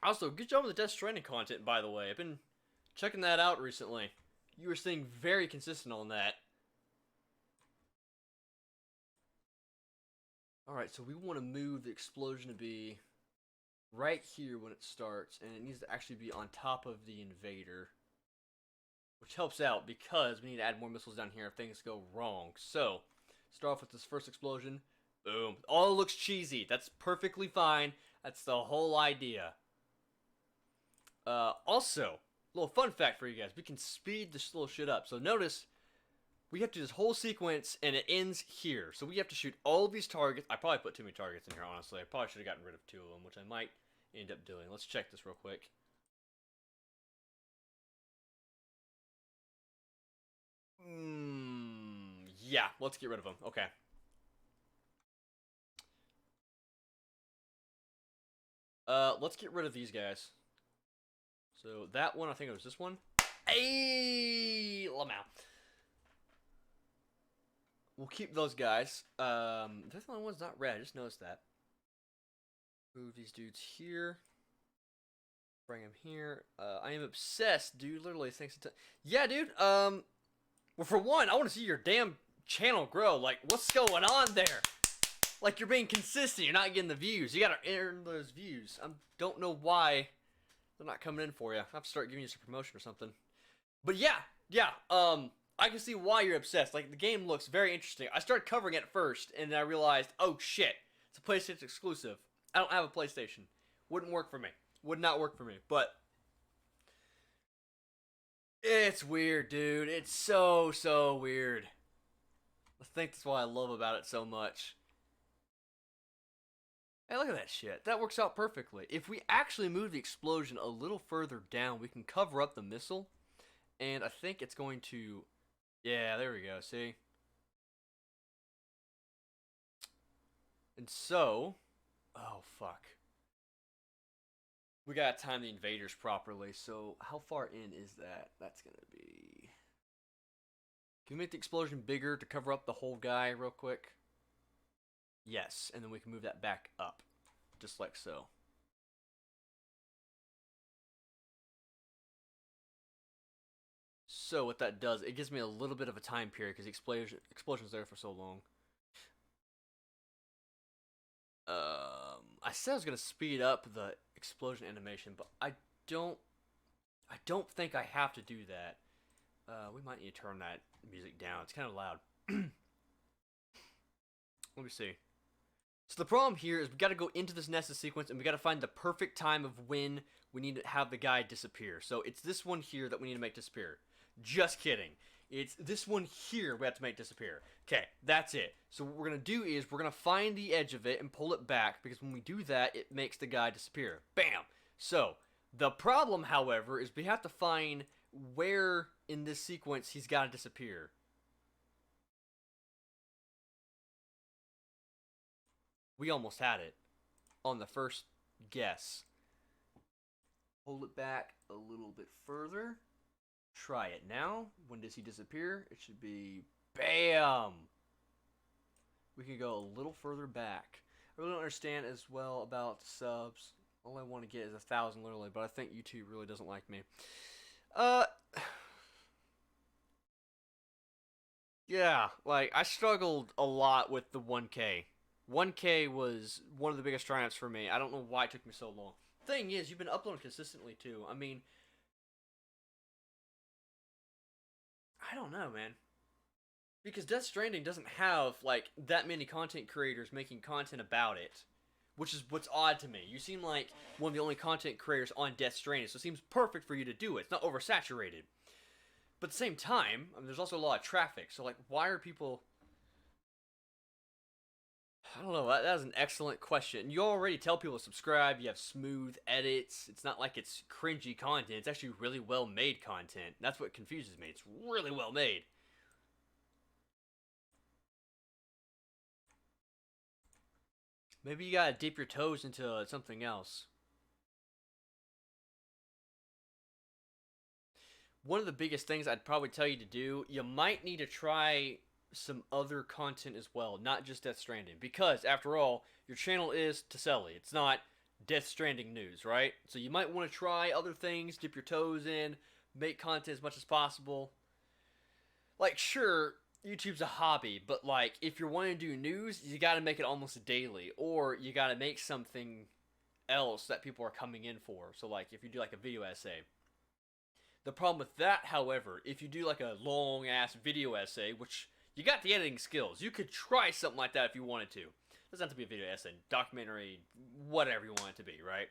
A: Also, good job on the Death Stranding content, by the way. I've been checking that out recently. You were staying very consistent on that. Alright, so we want to move the explosion to be right here when it starts, and it needs to actually be on top of the invader. Which helps out because we need to add more missiles down here if things go wrong. So, start off with this first explosion. Boom. All looks cheesy. That's perfectly fine. That's the whole idea. Also, a little fun fact for you guys. We can speed this little shit up. So notice, we have to do this whole sequence, and it ends here. So we have to shoot all of these targets. I probably put too many targets in here, honestly. I probably should have gotten rid of 2 of them, which I might end up doing. Let's check this real quick. Yeah, let's get rid of them. Okay. Let's get rid of these guys. So that one, I think it was this one. Hey, Lamau. We'll keep those guys. There's the only one's not red. I just noticed that. Move these dudes here. Bring them here. I am obsessed, dude. Literally, thanks to... Yeah, dude. Well, for one, I want to see your damn channel grow. Like, what's going on there? Like, you're being consistent. You're not getting the views. You gotta earn those views. I don't know why they're not coming in for you. I have to start giving you some promotion or something. But yeah. I can see why you're obsessed. Like, the game looks very interesting. I started covering it at first, and then I realized, oh shit, it's a PlayStation exclusive. I don't have a PlayStation. Wouldn't work for me. Would not work for me. But it's weird, dude. It's so weird. I think that's why I love about it so much. Hey, look at that shit. That works out perfectly. If we actually move the explosion a little further down, we can cover up the missile. And I think it's going to... Yeah, there we go. See? And so... Oh, fuck. We gotta time the invaders properly. So, how far in is that? That's gonna be... Can we make the explosion bigger to cover up the whole guy real quick? Yes, and then we can move that back up, just like so. So what that does, it gives me a little bit of a time period because the explosion's there for so long. I said I was gonna speed up the explosion animation, but I don't think I have to do that. We might need to turn that music down. It's kind of loud. Let me see. So the problem here is we got to go into this nested sequence and we got to find the perfect time of when we need to have the guy disappear. So it's this one here that we need to make disappear. Just kidding. It's this one here we have to make disappear. Okay, that's it. So what we're going to do is we're going to find the edge of it and pull it back because when we do that, it makes the guy disappear. Bam! So the problem, however, is we have to find where in this sequence he's got to disappear. We almost had it on the first guess. Hold it back a little bit further. Try it now. When does he disappear? It should be BAM! We can go a little further back. I really don't understand as well about subs. All I want to get is 1,000 literally, but I think YouTube really doesn't like me. Yeah, like, I struggled a lot with the 1K. 1K was one of the biggest triumphs for me. I don't know why it took me so long. Thing is, you've been uploading consistently too. I mean, I don't know, man. Because Death Stranding doesn't have, like, that many content creators making content about it. Which is what's odd to me. You seem like one of the only content creators on Death Stranding, so it seems perfect for you to do it. It's not oversaturated. But at the same time, I mean, there's also a lot of traffic. So, like, why are people... I don't know. That was an excellent question. You already tell people to subscribe. You have smooth edits. It's not like it's cringy content. It's actually really well made content. That's what confuses me. It's really well made. Maybe you gotta dip your toes into something else. One of the biggest things I'd probably tell you to do, you might need to try some other content as well, not just Death Stranding. Because, after all, your channel is Taselli. It's not Death Stranding news, right? So you might want to try other things, dip your toes in, make content as much as possible. Like, sure, YouTube's a hobby, but, like, if you're wanting to do news, you gotta make it almost daily. Or you gotta make something else that people are coming in for. So, like, if you do, like, a video essay, the problem with that, however, if you do like a long ass video essay, which you got the editing skills, you could try something like that if you wanted to. It doesn't have to be a video essay, documentary, whatever you want it to be, right?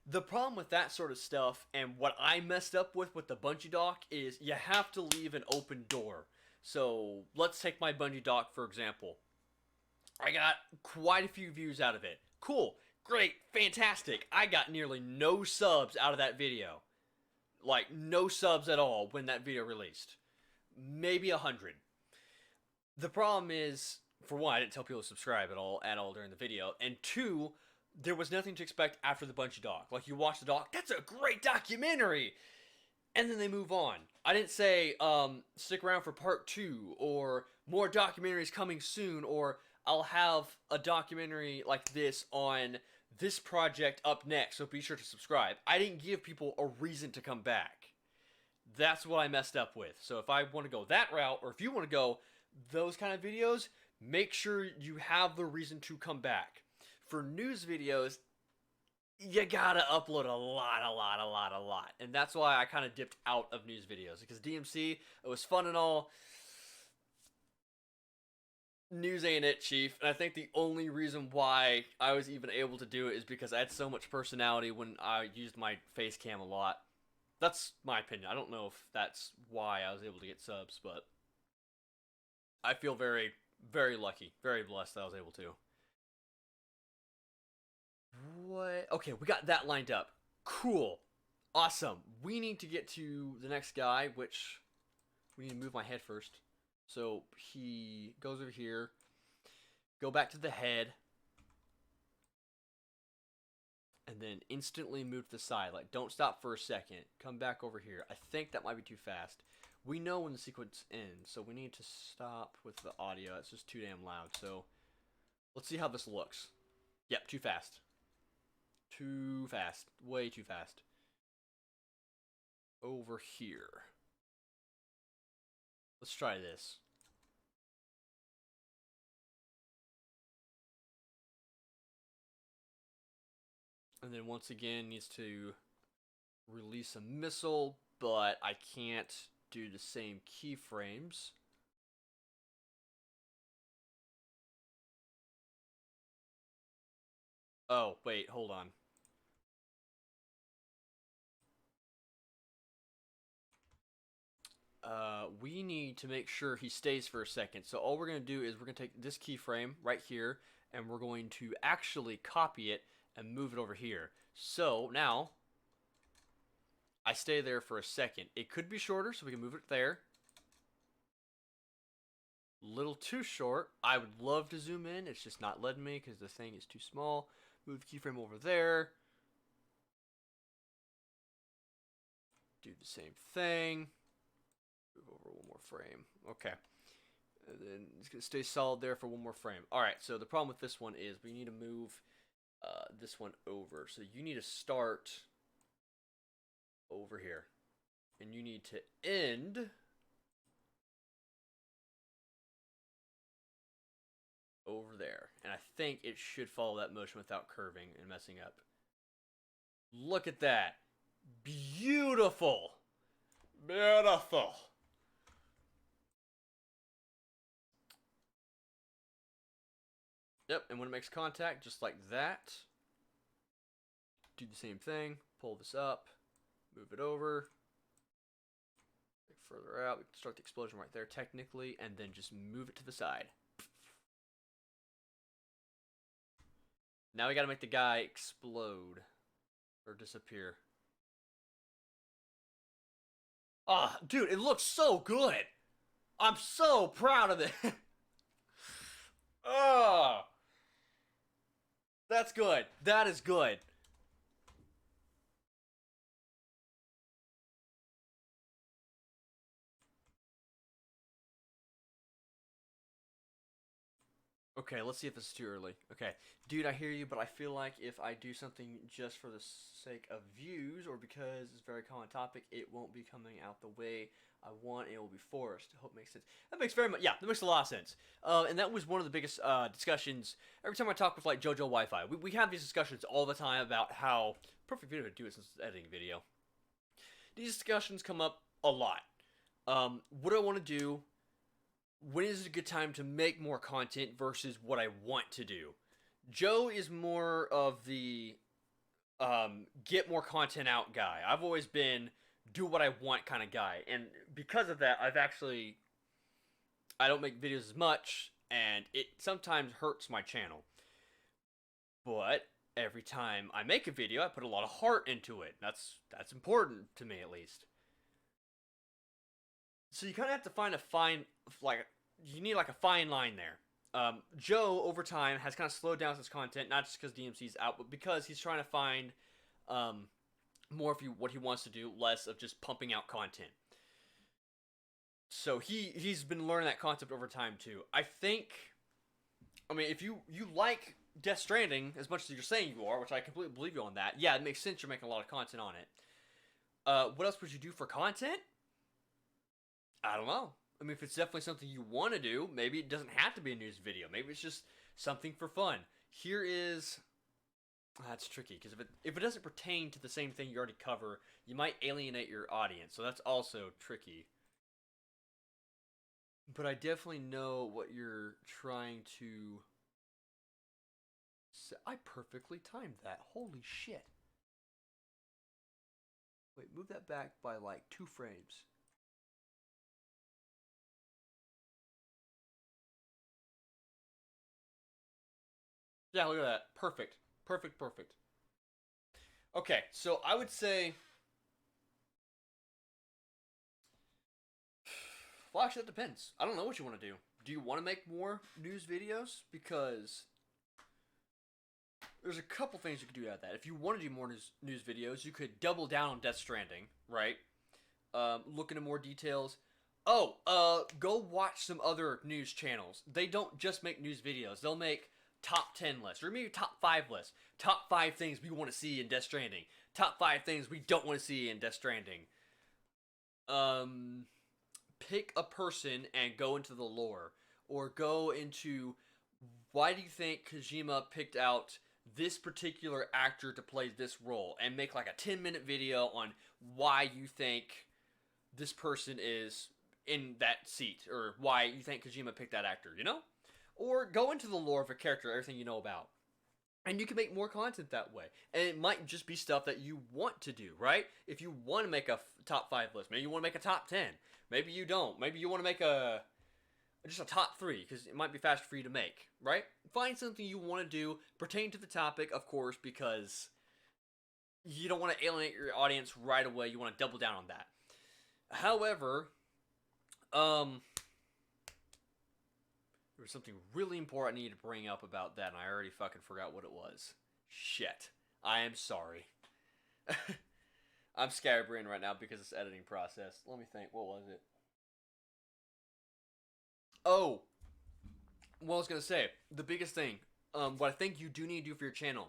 A: The problem with that sort of stuff, and what I messed up with the Bungie doc, is you have to leave an open door. So let's take my Bungie doc for example. I got quite a few views out of it. Cool, great, fantastic. I got nearly no subs out of that video. Like, no subs at all when that video released. Maybe 100. The problem is, for one, I didn't tell people to subscribe at all during the video. And two, there was nothing to expect after the Bungie doc. Like, you watch the doc, that's a great documentary! And then they move on. I didn't say, stick around for part 2, or more documentaries coming soon, or I'll have a documentary like this on this project up next, so be sure to subscribe. I didn't give people a reason to come back. That's what I messed up with. So if I want to go that route, or if you want to go those kind of videos, make sure you have the reason to come back. For news videos, you gotta upload a lot. And that's why I kind of dipped out of news videos. Because DMC, it was fun and all. News ain't it, Chief. And I think the only reason why I was even able to do it is because I had so much personality when I used my face cam a lot. That's my opinion. I don't know if that's why I was able to get subs, but I feel very, very lucky, very blessed that I was able to. What? Okay, we got that lined up. Cool. Awesome. We need to get to the next guy, which we need to move my head first. So he goes over here. Go back to the head. And then instantly move to the side. Like, don't stop for a second. Come back over here. I think that might be too fast. We know when the sequence ends, so we need to stop with the audio. It's just too damn loud. So let's see how this looks. Yep, too fast. Too fast. Way too fast. Over here. Let's try this. And then once again needs to release a missile, but I can't do the same keyframes. Oh, wait, hold on. We need to make sure he stays for a second. So all we're going to do is we're going to take this keyframe right here, and we're going to actually copy it and move it over here. So now, I stay there for a second. It could be shorter, so we can move it there. Little too short. I would love to zoom in. It's just not letting me because the thing is too small. Move the keyframe over there. Do the same thing. Move over one more frame. Okay. And then it's going to stay solid there for one more frame. Alright, so the problem with this one is we need to move this one over. So you need to start over here. And you need to end over there. And I think it should follow that motion without curving and messing up. Look at that. Beautiful. Beautiful. Yep, and when it makes contact, just like that, do the same thing. Pull this up, move it over, further out. We can start the explosion right there technically, and then just move it to the side. Now we gotta make the guy explode. Or disappear. Ah, dude, it looks so good! I'm so proud of it! Oh! That's good. That is good. Okay, let's see if it's too early. Okay, dude, I hear you, but I feel like if I do something just for the sake of views or because it's a very common topic, it won't be coming out the way I want. It will be forced. I hope it makes sense. That makes very much, yeah, that makes a lot of sense. And that was one of the biggest discussions. Every time I talk with like JoJo Wi-Fi, we have these discussions all the time about how perfect video to do it since it's editing video. These discussions come up a lot. What do I want to do? When is a good time to make more content versus what I want to do? Joe is more of the get more content out guy. I've always been do what I want kind of guy, and because of that, I don't make videos as much, and it sometimes hurts my channel. But every time I make a video, I put a lot of heart into it. That's important to me, at least. So you kind of have to find a fine, like, you need like a fine line there. Joe over time has kind of slowed down his content, not just because DMC's out, but because he's trying to find more of what he wants to do, less of just pumping out content. So he's been learning that concept over time too. I mean, if you like Death Stranding as much as you're saying you are, which I completely believe you on that, yeah, it makes sense you're making a lot of content on it. What else would you do for content? I don't know. I mean, if it's definitely something you want to do, maybe it doesn't have to be a news video. Maybe it's just something for fun. Here is... That's tricky, because if it doesn't pertain to the same thing you already cover, you might alienate your audience, so that's also tricky. But I definitely know what you're trying to... I perfectly timed that. Holy shit. Wait, move that back by like 2 frames. Yeah, look at that. Perfect. Perfect, perfect. Okay, so I would say... Well, actually, that depends. I don't know what you want to do. Do you want to make more news videos? Because there's a couple things you could do out of that. If you want to do more news videos, you could double down on Death Stranding, right? Look into more details. Oh, go watch some other news channels. They don't just make news videos. They'll make top 10 lists, or maybe top 5 lists. Top 5 things we want to see in Death Stranding. Top 5 things we don't want to see in Death Stranding. Pick a person and go into the lore. Or go into, why do you think Kojima picked out this particular actor to play this role? And make like a 10-minute video on why you think this person is in that seat. Or why you think Kojima picked that actor, you know? Or go into the lore of a character, everything you know about. And you can make more content that way. And it might just be stuff that you want to do, right? If you want to make a top 5 list, maybe you want to make a top 10. Maybe you don't. Maybe you want to make just a top 3, because it might be faster for you to make, right? Find something you want to do, pertain to the topic, of course, because you don't want to alienate your audience right away. You want to double down on that. However, there was something really important I needed to bring up about that, and I already fucking forgot what it was. Shit. I am sorry. I'm scatterbrained right now because it's editing process. Let me think. What was it? Oh. What I was going to say. The biggest thing. What I think you do need to do for your channel.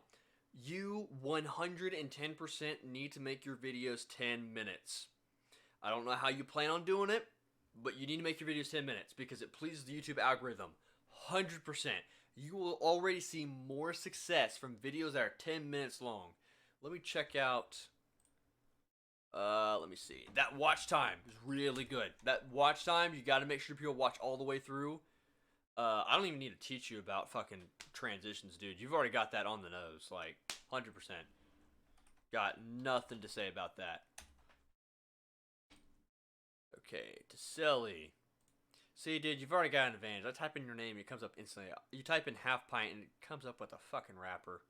A: You 110% need to make your videos 10 minutes. I don't know how you plan on doing it, but you need to make your videos 10 minutes because it pleases the YouTube algorithm. 100%. You will already see more success from videos that are 10 minutes long. Let me check out... let me see. That watch time is really good. That watch time, you got to make sure people watch all the way through. I don't even need to teach you about fucking transitions, dude. You've already got that on the nose, like 100%. Got nothing to say about that. Okay, Taselli. See, dude, you've already got an advantage. I type in your name, it comes up instantly. You type in half pint, and it comes up with a fucking rapper.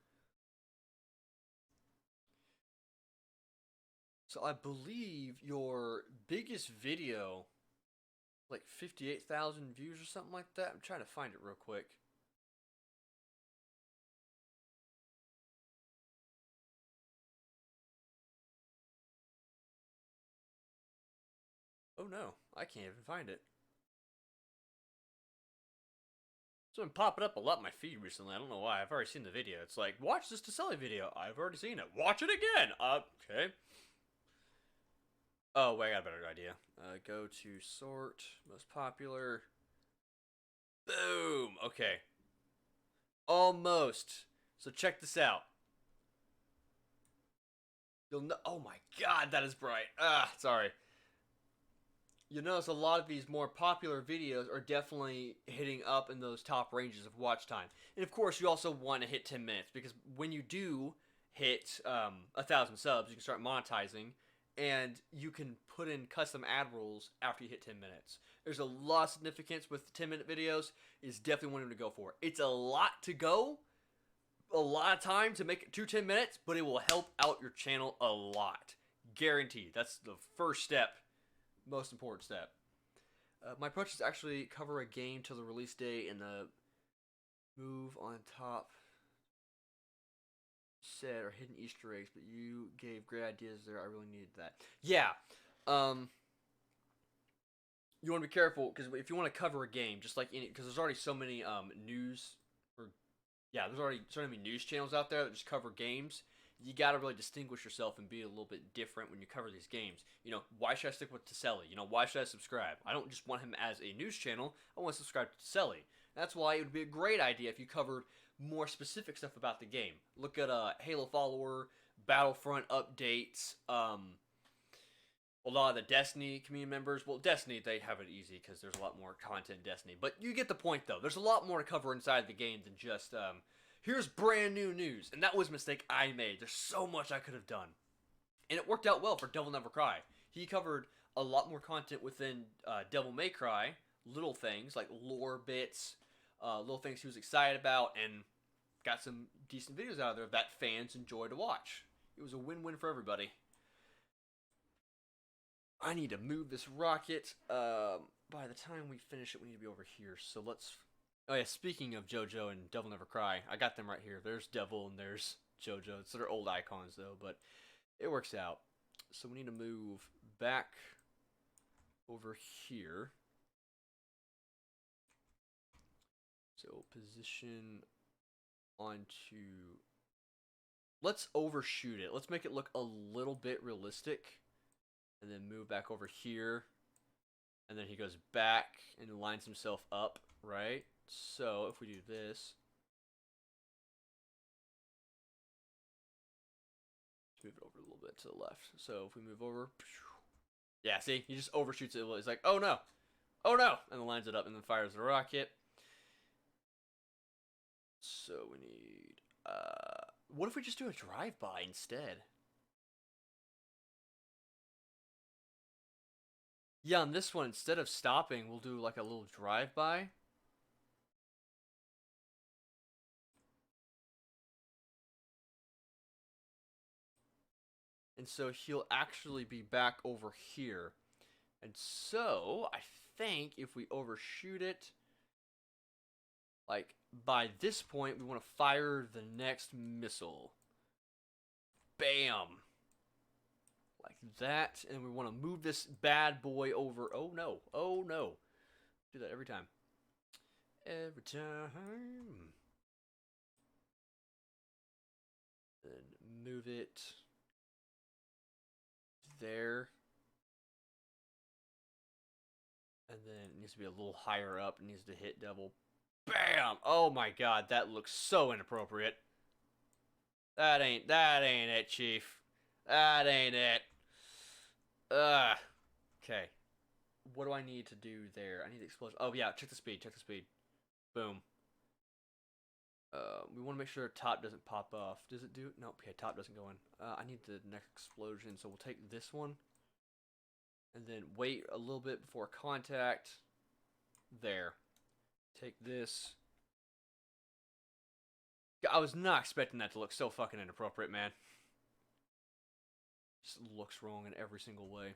A: So I believe your biggest video, like 58,000 views or something like that. I'm trying to find it real quick. Oh no, I can't even find it. It's been popping up a lot in my feed recently. I don't know why. I've already seen the video. It's like, watch this Taselli video. I've already seen it. Watch it again. Okay. Oh, wait, I got a better idea. Go to sort, most popular. Boom. Okay. Almost. So check this out. You'll know. Oh my god, that is bright. Sorry. You'll notice a lot of these more popular videos are definitely hitting up in those top ranges of watch time. And of course, you also want to hit 10 minutes because when you do hit 1,000 subs, you can start monetizing and you can put in custom ad rules after you hit 10 minutes. There's a lot of significance with 10-minute videos. It's definitely one to go for. It's a lot to go, a lot of time to make it to 10 minutes, but it will help out your channel a lot. Guaranteed. That's the first step. Most important step. My approach is actually cover a game till the release date and the move on top said or hidden Easter eggs, but you gave great ideas there. I really needed that. Yeah. You want to be careful because if you want to cover a game, just like any, because there's already so many news or there's already so many news channels out there that just cover games. You got to really distinguish yourself and be a little bit different when you cover these games. You know, why should I stick with Taselli? You know, why should I subscribe? I don't just want him as a news channel. I want to subscribe to Taselli. That's why it would be a great idea if you covered more specific stuff about the game. Look at Halo Follower, Battlefront updates, a lot of the Destiny community members. Well, Destiny, they have it easy because there's a lot more content in Destiny. But you get the point, though. There's a lot more to cover inside the game than just... here's brand new news. And that was a mistake I made. There's so much I could have done. And it worked out well for Devil Never Cry. He covered a lot more content within Devil May Cry. Little things like lore bits. Little things he was excited about. And got some decent videos out of there that fans enjoy to watch. It was a win-win for everybody. I need to move this rocket. By the time we finish it, we need to be over here. So let's... Oh yeah, speaking of JoJo and Devil Never Cry, I got them right here. There's Devil and there's JoJo. It's their old icons though, but it works out. So we need to move back over here. So position onto... Let's overshoot it. Let's make it look a little bit realistic. And then move back over here. And then he goes back and lines himself up, right? So if we do this, let's move it over a little bit to the left. So if we move over, yeah, see, he just overshoots it. He's like, oh no, and then lines it up and then fires the rocket. So we need, what if we just do a drive-by instead? Yeah, on this one, instead of stopping, we'll do like a little drive-by. And so he'll actually be back over here. And so, I think if we overshoot it, like, by this point, we want to fire the next missile. Bam! Like that. And we want to move this bad boy over. Oh, no. Oh, no. Do that every time. Every time. Then move it there. And then it needs to be a little higher up. It needs to hit Devil. Bam! Oh my god, that looks so inappropriate. That ain't it, Chief. That ain't it. Okay. What do I need to do there? I need the explosion. Oh yeah, check the speed, Boom. We want to make sure top doesn't pop off. Does it do? Nope, yeah, top doesn't go in. I need the next explosion, so we'll take this one. And then wait a little bit before contact. There. Take this. I was not expecting that to look so fucking inappropriate, man. Just looks wrong in every single way.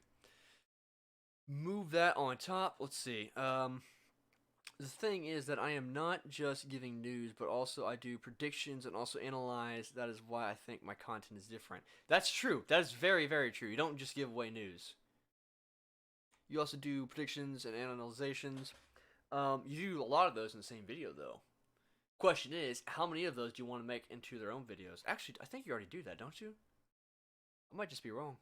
A: Move that on top. Let's see. The thing is that I am not just giving news, but also I do predictions and also analyze. That is why I think my content is different. That's true. That is very, very true. You don't just give away news. You also do predictions and analyzations. You do a lot of those in the same video, though. Question is, how many of those do you want to make into their own videos? Actually, I think you already do that, don't you? I might just be wrong.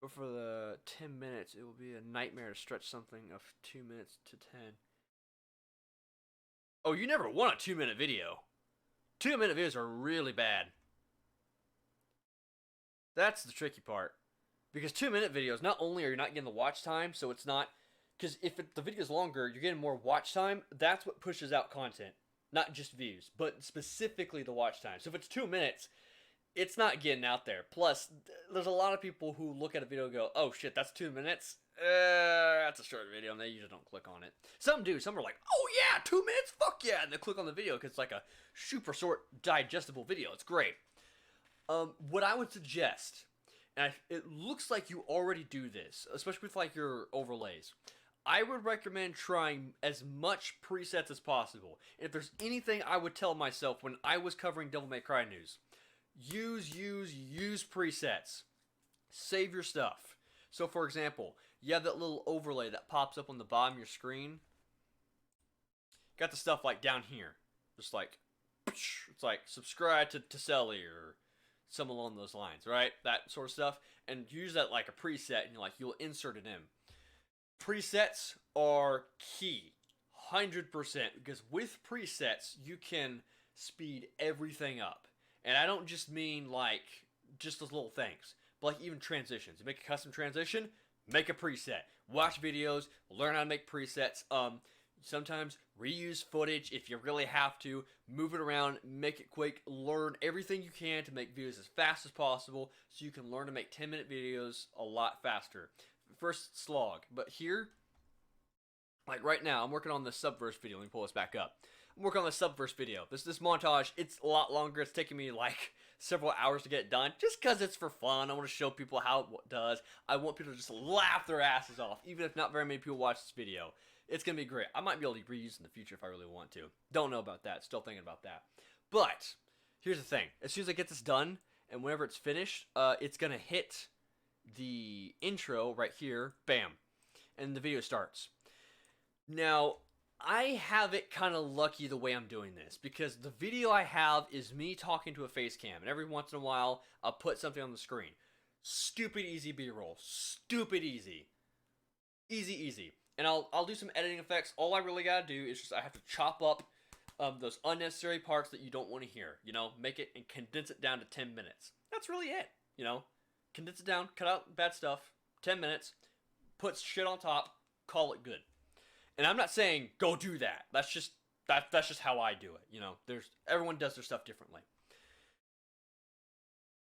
A: But for the 10 minutes, it will be a nightmare to stretch something of 2 minutes to 10. Oh, you never want a 2-minute video. 2-minute videos are really bad. That's the tricky part. Because 2-minute videos, not only are you not getting the watch time, so it's not... Because if the video is longer, you're getting more watch time. That's what pushes out content. Not just views, but specifically the watch time. So if it's 2 minutes... it's not getting out there. Plus, there's a lot of people who look at a video and go, oh shit, that's 2 minutes? That's a short video, and they usually don't click on it. Some do. Some are like, oh yeah, 2 minutes? Fuck yeah! And they click on the video because it's like a super short, digestible video. It's great. What I would suggest, and it looks like you already do this, especially with like your overlays, I would recommend trying as much presets as possible. And if there's anything I would tell myself when I was covering Devil May Cry news, use presets. Save your stuff. So for example, you have that little overlay that pops up on the bottom of your screen. Got the stuff like down here. Just like, it's like subscribe to Selly or something along those lines, right? That sort of stuff. And use that like a preset and you'll insert it in. Presets are key. 100%. Because with presets, you can speed everything up. And I don't just mean like just those little things, but like even transitions. You make a custom transition, make a preset. Watch videos, learn how to make presets. Sometimes reuse footage if you really have to. Move it around, make it quick. Learn everything you can to make videos as fast as possible so you can learn to make 10-minute videos a lot faster. First slog, but here, like right now, I'm working on the Subverse video. Let me pull this back up. I'm working on the Subverse video. This montage, it's a lot longer. It's taking me like several hours to get it done just because it's for fun. I want to show people how it does. I want people to just laugh their asses off, even if not very many people watch this video. It's going to be great. I might be able to reuse in the future if I really want to. Don't know about that. Still thinking about that. But here's the thing. As soon as I get this done and whenever it's finished, it's going to hit the intro right here. Bam. And the video starts. Now, I have it kind of lucky the way I'm doing this because the video I have is me talking to a face cam, and every once in a while I'll put something on the screen. Stupid easy B-roll. Stupid easy. Easy. And I'll do some editing effects. All I really gotta do is just I have to chop up those unnecessary parts that you don't want to hear. Make it and condense it down to 10 minutes. That's really it. Condense it down, cut out bad stuff. 10 minutes, put shit on top, call it good. And I'm not saying go do that. That's just how I do it. Everyone does their stuff differently.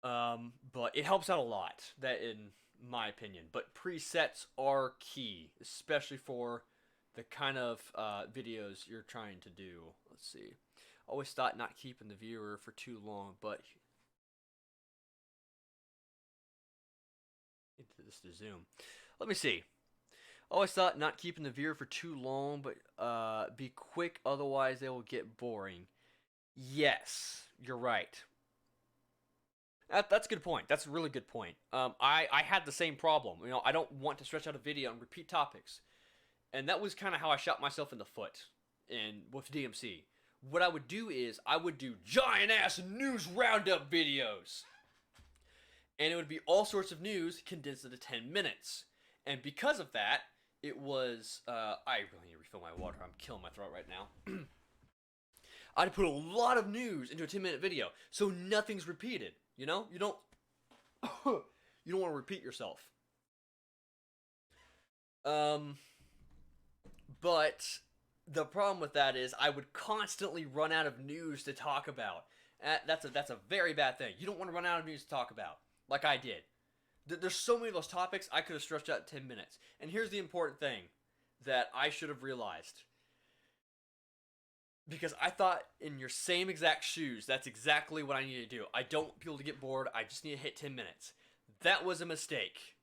A: But it helps out a lot. That in my opinion. But presets are key, especially for the kind of videos you're trying to do. Let's see. Always thought not keeping the viewer for too long, but into this to zoom. Let me see. Always thought not keeping the viewer for too long, but be quick, otherwise they will get boring. Yes, you're right. That's a good point. That's a really good point. I had the same problem. I don't want to stretch out a video and repeat topics. And that was kind of how I shot myself in the foot with DMC. What I would do is, I would do giant-ass news roundup videos. And it would be all sorts of news condensed into 10 minutes. And because of that, it was, I really need to refill my water. I'm killing my throat right now. I'd put a lot of news into a 10-minute video, so nothing's repeated. You don't want to repeat yourself. But the problem with that is I would constantly run out of news to talk about. That's a very bad thing. You don't want to run out of news to talk about, like I did. There's so many of those topics I could have stretched out 10 minutes. And here's the important thing that I should have realized. Because I thought in your same exact shoes, that's exactly what I need to do. I don't want people to get bored. I just need to hit 10 minutes. That was a mistake.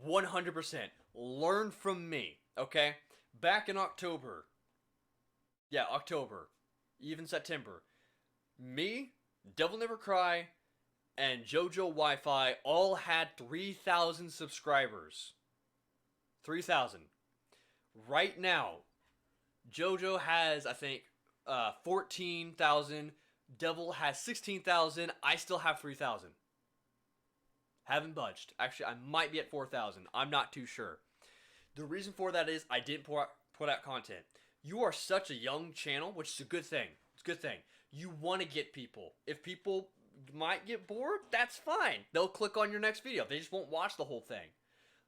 A: 100%. Learn from me, okay? Back in October. Yeah, October. Even September. Me, Devil Never Cry, and JoJo Wi-Fi all had 3,000 subscribers. 3,000. Right now, JoJo has, I think, 14,000. Devil has 16,000. I still have 3,000. Haven't budged. Actually, I might be at 4,000. I'm not too sure. The reason for that is I didn't put out content. You are such a young channel, which is a good thing. It's a good thing. You want to get people. If people might get bored, that's fine. They'll click on your next video. They just won't watch the whole thing.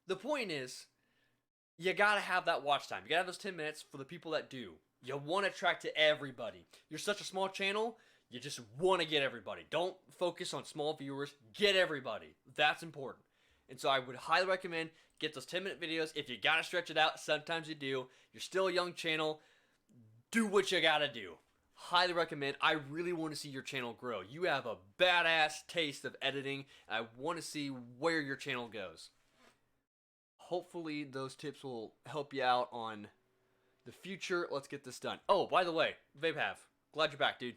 A: The point is, you gotta have that watch time. You gotta have those 10 minutes for the people that do. You want to attract to everybody. You're such a small channel, you just want to get everybody. Don't focus on small viewers. Get everybody. That's important. And so I would highly recommend get those 10-minute videos. If you gotta stretch it out, sometimes you do. You're still a young channel. Do what you gotta do. Highly recommend. I really want to see your channel grow. You have a badass taste of editing. I want to see where your channel goes. Hopefully those tips will help you out on the future. Let's get this done. Oh, by the way, VapeHav, glad you're back, dude.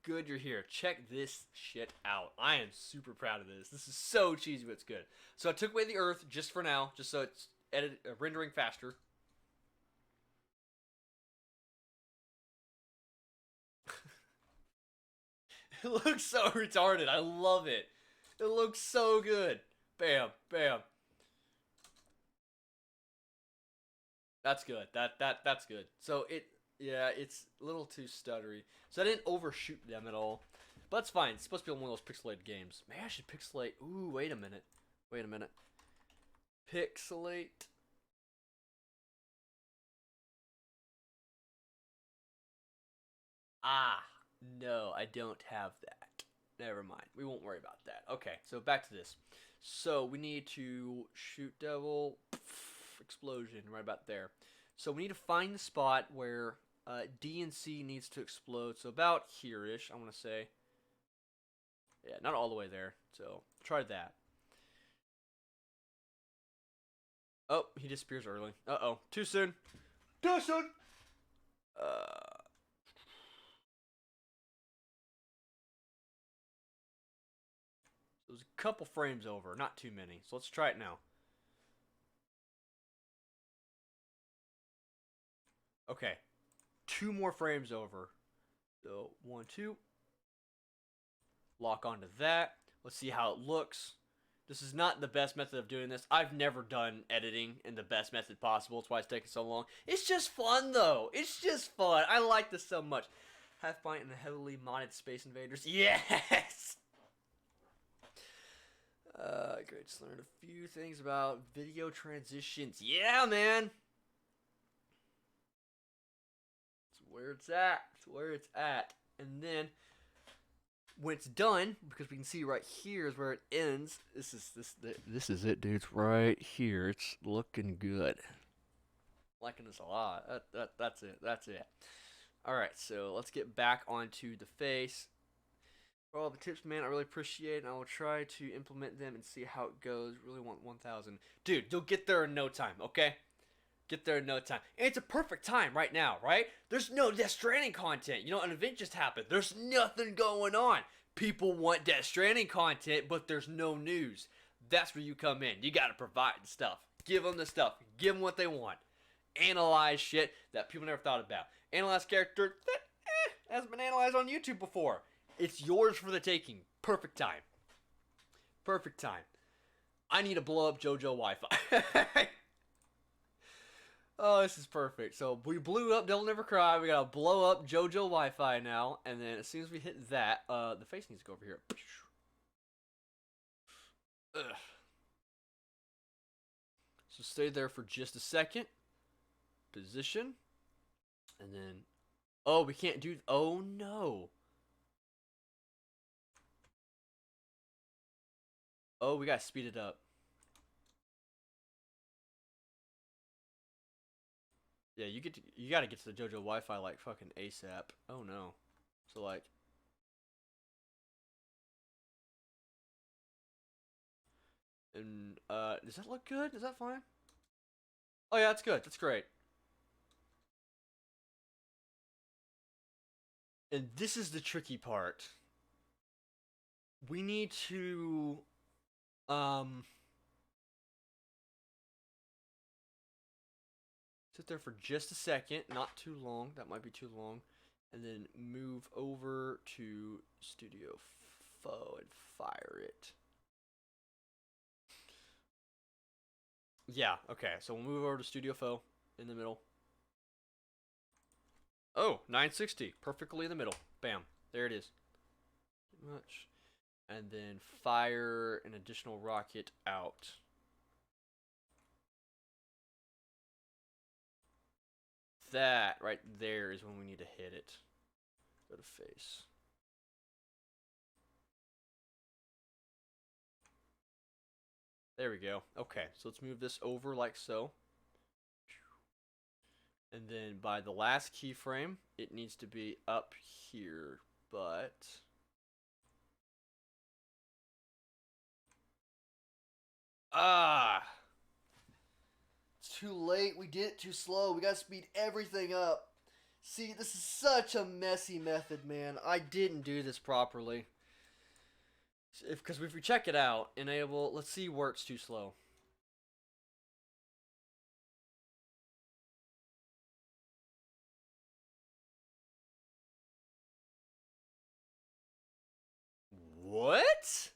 A: Good you're here. Check this shit out. I am super proud of this. This is so cheesy, but it's good. So I took away the earth just for now, just so it's rendering faster. It looks so retarded. I love it. It looks so good. Bam, bam. That's good. That's good. So yeah, it's a little too stuttery. So I didn't overshoot them at all. But that's fine. It's supposed to be one of those pixelated games. Maybe I should pixelate. Ooh, wait a minute. Wait a minute. Pixelate. Ah, no, I don't have that. Never mind. We won't worry about that. Okay, so back to this. So we need to shoot devil. Explosion right about there. So we need to find the spot where D and C needs to explode. So about here-ish, I want to say. Yeah, not all the way there. So try that. Oh, he disappears early. Uh-oh. Too soon. Too soon! It was a couple frames over. Not too many. So let's try it now. Okay. 2 more frames over. So 1, 2. Lock onto that. Let's see how it looks. This is not the best method of doing this. I've never done editing in the best method possible. That's why it's taking so long. It's just fun, though. It's just fun. I like this so much. Half-Pint and the heavily modded Space Invaders. Yes! Great. Just learned a few things about video transitions. Yeah, man! It's where it's at. It's where it's at. And then when it's done, because we can see right here is where it ends. This is it, dude. It's right here. It's looking good. Liking this a lot. That's it. That's it. All right, so let's get back onto the face. For all the tips, man, I really appreciate it, and I will try to implement them and see how it goes. Really want 1,000. Dude, you'll get there in no time, okay? Get there in no time. And it's a perfect time right now, right? There's no Death Stranding content. You know, an event just happened. There's nothing going on. People want Death Stranding content, but there's no news. That's where you come in. You gotta provide the stuff. Give them the stuff. Give them what they want. Analyze shit that people never thought about. Analyze character that hasn't been analyzed on YouTube before. It's yours for the taking. Perfect time. Perfect time. I need to blow up JoJo Wi-Fi. Oh, this is perfect. So we blew up Devil Never Cry. We gotta blow up JoJo Wi-Fi now, and then as soon as we hit that, the face needs to go over here. Ugh. So stay there for just a second. Position, and then, oh, we can't do. Oh no. Oh, we gotta speed it up. Yeah, you gotta get to the JoJo Wi-Fi like fucking ASAP. Oh no. So like, and does that look good? Is that fine? Oh yeah, that's good. That's great. And this is the tricky part. We need to um sit there for just a second, not too long. That might be too long. And then move over to Studio Faux and fire it. Yeah, okay. So we'll move over to Studio Faux in the middle. Oh, 960. Perfectly in the middle. Bam. There it is. Much. And then fire an additional rocket out. That right there is when we need to hit it. Go to face. There we go. Okay, so let's move this over like so. And then by the last keyframe, it needs to be up here, but... Ah! It's too late. We did it too slow. We gotta speed everything up. See, this is such a messy method, man. I didn't do this properly. Because if we check it out, enable, let's see where it's too slow. What?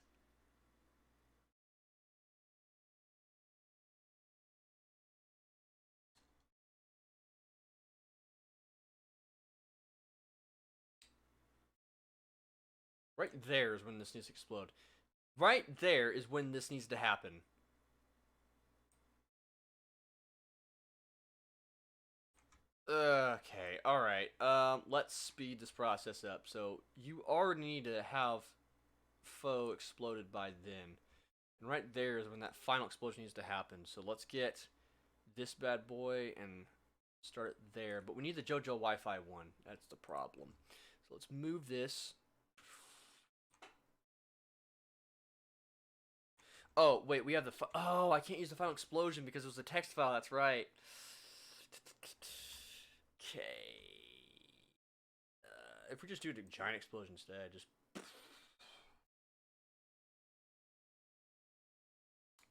A: Right there is when this needs to explode. Right there is when this needs to happen. Okay, alright. Let's speed this process up. So, you already need to have foe exploded by then. And right there is when that final explosion needs to happen. So let's get this bad boy and start it there. But we need the JoJo Wi-Fi one. That's the problem. So let's move this. Oh, wait, we have the... Oh, I can't use the final explosion because it was a text file. That's right. Okay. If we just do the giant explosion instead, just...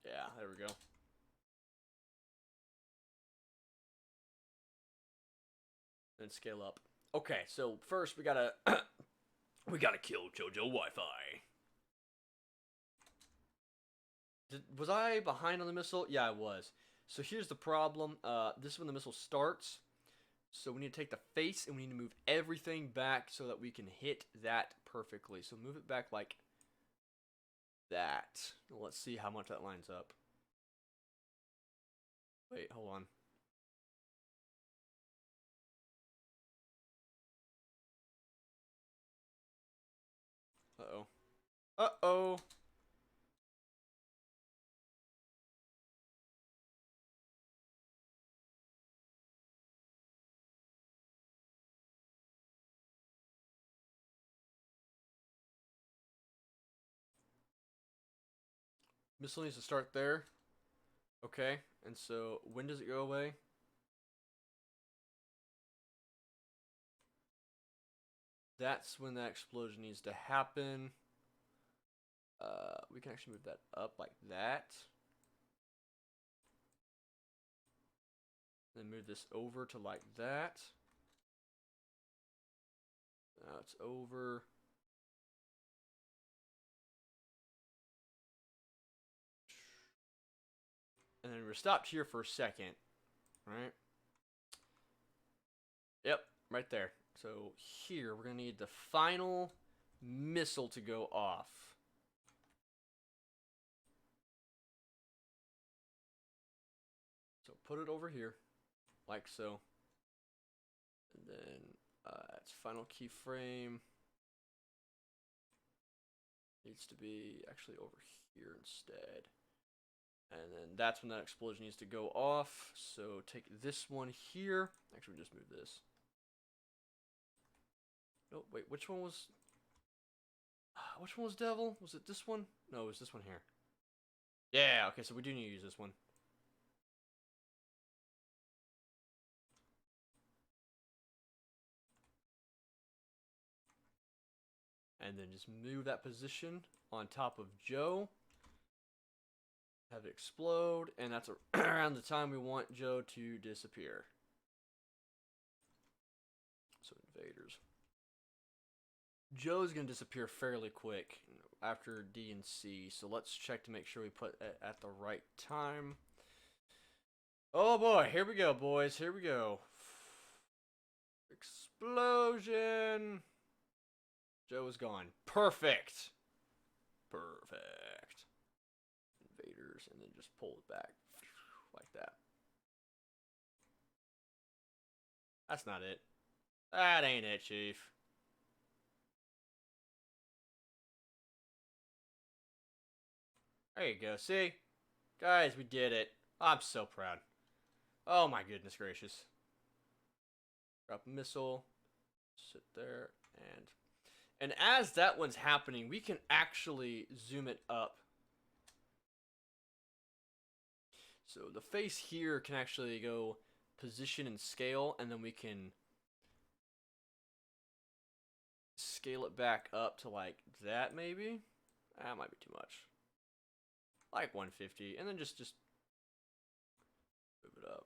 A: Yeah, there we go. Then scale up. Okay, so first we gotta... we gotta kill JoJo Wi-Fi. Was I behind on the missile? Yeah, I was. So here's the problem. This is when the missile starts. So we need to take the face and we need to move everything back so that we can hit that perfectly. So move it back like that. Let's see how much that lines up. Wait, hold on. Uh-oh. Uh-oh. Missile needs to start there. Okay, and so when does it go away? That's when that explosion needs to happen. We can actually move that up like that. Then move this over to like that. Now it's over. And then we're stopped here for a second. Right? Yep, right there. So here we're going to need the final missile to go off. So put it over here, like so. And then its final keyframe needs to be actually over here instead. And then that's when that explosion needs to go off. So take this one here. Actually, we just move this. No, wait, which one was devil? Was it this one? No, it was this one here. Yeah, okay, so we do need to use this one. And then just move that position on top of Joe. Have it explode, and that's around the time we want Joe to disappear. So invaders. Joe's going to disappear fairly quick after D and C, so let's check to make sure we put it at the right time. Oh boy, here we go, boys. Here we go. Explosion! Joe is gone. Perfect! Perfect. Invaders, and then just pull it back. Like that. That's not it. That ain't it, Chief. There you go. See? Guys, we did it. I'm so proud. Oh my goodness gracious. Drop a missile. Sit there. And as that one's happening, we can actually zoom it up. So the face here can actually go position and scale, and then we can scale it back up to like that maybe. That might be too much. Like 150, and then just move it up.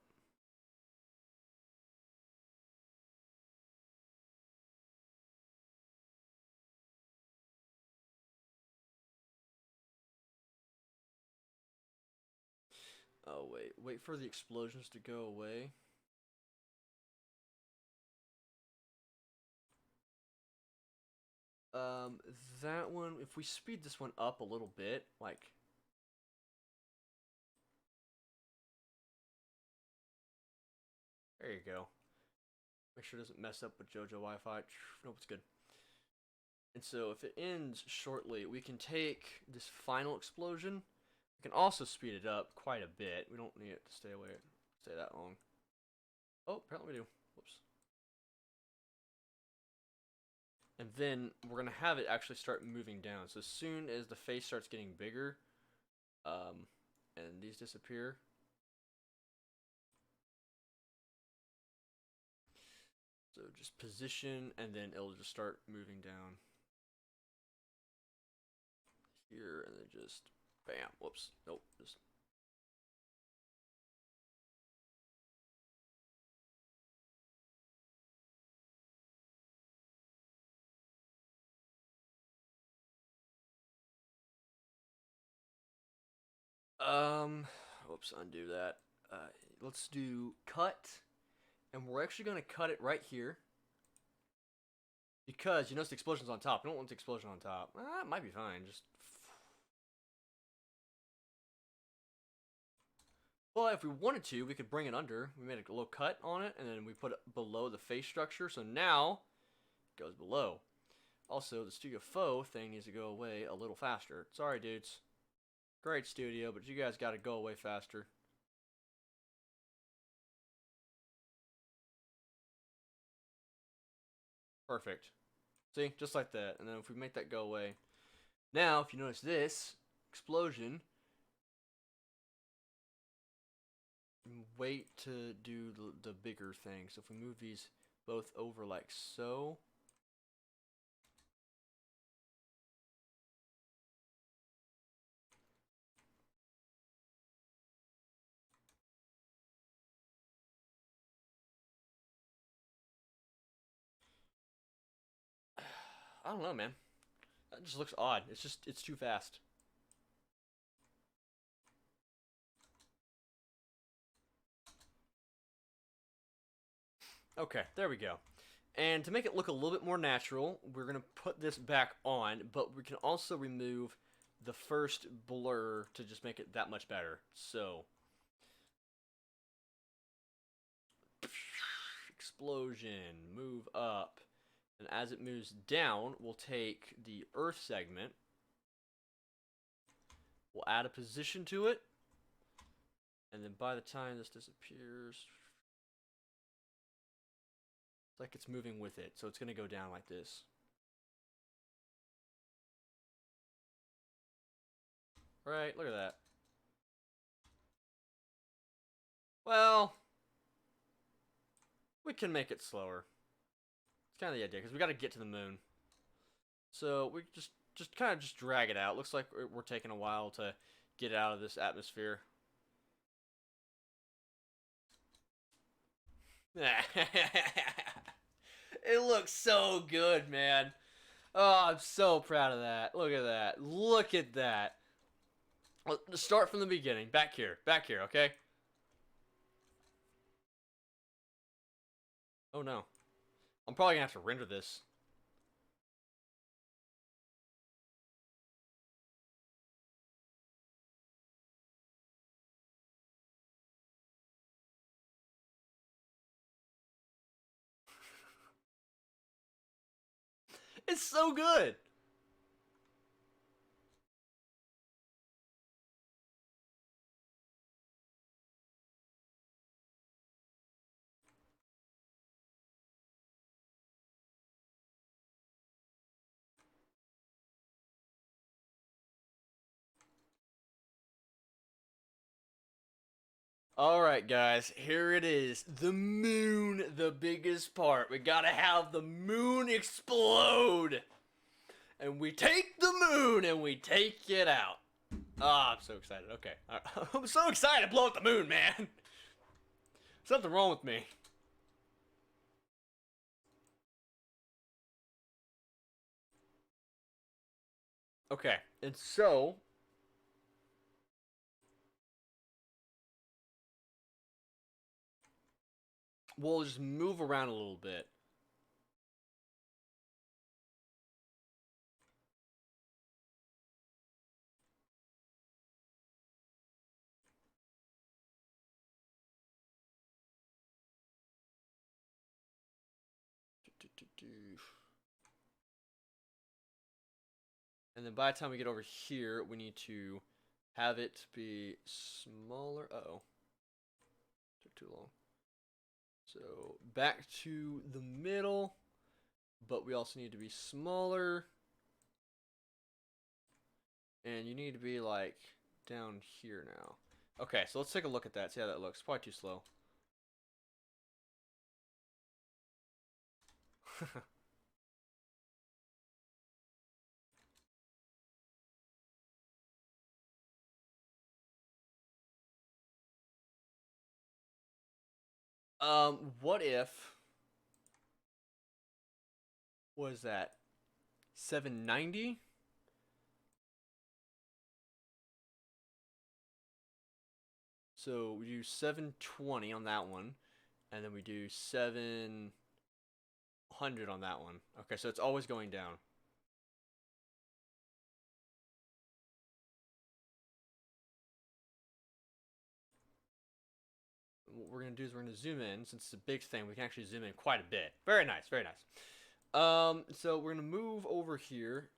A: Oh wait for the explosions to go away. That one, if we speed this one up a little bit, like there you go. Make sure it doesn't mess up with JoJo Wi-Fi. Nope, it's good. And so if it ends shortly, we can take this final explosion. We can also speed it up quite a bit. We don't need it to stay that long. Oh, apparently we do. Whoops. And then we're going to have it actually start moving down. So as soon as the face starts getting bigger, and these disappear, so just position, and then it'll just start moving down here, and then just bam. Whoops. Nope. Just whoops. Undo that. Let's do cut, and we're actually gonna cut it right here. Because you notice the explosion's on top. We don't want the explosion on top. It might be fine. Just. Well, if we wanted to, we could bring it under. We made a little cut on it, and then we put it below the face structure. So now it goes below. Also, the Studio Faux thing needs to go away a little faster. Sorry, dudes. Great studio, but you guys got to go away faster. Perfect. See? Just like that. And then if we make that go away. Now, if you notice this explosion, wait to do the bigger thing. So if we move these both over like so. I don't know, man. That just looks odd. It's too fast. Okay, there we go. And to make it look a little bit more natural, we're going to put this back on, but we can also remove the first blur to just make it that much better. So, explosion, move up. And as it moves down, we'll take the Earth segment. We'll add a position to it. And then by the time this disappears, it's like it's moving with it. So it's going to go down like this. Right, look at that. Well, we can make it slower. It's kind of the idea, because we got to get to the moon. So we just kind of just drag it out. Looks like we're taking a while to get out of this atmosphere. It looks so good, man. Oh, I'm so proud of that. Look at that. Look at that. Let's start from the beginning. Back here, okay? Oh no. I'm probably gonna have to render this. It's so good. Alright, guys, here it is. The moon, the biggest part. We gotta have the moon explode. And we take the moon and we take it out. Ah, I'm so excited. Okay. I'm so excited to blow up the moon, man. Something wrong with me. Okay, and so we'll just move around a little bit. And then by the time we get over here, we need to have it be smaller. Uh-oh. Took too long. So back to the middle, but we also need to be smaller. And you need to be like down here now. Okay, so let's take a look at that, see how that looks. Probably too slow. What if was that 790? So we do 720 on that one, and then we do 700 on that one. Okay, so it's always going down. What we're gonna do is we're gonna zoom in. Since it's a big thing, we can actually zoom in quite a bit. Very nice, very nice. So we're gonna move over here,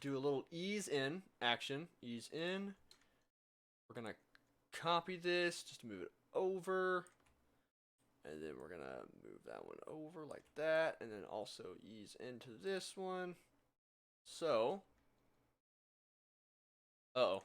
A: do a little ease in action, ease in. We're gonna copy this just to move it over, and then we're gonna move that one over like that, and then also ease into this one. So, uh-oh.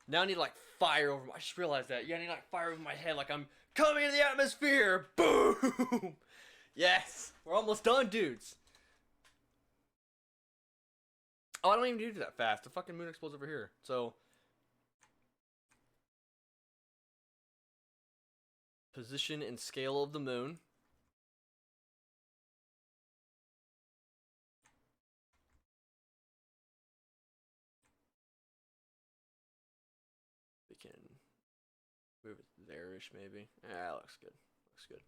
A: Now I need like fire over my, I just realized that. Yeah, I need like fire over my head like I'm coming into the atmosphere. Boom! Yes! We're almost done, dudes. Oh, I don't even need to do that fast. The fucking moon explodes over here. So, position and scale of the moon. We can move it there-ish maybe. Ah, looks good. Looks good.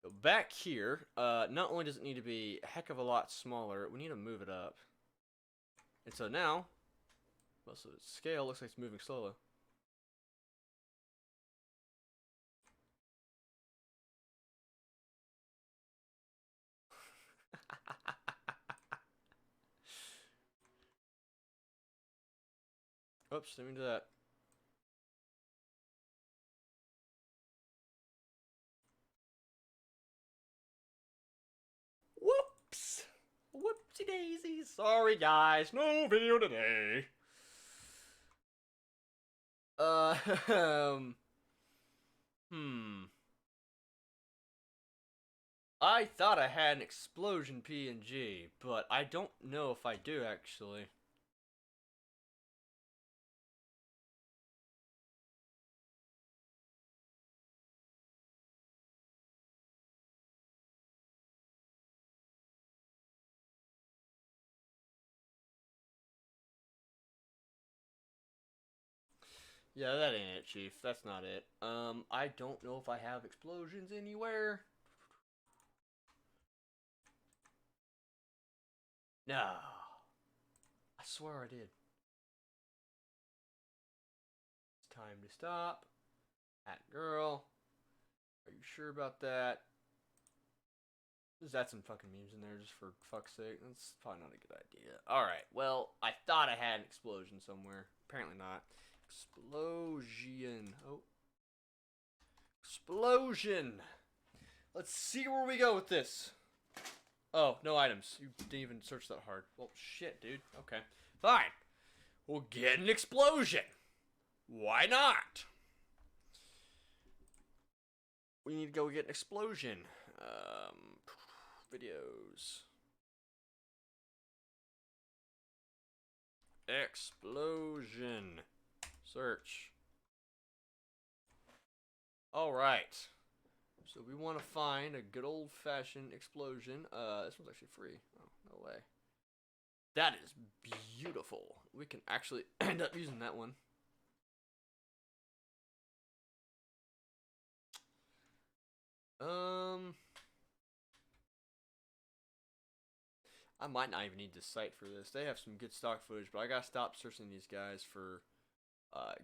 A: So back here, not only does it need to be a heck of a lot smaller, we need to move it up. And so now, Well, so the scale looks like it's moving slowly. Oops, didn't mean to do that. Whoops! Whoopsie daisy. Sorry, guys. No video today. Um. Hmm. I thought I had an explosion PNG, but I don't know if I do actually. Yeah, that ain't it, Chief. That's not it. I don't know if I have explosions anywhere. No. I swear I did. It's time to stop. At girl. Are you sure about that? Just add some fucking memes in there just for fuck's sake. That's probably not a good idea. Alright, well, I thought I had an explosion somewhere. Apparently not. Explosion. Oh. Explosion! Let's see where we go with this. Oh, no items. You didn't even search that hard. Well, shit, dude. Okay. Fine. We'll get an explosion. Why not? We need to go get an explosion. Videos. Explosion. Search. Alright. So we want to find a good old-fashioned explosion. This one's actually free. Oh, no way. That is beautiful. We can actually end up using that one. I might not even need this site for this. They have some good stock footage, but I gotta stop searching these guys for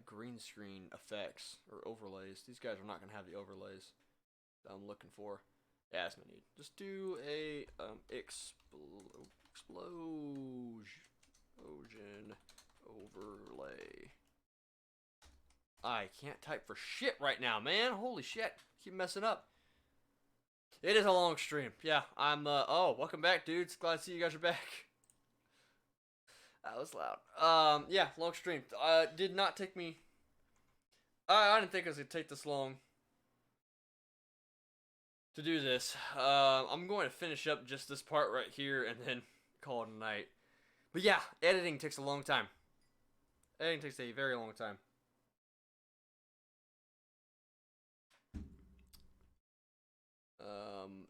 A: green screen effects or overlays. These guys are not gonna have the overlays that I'm looking for. Yeah, that's no need. Just do a explosion overlay. I can't type for shit right now, man. Holy shit. Keep messing up. It is a long stream. Yeah, I'm, oh, welcome back, dudes. Glad to see you guys are back. That was loud. Yeah, long stream. Did not take me, I didn't think it was gonna take this long to do this. I'm going to finish up just this part right here and then call it a night. But yeah, editing takes a long time. Editing takes a very long time.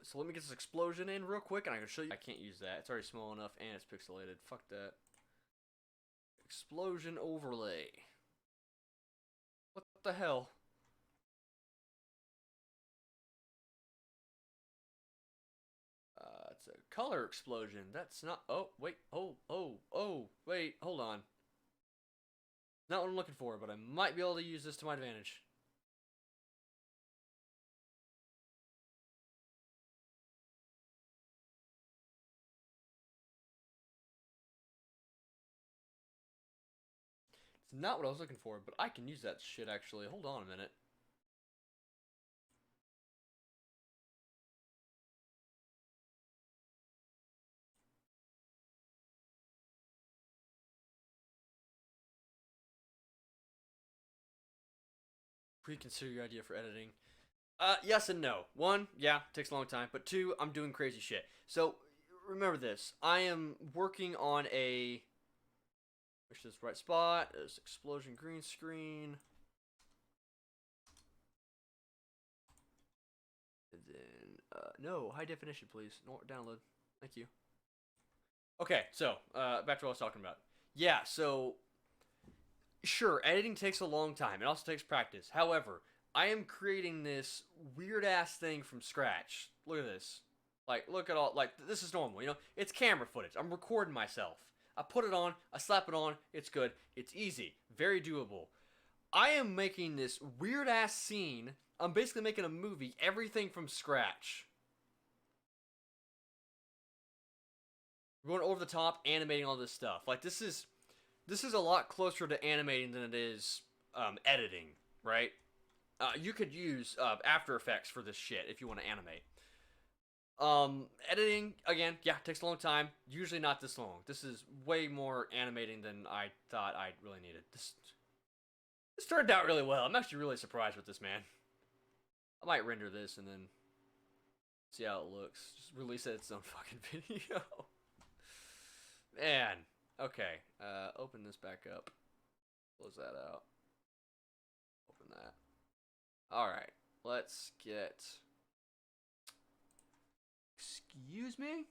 A: So let me get this explosion in real quick and I can show you. I can't use that. It's already small enough and it's pixelated. Fuck that. Explosion overlay. What the hell? It's a color explosion. That's not. Oh, wait. Wait. Hold on. Not what I'm looking for, but I might be able to use this to my advantage. It's not what I was looking for, but I can use that shit actually. Hold on a minute. Reconsider your idea for editing. Yes and no. One, yeah, takes a long time. But two, I'm doing crazy shit. So, remember this. I am working on a... Which is right spot. There's explosion green screen. And then, no, high definition, please. No, download. Thank you. Okay, so, back to what I was talking about. Yeah, so... Sure, editing takes a long time. It also takes practice. However, I am creating this weird ass thing from scratch. Look at this. Like, look at all. Like, this is normal, you know? It's camera footage. I'm recording myself. I put it on, I slap it on, it's good, it's easy, very doable. I am making this weird ass scene. I'm basically making a movie, everything from scratch. Going over the top, animating all this stuff. Like this is a lot closer to animating than it is editing, right? You could use After Effects for this shit if you want to animate. Editing again, yeah, takes a long time. Usually not this long. This is way more animating than I thought I really needed. This turned out really well. I'm actually really surprised with this, man. I might render this and then see how it looks. Just release it its own fucking video. Man. Okay. Open this back up. Close that out. Open that. Alright. Let's get... Excuse me?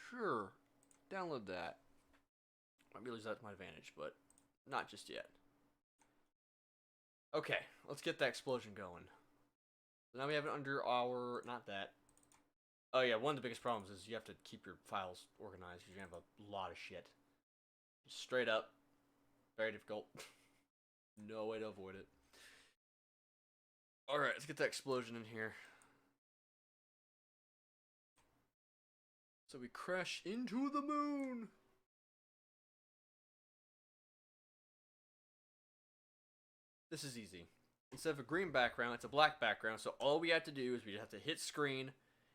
A: Sure. Download that. Might be use that to my advantage, but not just yet. Okay, let's get that explosion going. So now we have it under our... Not that. Oh yeah, one of the biggest problems is you have to keep your files organized because you have a lot of shit. Just straight up. Very difficult. No way to avoid it. Alright, let's get that explosion in here. So we crash into the moon! This is easy. Instead of a green background, it's a black background, so all we have to do is we have to hit screen,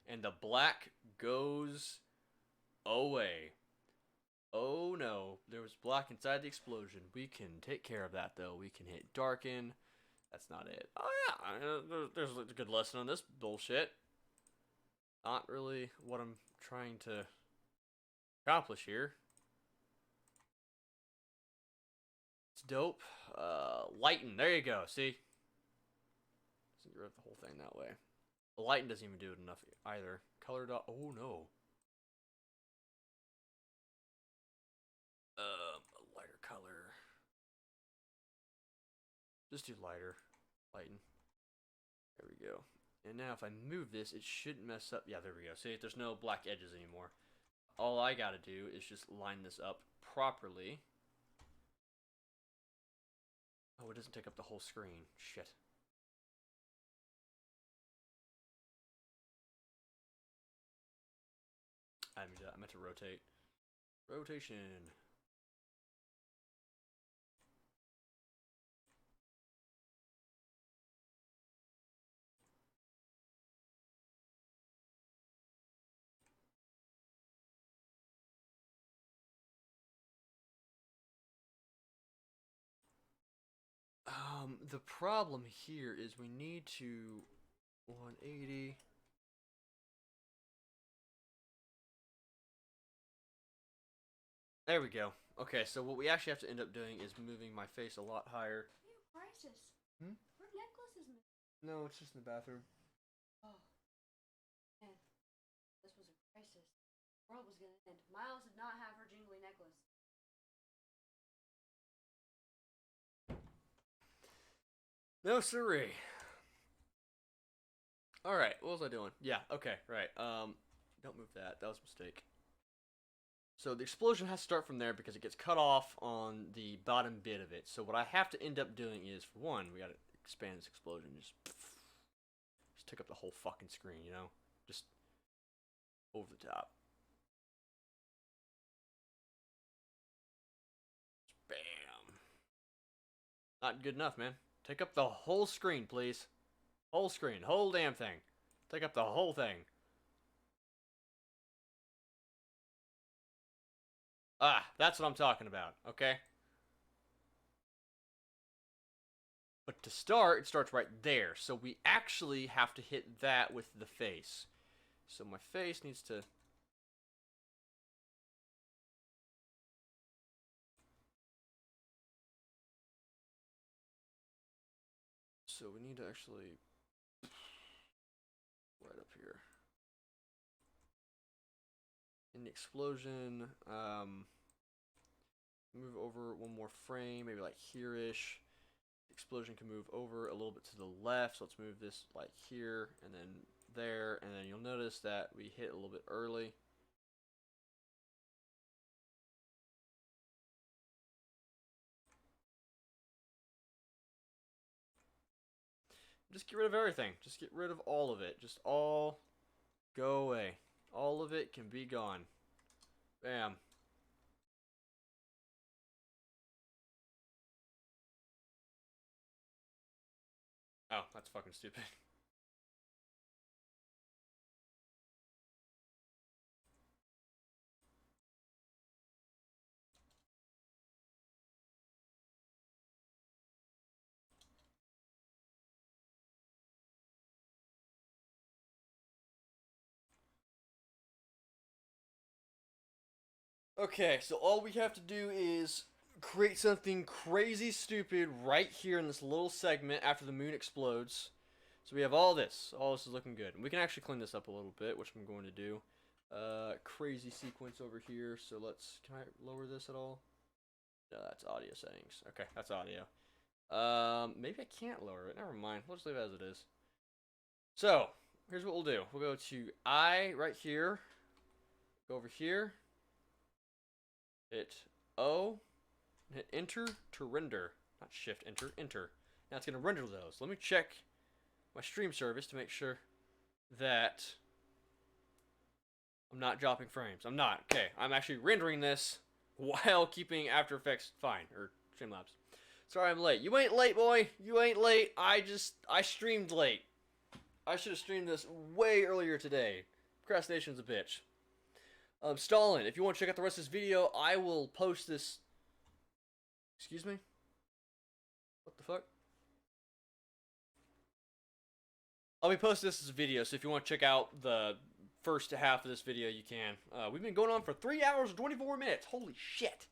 A: and the black goes away. Oh no, there was black inside the explosion. We can take care of that though. We can hit darken. That's not it. Oh yeah, there's a good lesson on this bullshit. Not really what I'm trying to accomplish here. It's dope. Lighten. There you go. See? Doesn't get rid of the whole thing that way. The lighten doesn't even do it enough either. Color dot. Oh no. A lighter color. Just do lighter. Lighten. There we go. And now if I move this, it shouldn't mess up. Yeah, there we go. See, there's no black edges anymore. All I gotta do is just line this up properly. Oh, it doesn't take up the whole screen. Shit. I meant to rotate. Rotation. The problem here is we need to 180. There we go. Okay, so what we actually have to end up doing is moving my face a lot higher.
B: Crisis.
A: Hmm?
B: Her necklace is missing.
A: No, it's just in the bathroom.
B: Oh, man. This was a crisis. The world was gonna end. Miles did not have her jingly necklace.
A: No, siree. Alright, what was I doing? Yeah, okay, right. Don't move that. That was a mistake. So the explosion has to start from there because it gets cut off on the bottom bit of it. So what I have to end up doing is, for one, we gotta expand this explosion. Just take up the whole fucking screen, you know? Just over the top. Bam. Not good enough, man. Take up the whole screen, please. Whole screen. Whole damn thing. Take up the whole thing. Ah, that's what I'm talking about, okay? But to start, it starts right there. So we actually have to hit that with the face. So my face needs to... So we need to actually... right up here. In the explosion, move over one more frame, maybe like here-ish. The explosion can move over a little bit to the left, so let's move this like here, and then there, and then you'll notice that we hit a little bit early. Just get rid of everything. Just get rid of all of it. Just all go away. All of it can be gone. Bam. Oh, that's fucking stupid. Okay, so all we have to do is create something crazy stupid right here in this little segment after the moon explodes. So we have all this. All this is looking good. And we can actually clean this up a little bit, which I'm going to do. Crazy sequence over here. So let's, can I lower this at all? No, that's audio settings. Okay, that's audio. Maybe I can't lower it. Never mind. We'll just leave it as it is. So, here's what we'll do. We'll go to I right here. Go over here. Hit O. Hit enter to render. Not shift, enter, enter. Now it's going to render those. Let me check my stream service to make sure that I'm not dropping frames. I'm not. Okay, I'm actually rendering this while keeping After Effects fine, or Streamlabs. Sorry I'm late. You ain't late, boy. You ain't late. I streamed late. I should have streamed this way earlier today. Procrastination's a bitch. Stalin, if you want to check out the rest of this video, I will post this. Excuse me? What the fuck? I'll be posting this as a video, so if you want to check out the first half of this video, you can. We've been going on for 3 hours and 24 minutes. Holy shit.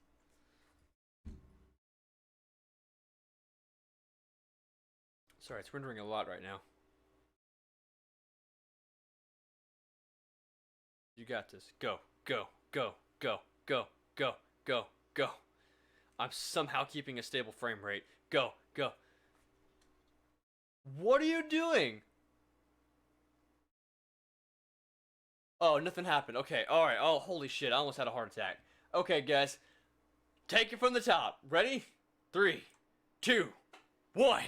A: Sorry, it's rendering a lot right now. You got this. Go, go, go, go, go, go, go, go. I'm somehow keeping a stable frame rate. Go, go. What are you doing? Oh, nothing happened. Okay, alright. Oh, holy shit. I almost had a heart attack. Okay, guys. Take it from the top. Ready? 3, 2, 1.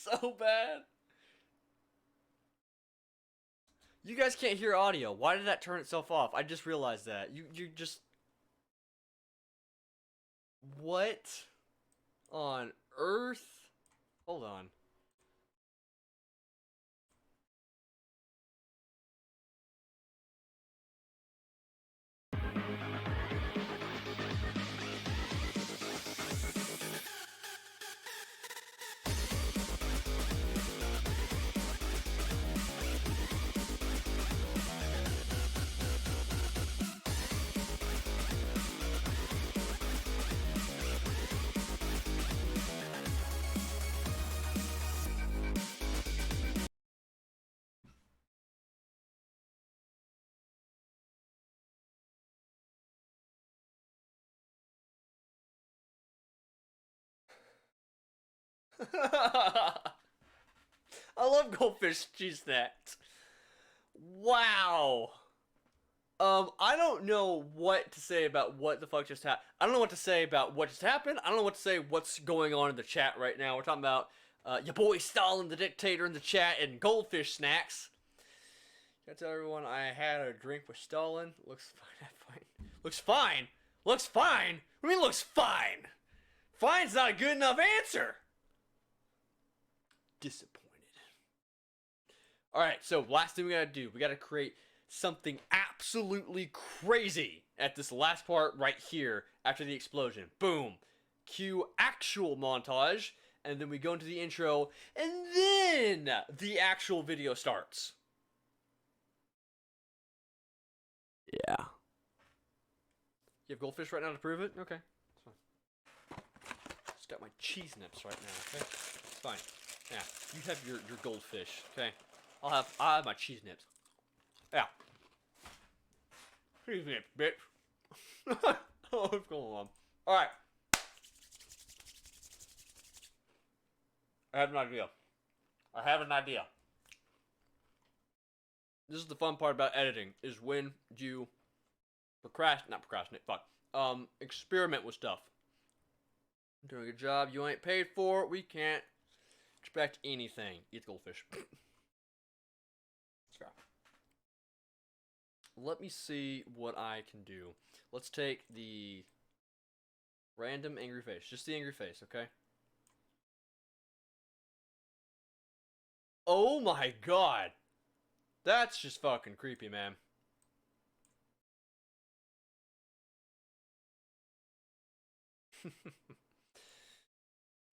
A: So bad. You guys can't hear audio. Why did that turn itself off? I just realized that. You just... What on earth? Hold on. I love goldfish cheese snacks. Wow. I don't know what to say about what the fuck just happened. I don't know what to say about what just happened. I don't know what to say what's going on in the chat right now. We're talking about your boy Stalin, the dictator, in the chat, and goldfish snacks. Can I tell everyone I had a drink with Stalin? Looks fine. Looks fine? Looks fine? What do you mean looks fine? Fine's not a good enough answer. Disappointed. Alright, so last thing we gotta do, we gotta create something absolutely crazy at this last part right here after the explosion. Boom. Cue actual montage, and then we go into the intro, and then the actual video starts. Yeah. You have goldfish right now to prove it? Okay. It's fine. Just got my cheese nips right now, okay? It's fine. Yeah, you have your goldfish, okay? I'll have my cheese nips. Yeah. Cheese nips, bitch. Oh, what's going on? Alright. I have an idea. I have an idea. This is the fun part about editing, is when you not procrastinate, fuck. Experiment with stuff. Doing a job you ain't paid for, we can't expect anything. Eat the goldfish. Let's go. Let me see what I can do. Let's take the random angry face. Just the angry face, okay? Oh my god! That's just fucking creepy, man.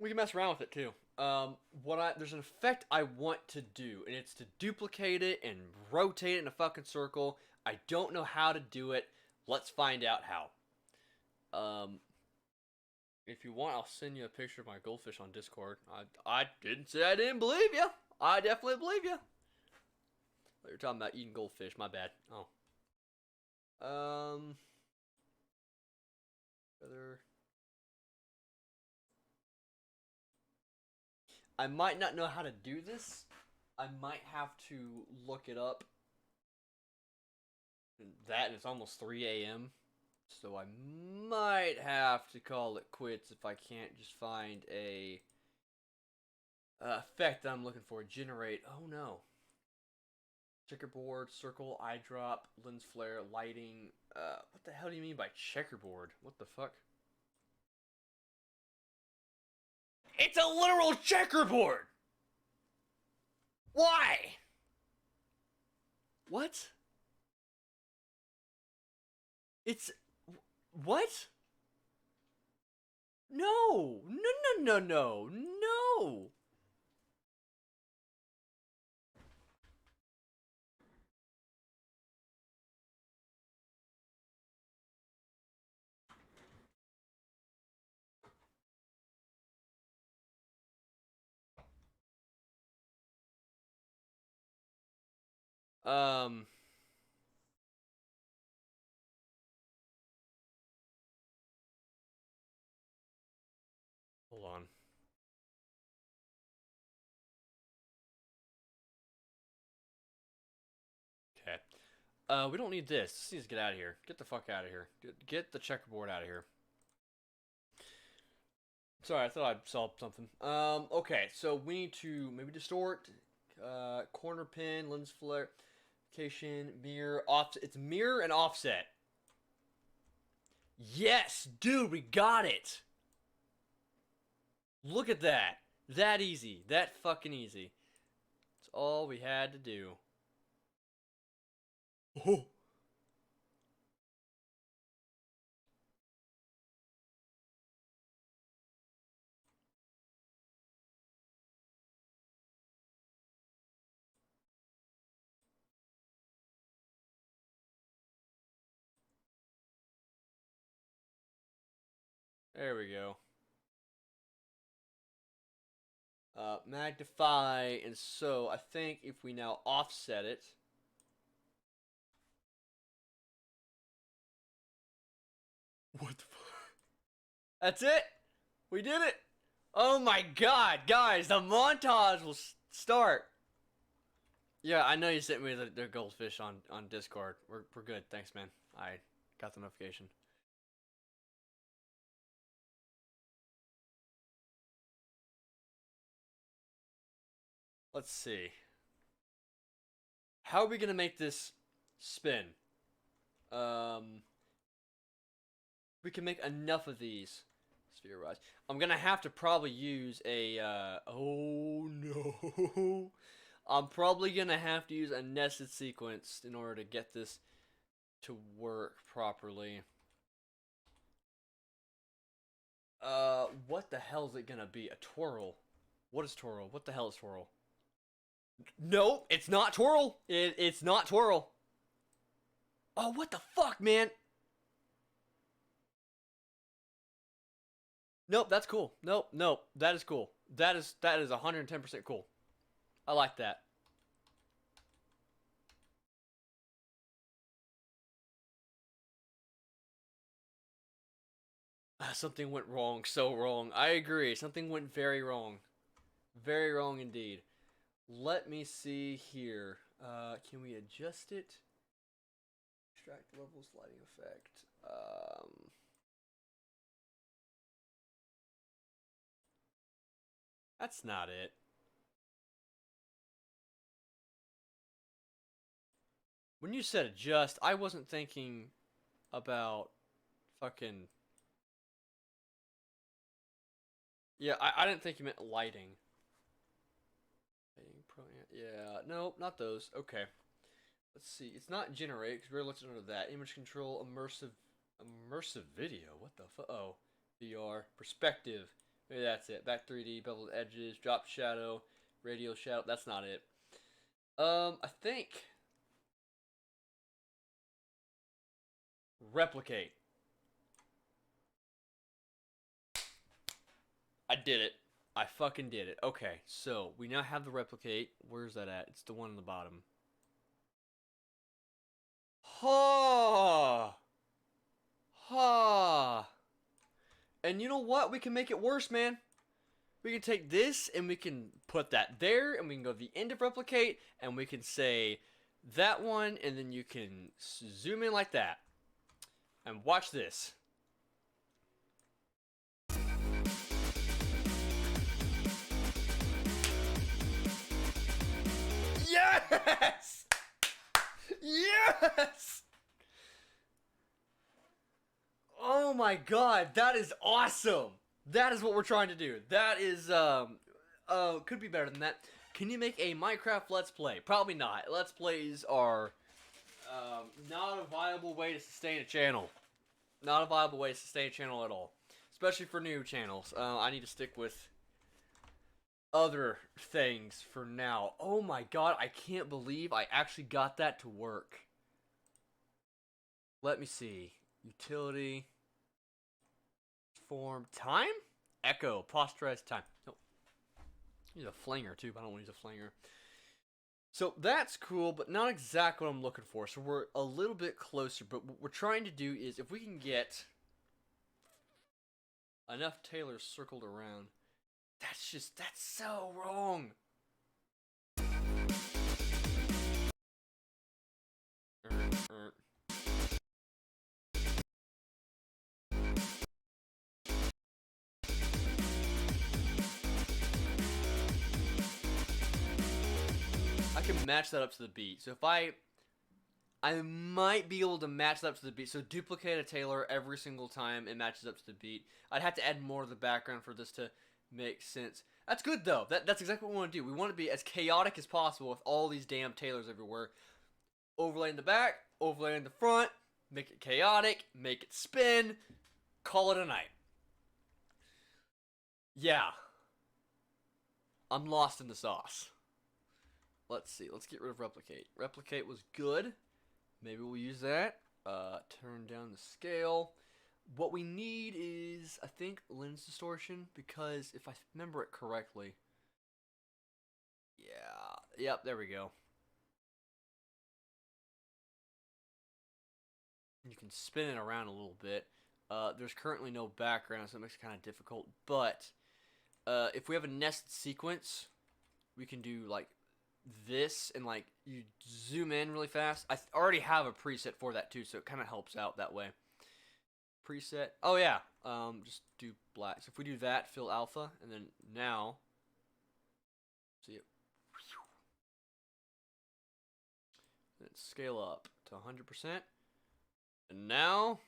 A: We can mess around with it too. There's an effect I want to do, and it's to duplicate it and rotate it in a fucking circle. I don't know how to do it. Let's find out how. If you want, I'll send you a picture of my goldfish on Discord. I didn't say I didn't believe you. I definitely believe you. You're talking about eating goldfish. My bad. Oh. Other. I might not know how to do this. I might have to look it up. And it's almost 3 a.m. So I might have to call it quits if I can't just find a effect that I'm looking for. Generate. Oh no. Checkerboard, circle, eye drop, lens flare, lighting. What the hell do you mean by checkerboard? What the fuck? It's a literal checkerboard! Why? What? It's... What? No! No, no, no, no! No! Um... Hold on. Okay. We don't need this. This needs to get out of here. Get the fuck out of here. Get the checkerboard out of here. Sorry, I thought I'd solve something. Okay, so we need to maybe distort, corner pin, lens flare, mirror, offset. It's mirror and offset. Yes, dude, we got it. Look at that. That easy. That fucking easy. That's all we had to do. Oh. There we go. Magnify, and so I think if we now offset it. What the fuck? That's it! We did it! Oh my god, guys, the montage will start. Yeah, I know you sent me the goldfish on Discord. We're good, thanks, man. I got the notification. Let's see. How are we gonna make this spin? We can make enough of these. Sphere rise. I'm gonna have to probably use a, oh no. I'm probably gonna have to use a nested sequence in order to get this to work properly. What the hell is it gonna be? A twirl? What is twirl? What the hell is twirl? Nope, it's not twirl. It's not twirl. Oh, what the fuck, man? Nope, that's cool. Nope, nope, that is cool. That is 110% cool. I like that. Something went wrong, so wrong. I agree. Something went very wrong. Very wrong indeed. Let me see here. Can we adjust it? Extract level sliding effect. That's not it. When you said adjust, I wasn't thinking about fucking. Yeah, I didn't think you meant lighting. Yeah, no, not those. Okay. Let's see. It's not generate because we're looking under that. Image control, immersive video. What the fuck? Oh, VR perspective. Maybe that's it. Back 3D, beveled edges, drop shadow, radial shadow. That's not it. I think replicate. I did it. I fucking did it. Okay, so we now have the replicate. Where's that at? It's the one on the bottom. Ha! Ha! And you know what? We can make it worse, man. We can take this and we can put that there, and we can go to the end of replicate, and we can say that one, and then you can zoom in like that. And watch this. Yes! Yes! Oh my god, that is awesome! That is what we're trying to do. That is, could be better than that. Can you make a Minecraft Let's Play? Probably not. Let's Plays are, not a viable way to sustain a channel. Not a viable way to sustain a channel at all. Especially for new channels. I need to stick with other things for now. Oh my god, I can't believe I actually got that to work. Let me see. Utility. Form. Time? Echo. Posterize time. Nope. Use a flanger too, but I don't want to use a flanger. So that's cool, but not exactly what I'm looking for. So we're a little bit closer, but what we're trying to do is if we can get enough tailors circled around. That's so wrong. I can match that up to the beat. So if I might be able to match that up to the beat. So duplicate a tailor every single time it matches up to the beat. I'd have to add more to the background for this to make sense. That's good though. That's exactly what we want to do. We want to be as chaotic as possible with all these damn tailors everywhere. Overlay in the back, overlay in the front, make it chaotic, make it spin, call it a night. Yeah. I'm lost in the sauce. Let's see. Let's get rid of replicate. Replicate was good. Maybe we'll use that. Turn down the scale. What we need is, I think, lens distortion, because if I remember it correctly. Yeah. Yep, there we go. You can spin it around a little bit. There's currently no background, so it makes it kind of difficult. But if we have a nested sequence, we can do like this, and like you zoom in really fast. I already have a preset for that too, so it kind of helps out that way. Preset. Oh yeah. Just do black. So if we do that, fill alpha, and then now, see it. Then scale up to 100%. And now,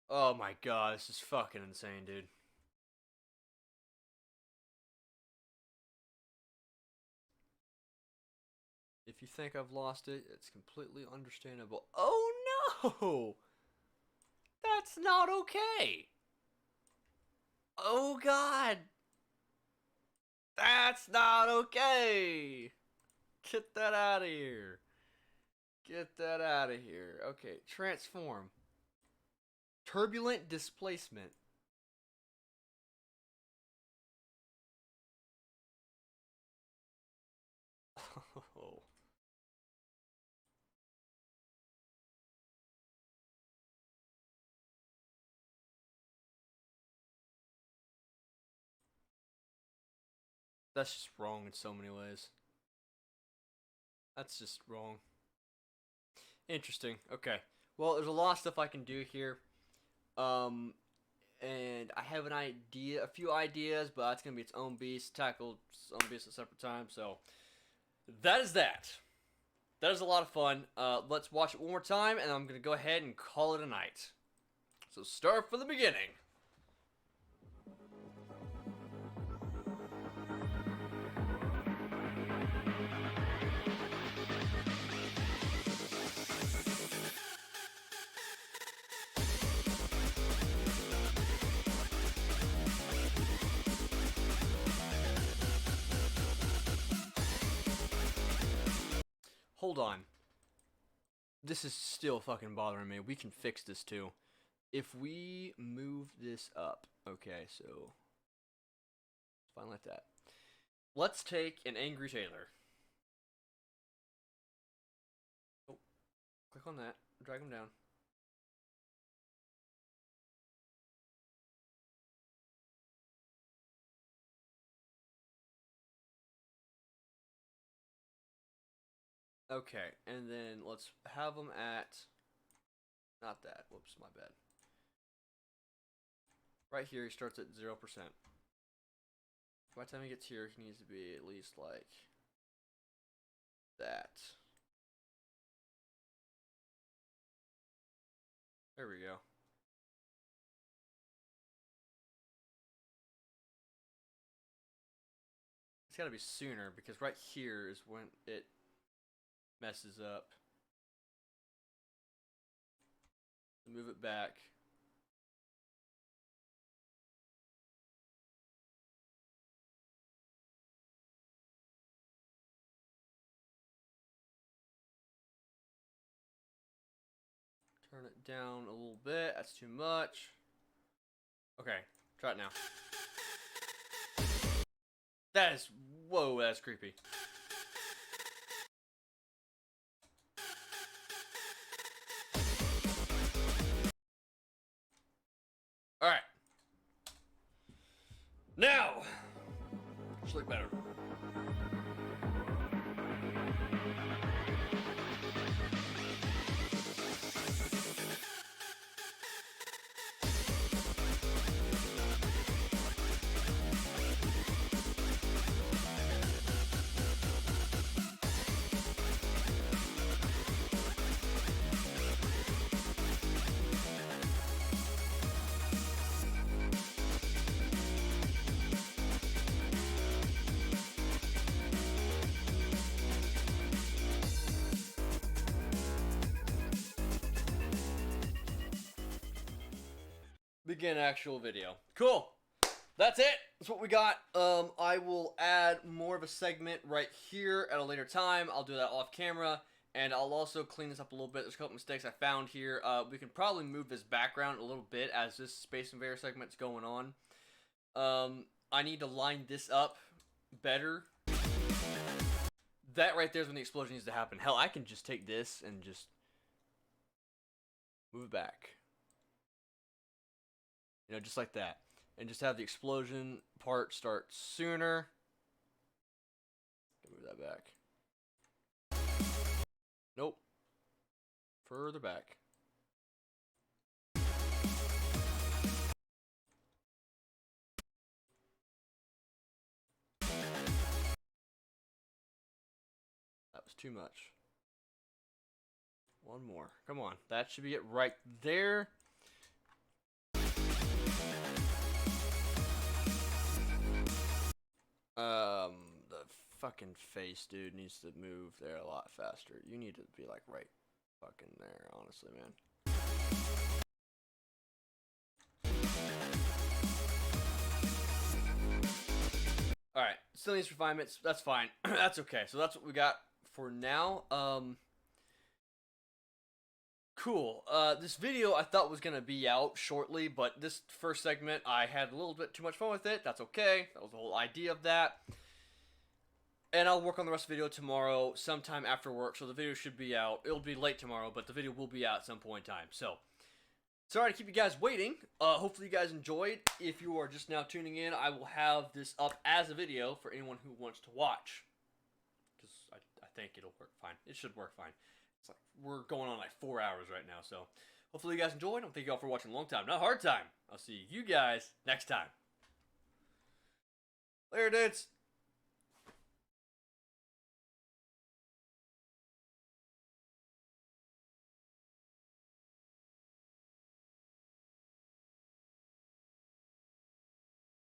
A: oh my god, this is fucking insane, dude. If you think I've lost it, it's completely understandable. Oh no! That's not okay! Oh god! That's not okay! Get that out of here. Get that out of here. Okay, transform. Turbulent displacement. Oh. That's just wrong in so many ways. That's just wrong. Interesting. Okay. Well, there's a lot of stuff I can do here. And I have an idea, a few ideas, but it's gonna be its own beast, tackled its own beast at a separate time. So that is that. That is a lot of fun. Let's watch it one more time, and I'm gonna go ahead and call it a night. So start from the beginning. Hold on. This is still fucking bothering me. We can fix this too. If we move this up. Okay, so fine like that. Let's take an Angry Taylor. Oh, click on that. Drag him down. Okay, and then let's have him at, not that, whoops, my bad. Right here, he starts at 0%. By the time he gets here, he needs to be at least like that. There we go. It's gotta be sooner, because right here is when it messes up. Move it back. Turn it down a little bit. That's too much. Okay, try it now. That is, whoa, that's creepy. Alright. Now! Should look better. Begin actual video. Cool. That's it. That's what we got. I will add more of a segment right here at a later time. I'll do that off camera, and I'll also clean this up a little bit. There's a couple mistakes I found here. We can probably move this background a little bit as this Space Invader segment's going on. I need to line this up better. That right there is when the explosion needs to happen. Hell, I can just take this and just move it back. You know, just like that. And just have the explosion part start sooner. Move that back. Nope. Further back. That was too much. One more. Come on. That should be it right there. The fucking face, dude, needs to move there a lot faster. You need to be like right fucking there, honestly, man. Alright, still needs refinements. That's fine. That's okay. So that's what we got for now. Cool. This video I thought was going to be out shortly, but this first segment, I had a little bit too much fun with it. That's okay. That was the whole idea of that. And I'll work on the rest of the video tomorrow, sometime after work, so the video should be out. It'll be late tomorrow, but the video will be out at some point in time. So, Sorry to keep you guys waiting. Hopefully you guys enjoyed. If you are just now tuning in, I will have this up as a video for anyone who wants to watch. Because I think it'll work fine. It should work fine. It's like we're going on like 4 hours right now, so hopefully you guys enjoyed. Thank you all for watching a long time, not hard time. I'll see you guys next time. Later, dudes.